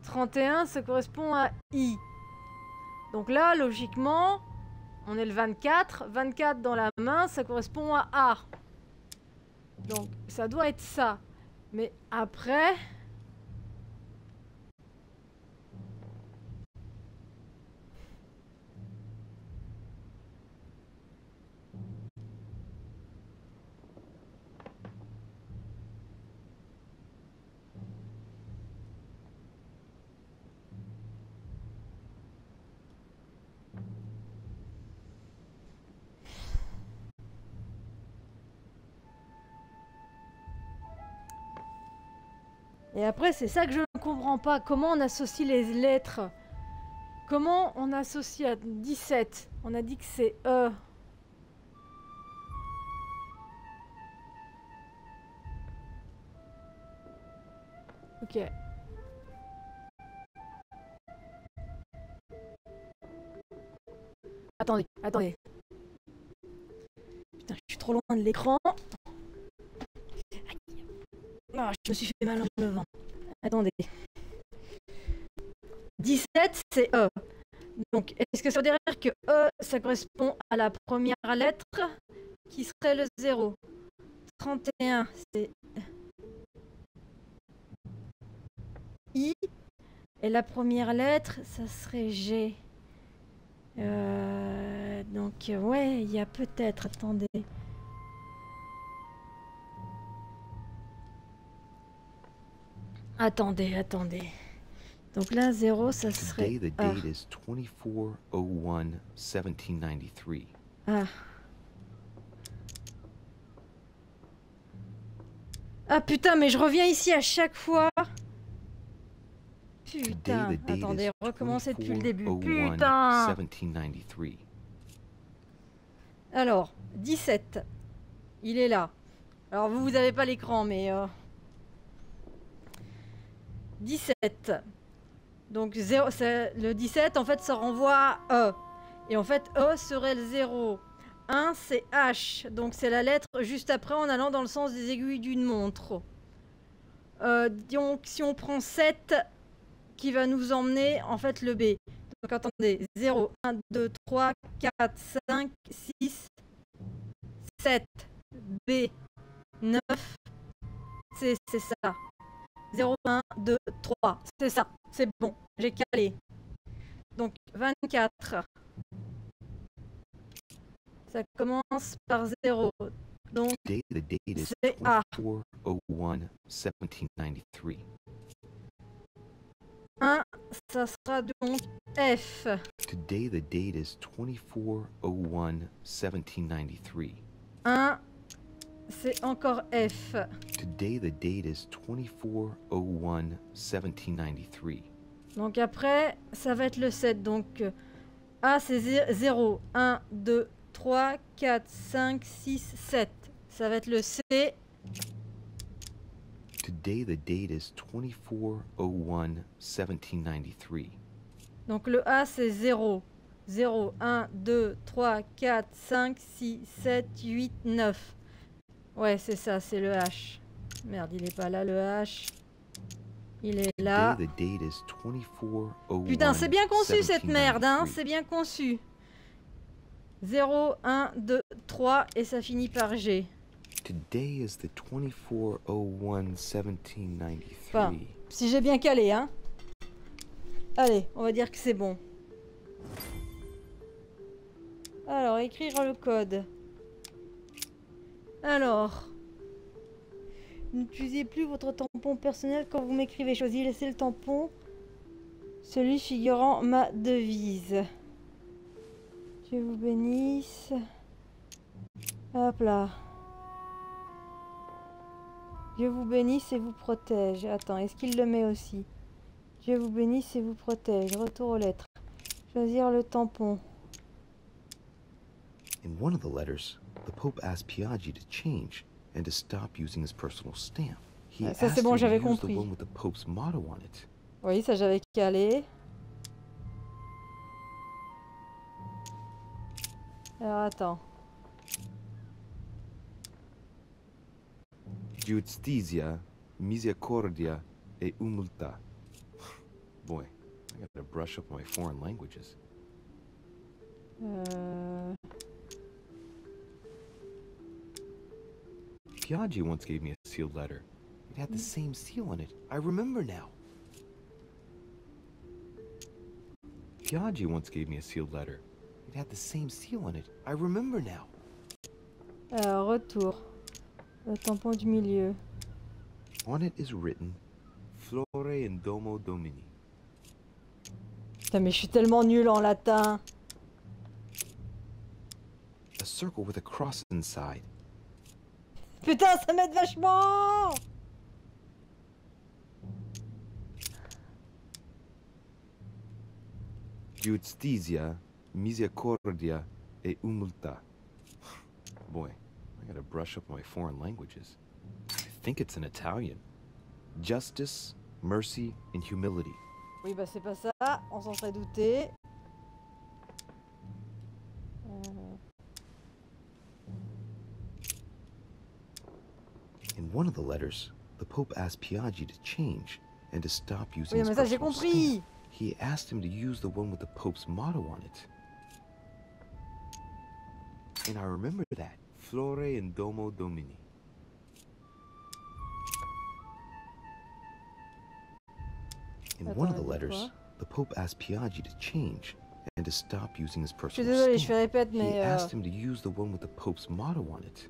31 ça correspond à I. Donc là, logiquement, on est le 24. 24 dans la main, ça correspond à A. Donc ça doit être ça. Mais après... Et après, c'est ça que je ne comprends pas. Comment on associe les lettres? Comment on associe à 17? On a dit que c'est E. Ok. Attendez, attendez. Putain, je suis trop loin de l'écran. Ah, je me suis fait mal en me levant. Attendez. 17, c'est E. Donc, est-ce que ça veut dire que E, ça correspond à la première lettre qui serait le 0? 31, c'est I. Et la première lettre, ça serait G. Donc, ouais, il y a peut-être... Attendez. Attendez. Donc là, 0, ça serait... Today, the date is 24/01/1793. Ah. Ah putain, mais je reviens ici à chaque fois. Putain, attendez, recommencer depuis le début. Putain. 1793. Alors, 17. Il est là. Alors vous avez pas l'écran, mais... 17. Donc 0, le 17, en fait, ça renvoie à E. Et en fait, E serait le 0. 1, c'est H. Donc c'est la lettre juste après en allant dans le sens des aiguilles d'une montre. Donc si on prend 7, qui va nous emmener, en fait, le B. Donc attendez, 0, 1, 2, 3, 4, 5, 6, 7, B, 9, c'est ça. 0, 1, 2, 3. C'est ça. C'est bon. J'ai calé. Donc, 24. Ça commence par 0. Donc, Today, the date is c'est A. 24/01/1793. 1, ça sera donc F. Today, the date is 24/01/1793. 1, c'est encore F. Today, the date is 24/01/1793. Donc après, ça va être le 7. Donc A, c'est 0. 1, 2, 3, 4, 5, 6, 7. Ça va être le C. Today the date is 24/01/1793. Donc le A, c'est 0. 0, 1, 2, 3, 4, 5, 6, 7, 8, 9. Ouais, c'est ça, c'est le H. Merde, il est pas là, le H. Il est là. Today the date is 24/01/1793. Putain, c'est bien conçu cette merde, hein. C'est bien conçu. 0, 1, 2, 3 et ça finit par G. Today is the 24/01/1793. Enfin, si j'ai bien calé, hein. Allez, on va dire que c'est bon. Alors, écrire le code. Alors, n'utilisez plus votre tampon personnel quand vous m'écrivez. Choisissez laissez le tampon, celui figurant ma devise. Dieu vous bénisse. Hop là. Dieu vous bénisse et vous protège. Attends, est-ce qu'il le met aussi? Dieu vous bénisse et vous protège. Retour aux lettres. Choisir le tampon. In one of the letters, the Pope asked Piaggi to change and to stop using his personal stamp. He Ça c'est asked bon, him to j'avais use the compris. one with the Pope's motto on it. Oui, ça j'avais calé. Alors attends. Giustizia, misericordia et humiltà. Boy, I gotta brush up my foreign languages. Piaggi once gave me a sealed letter. It had the same seal on it. I remember now. Piaggi once gave me a sealed letter. It had the same seal on it. I remember now. Alors, retour. Le tampon du milieu. On it is written, Flore in Domo Domini. Putain, mais je suis tellement nul en latin. A circle with a cross inside. Putain, ça m'aide vachement. Giustizia, misericordia et humiltà. Boy, I gotta brush up my foreign languages. I think it's in Italian. Justice, mercy, and humility. Oui, bah c'est pas ça. On s'en serait douté. In one of the letters, the Pope asked Piaggi to change and to stop using Oui, his mais ça j'ai personal compris. stamp. He asked him to use the one with the Pope's motto on it. And I remember that. Flore in Domo Domini. In one of the letters, the Pope asked Piaggi to change and to stop using his Je suis personal désolée, je stamp. répète, mais... He asked him to use the one with the Pope's motto on it.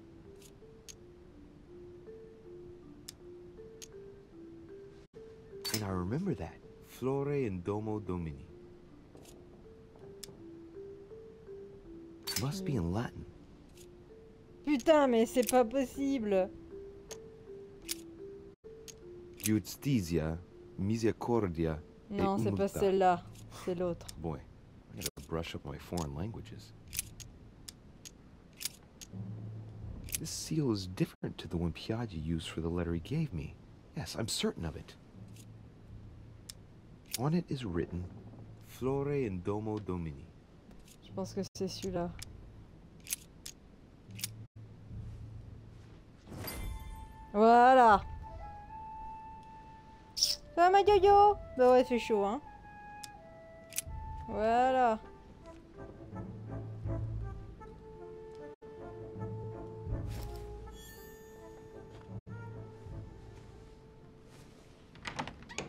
And I remember that. Flore in Domo Domini. Must be in Latin. Putain, mais c'est pas possible. Giustizia, misericordia, et Non, c'est pas humiltà. celle-là. C'est l'autre. Boy, I gotta brush up my foreign languages. This seal is different to the one Piaggi used for the letter he gave me. Yes, I'm certain of it. On it is written, Flore in Domo Domini. Je pense que c'est celui-là. Voilà. Ça va ma yo-yo? Bah ouais, c'est chaud, hein. Voilà.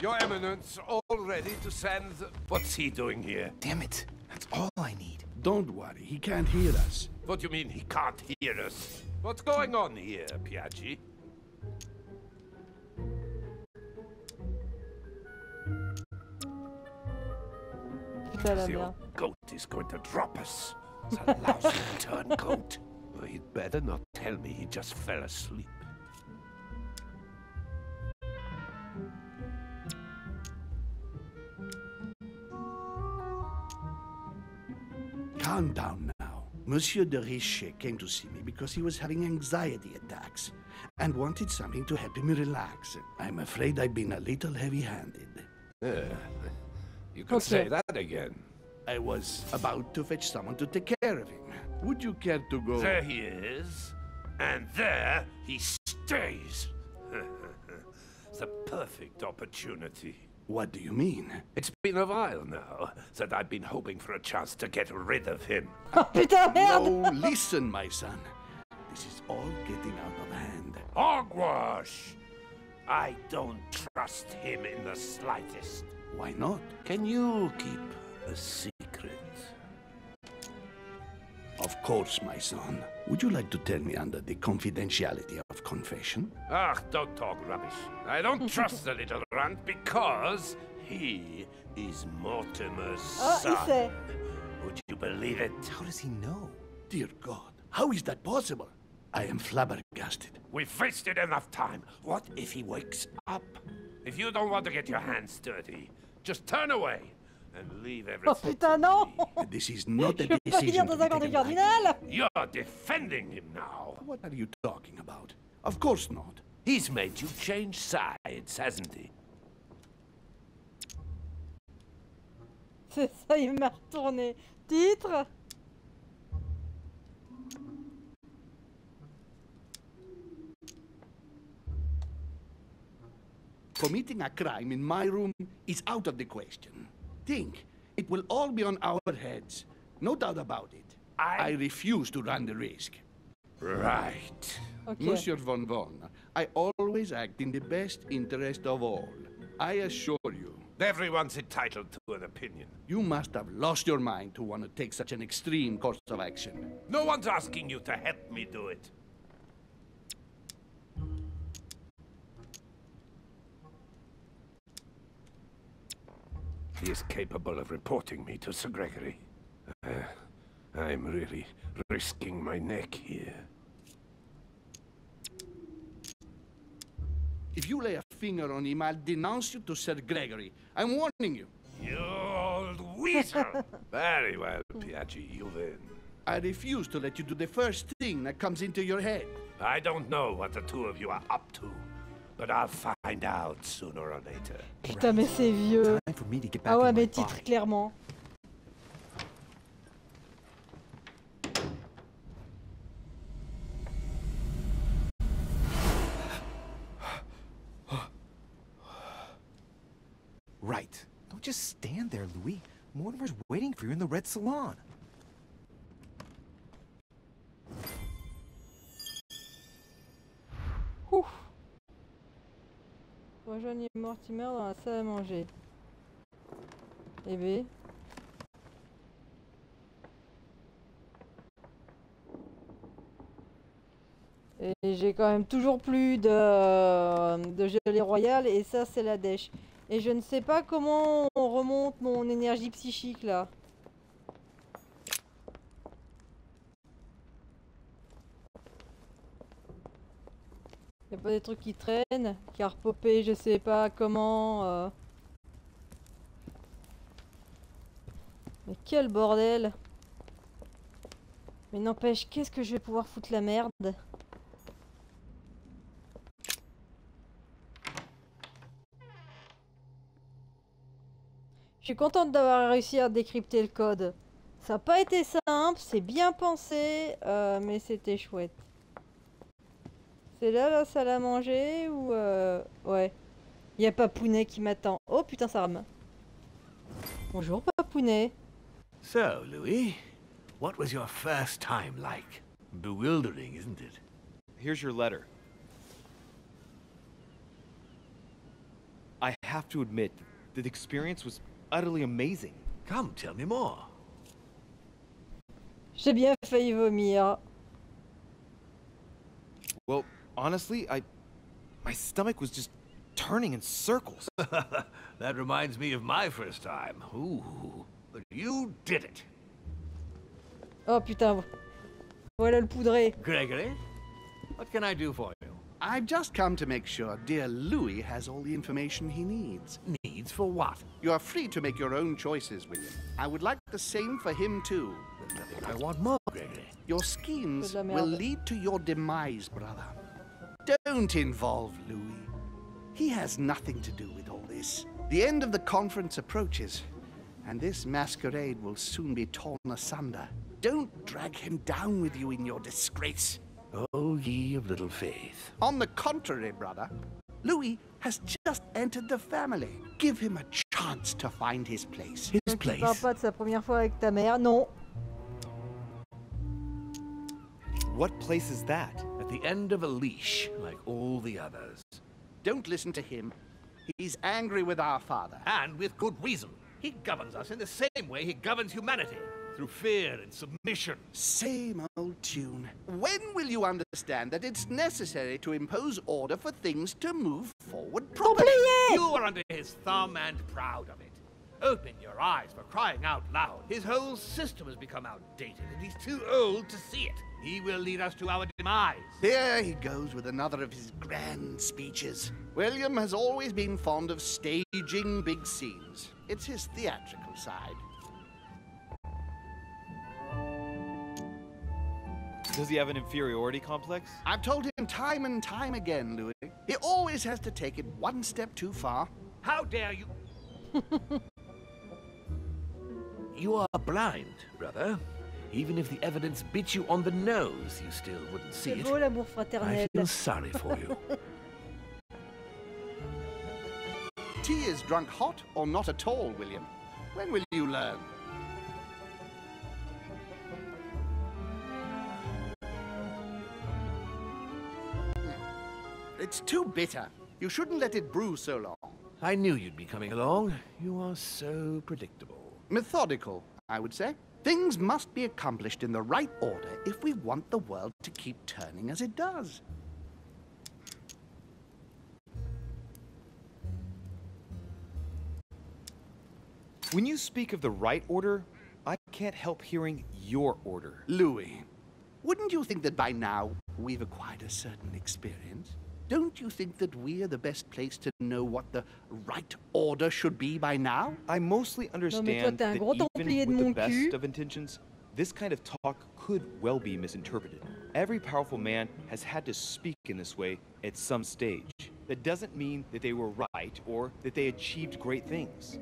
Your Eminence, all ready to send... What's he doing here? Damn it. That's all I need. Don't worry, he can't hear us. What do you mean he can't hear us? What's going on here, Piaggi? Putain la The merde. old goat is going to drop us. It's a lousy turncoat. Well, he'd better not tell me he just fell asleep. Calm down now. Monsieur de Richet came to see me because he was having anxiety attacks and wanted something to help him relax. I'm afraid I've been a little heavy-handed. You could say that again. I was about to fetch someone to take care of him. Would you care to go? There he is. And there he stays. The perfect opportunity. What do you mean? It's been a while now that I've been hoping for a chance to get rid of him. Oh putain, merde! No, listen, my son. This is all getting out of hand. Hogwash! I don't trust him in the slightest. Why not? Can you keep a secret? Of course, my son. Would you like to tell me under the confidentiality of confession? Ah, don't talk rubbish. I don't trust the little runt because he is Mortimer's son. Would you believe it? How does he know? Dear God, how is that possible? I am flabbergasted. We've wasted enough time. What if he wakes up? If you don't want to get your hands dirty, just turn away and leave everything. Oh putain, non! This is not a Je peux pas finir decision dans to un be corps taken cardinal! lightly. You're defending him now. What are you talking about? Of course not. He's made you change sides, hasn't he? C'est ça, il m'a retourné. Titre? Committing a crime in my room is out of the question. Think, it will all be on our heads. No doubt about it. I refuse to run the risk. Right. Okay. Monsieur Von Von, I always act in the best interest of all. I assure you. Everyone's entitled to an opinion. You must have lost your mind to want to take such an extreme course of action. No one's asking you to help me do it. He is capable of reporting me to Sir Gregory. I'm really risking my neck here. If you lay a finger on him, I'll denounce you to Sir Gregory. I'm warning you. You old weasel! Very well, Piaggi, you win. I refuse to let you do the first thing that comes into your head. I don't know what the two of you are up to, but I'll find out sooner or later. Putain, mais c'est vieux. Ah ouais, mais titre, clairement. Right. Don't just stand there, Louis. Mortimer's waiting for you in the red salon. Ouf. Rejoignez Mortimer dans la salle à manger. Eh ben. Et j'ai quand même toujours plus de gelée royale et ça c'est la dèche. Et je ne sais pas comment on remonte mon énergie psychique là. Y'a pas des trucs qui traînent, qui a repopé, je sais pas comment. Mais quel bordel! Mais n'empêche, qu'est-ce que je vais pouvoir foutre la merde? Je suis contente d'avoir réussi à décrypter le code. Ça n'a pas été simple, c'est bien pensé, mais c'était chouette. C'est là la salle à manger ou ouais. Il y a Papounet qui m'attend. Oh putain, ça rame. Bonjour Papounet. So, Louis, what was your first time like? Bewildering, isn't it? Here's your letter. I have to admit that the experience was utterly amazing. Come, tell me more. J'ai bien failli vomir. Well, honestly, my stomach was just turning in circles. That reminds me of my first time. Ooh, but you did it. Oh putain, voilà le poudré. Gregory, what can I do for you? I've just come to make sure dear Louis has all the information he needs. Needs for what? You are free to make your own choices with him. I would like the same for him too. think I want more, Gregory. Your schemes will lead to your demise, brother. Don't involve Louis. He has nothing to do with all this. The end of the conference approaches, and this masquerade will soon be torn asunder. Don't drag him down with you in your disgrace. Oh, ye of little faith. On the contrary, brother, Louis has just entered the family. Give him a chance to find his place. His place? Tu parles pas de sa première fois avec ta mère, non. What place is that? At the end of a leash, like all the others. Don't listen to him. He's angry with our father. And with good reason. He governs us in the same way he governs humanity. Through fear and submission. Same old tune. When will you understand that it's necessary to impose order for things to move forward properly? You are under his thumb and proud of it. Open your eyes, for crying out loud. His whole system has become outdated, and he's too old to see it. He will lead us to our demise. Here he goes with another of his grand speeches. William has always been fond of staging big scenes. It's his theatrical side. Does he have an inferiority complex? I've told him time and time again, Louis. He always has to take it one step too far. How dare you? You are blind, brother. Even if the evidence bit you on the nose, you still wouldn't see it. C'est beau l'amour fraternel. I feel sorry for you. Tea is drunk hot or not at all, William. When will you learn? It's too bitter. You shouldn't let it brew so long. I knew you'd be coming along. You are so predictable. Methodical, I would say. Things must be accomplished in the right order if we want the world to keep turning as it does. When you speak of the right order, I can't help hearing your order. Louis, wouldn't you think that by now we've acquired a certain experience? Don't you think that we are the best place to know what the right order should be by now? I mostly understand that even with the best of intentions, this kind of talk could well be misinterpreted. Every powerful man has had to speak in this way at some stage. That doesn't mean that they were right or that they achieved great things.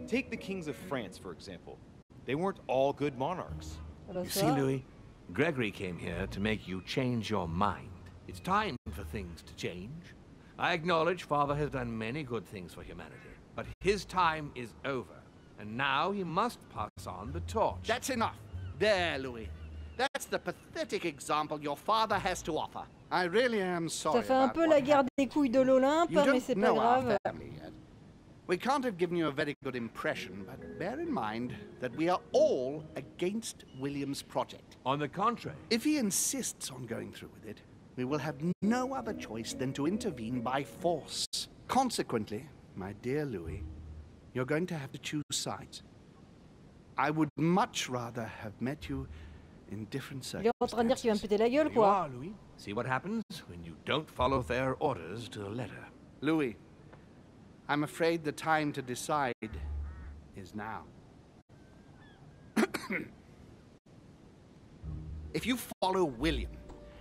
Take the kings of France, for example. They weren't all good monarchs. You see, Louis, Gregory came here to make you change your mind. It's time for things to change. I acknowledge Father has done many good things for humanity, but his time is over, and now he must pass on the torch. That's enough. There, Louis. That's the pathetic example your father has to offer. I really am sorry. Ça fait un peu la guerre des couilles de l'Olympe, mais c'est pas grave. We can't have given you a very good impression, but bear in mind that we are all against William's project. On the contrary. If he insists on going through with it, we will have no other choice than to intervene by force. Consequently, my dear Louis, you're going to have to choose sides. I would much rather have met you in different circumstances. Il est en train de dire qu'il va me péter la gueule, quoi. Louis. See what happens when you don't follow their orders to the letter. Louis, I'm afraid the time to decide is now. If you follow William,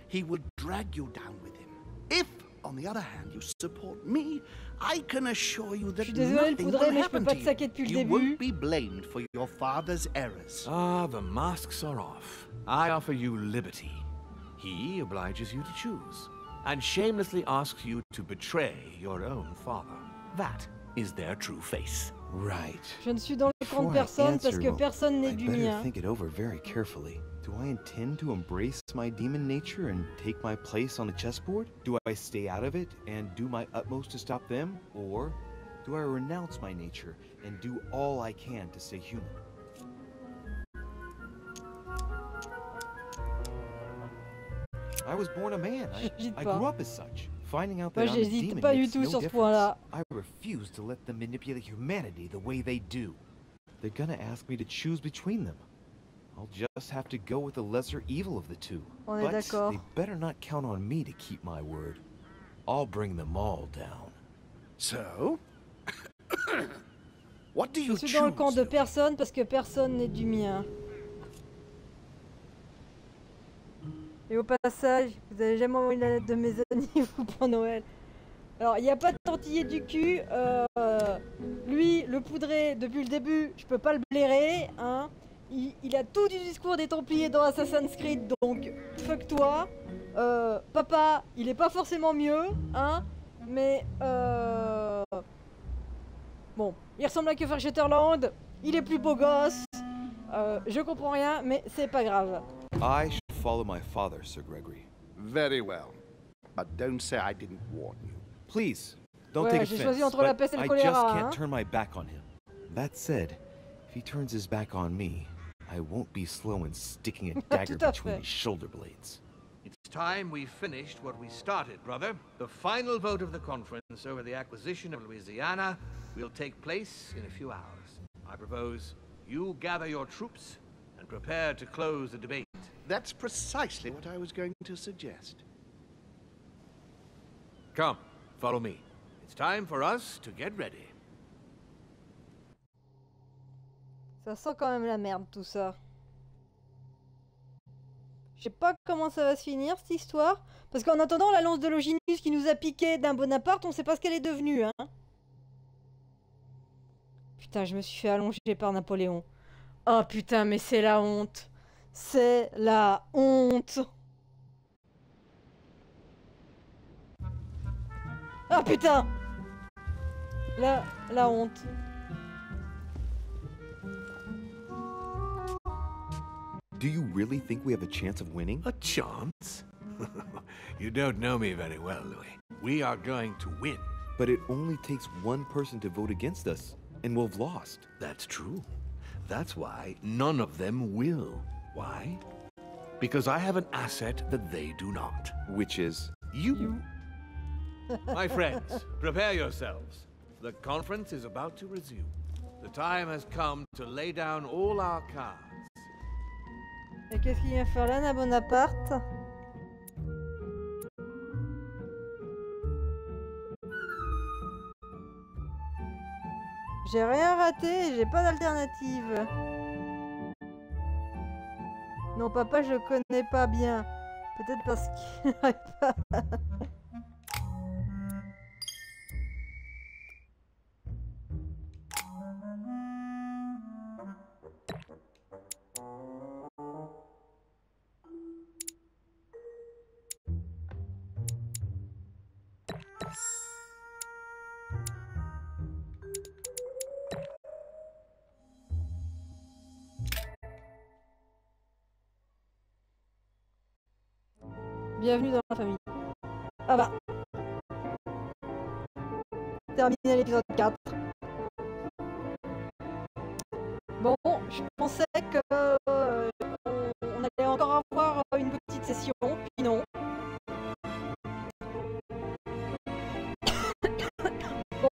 he will drag you down with him. If, on the other hand, you support me, I can assure you that nothing will happen to you. You won't be blamed for your father's errors. Ah, the masks are off. I offer you liberty. He obliges you to choose, and shamelessly asks you to betray your own father. That is their true face. Right. Je ne suis dans le camp de personne parce que personne n'est du mien. Think it over very carefully. Do I intend to embrace my demon nature and take my place on the chessboard? Do I stay out of it and do my utmost to stop them? Or do I renounce my nature and do all I can to stay human? I was born a man. I grew up as such. Finding out that I'm a demon makes no difference. I refuse to let them manipulate humanity the way they do. They're gonna ask me to choose between them. I'll just have to go with the lesser evil of the two. But they better not count on me to keep my word. I'll bring them all down. So? What do you choose? Je suis dans le camp de personne parce que personne n'est du mien. Et au passage, vous avez jamais envoyé la lettre de mes amis vous pour Noël. Alors, il n'y a pas de tortiller du cul. Lui, le poudré, depuis le début, je peux pas le blairer. Hein. Il a tout du discours des Templiers dans Assassin's Creed, donc fuck toi. Papa, il est pas forcément mieux, hein. Mais bon, il ressemble à Kiefer Sutherland. Il est plus beau gosse. Je comprends rien, mais c'est pas grave. I should follow my father, Sir Gregory. Very well. But don't say I didn't warn you. Please, don't Ouais, take j'ai offense, choisi entre la but peste et le I choléra, just can't hein. turn my back on him. That said, if he turns his back on me, I won't be slow in sticking a dagger between his shoulder blades. It's time we finished what we started, brother. The final vote of the conference over the acquisition of Louisiana will take place in a few hours. I propose you gather your troops and prepare to close the debate. That's precisely what I was going to suggest. Come, follow me. It's time for us to get ready. Ça sent quand même la merde tout ça. Je sais pas comment ça va se finir cette histoire. Parce qu'en attendant, la lance de Longinus qui nous a piqué d'un Bonaparte, on sait pas ce qu'elle est devenue, hein. Putain, je me suis fait allonger par Napoléon. Oh putain, mais c'est la honte. C'est la honte. Ah putain. La honte. Do you really think we have a chance of winning? A chance? You don't know me very well, Louis. We are going to win. But it only takes one person to vote against us, and we'll have lost. That's true. That's why none of them will. Why? Because I have an asset that they do not. Which is? You. My friends, prepare yourselves. The conference is about to resume. The time has come to lay down all our cards. Et qu'est-ce qu'il vient faire là, na Bonaparte? J'ai rien raté, j'ai pas d'alternative. Non, papa, je le connais pas bien. Peut-être parce qu'il n'arrive pas. Bienvenue dans la famille. Ah bah. Terminé l'épisode 4. Bon, je pensais que on allait encore avoir une petite session, puis non.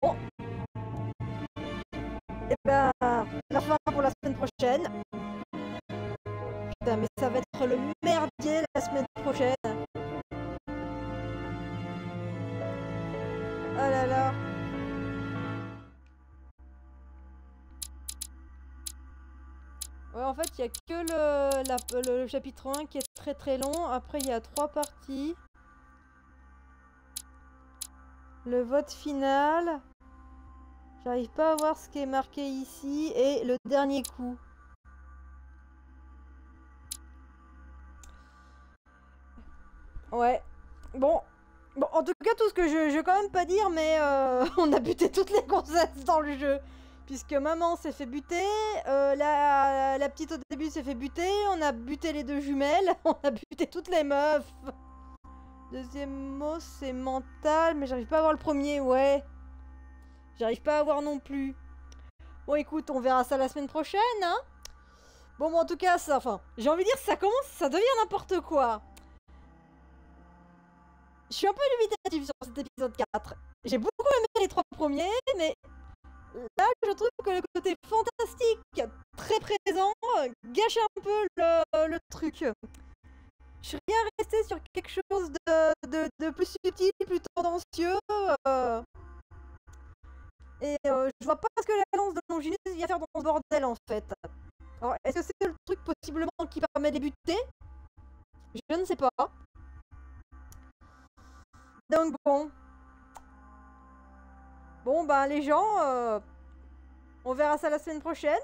Bon. Et ben, la fin pour la semaine prochaine. Putain, mais ça va être le merdier la semaine prochaine. Oh là là. Ouais, en fait, il n'y a que le chapitre 1 qui est très très long. Après, il y a 3 parties. Le vote final. J'arrive pas à voir ce qui est marqué ici. Et le dernier coup. Ouais. Bon, en tout cas, tout ce que je vais quand même pas dire, mais on a buté toutes les gonzesses dans le jeu. Puisque maman s'est fait buter, la petite au début s'est fait buter, on a buté les 2 jumelles, on a buté toutes les meufs. Deuxième mot, c'est mental, mais j'arrive pas à voir le premier, ouais. J'arrive pas à voir non plus. Bon, écoute, on verra ça la semaine prochaine, hein. Bon, en tout cas, ça, enfin, j'ai envie de dire, ça devient n'importe quoi. Je suis un peu dubitatif sur cet épisode 4. J'ai beaucoup aimé les 3 premiers, mais là, je trouve que le côté fantastique, très présent, gâche un peu le truc. Je suis bien restée sur quelque chose de plus subtil, plus tendancieux. Et je vois pas ce que la lance de Longinus vient faire dans ce bordel, en fait. Alors, est-ce que c'est le truc possiblement qui permet de débuter? Je ne sais pas. Donc bon. Bon, ben les gens, on verra ça la semaine prochaine.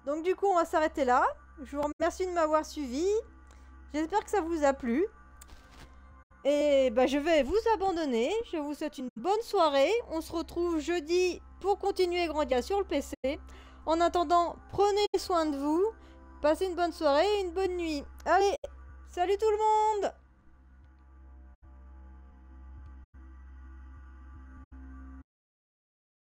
Donc du coup, on va s'arrêter là. Je vous remercie de m'avoir suivi. J'espère que ça vous a plu. Et bah, je vais vous abandonner. Je vous souhaite une bonne soirée. On se retrouve jeudi pour continuer Grandia sur le PC. En attendant, prenez soin de vous. Passez une bonne soirée et une bonne nuit. Allez, salut tout le monde!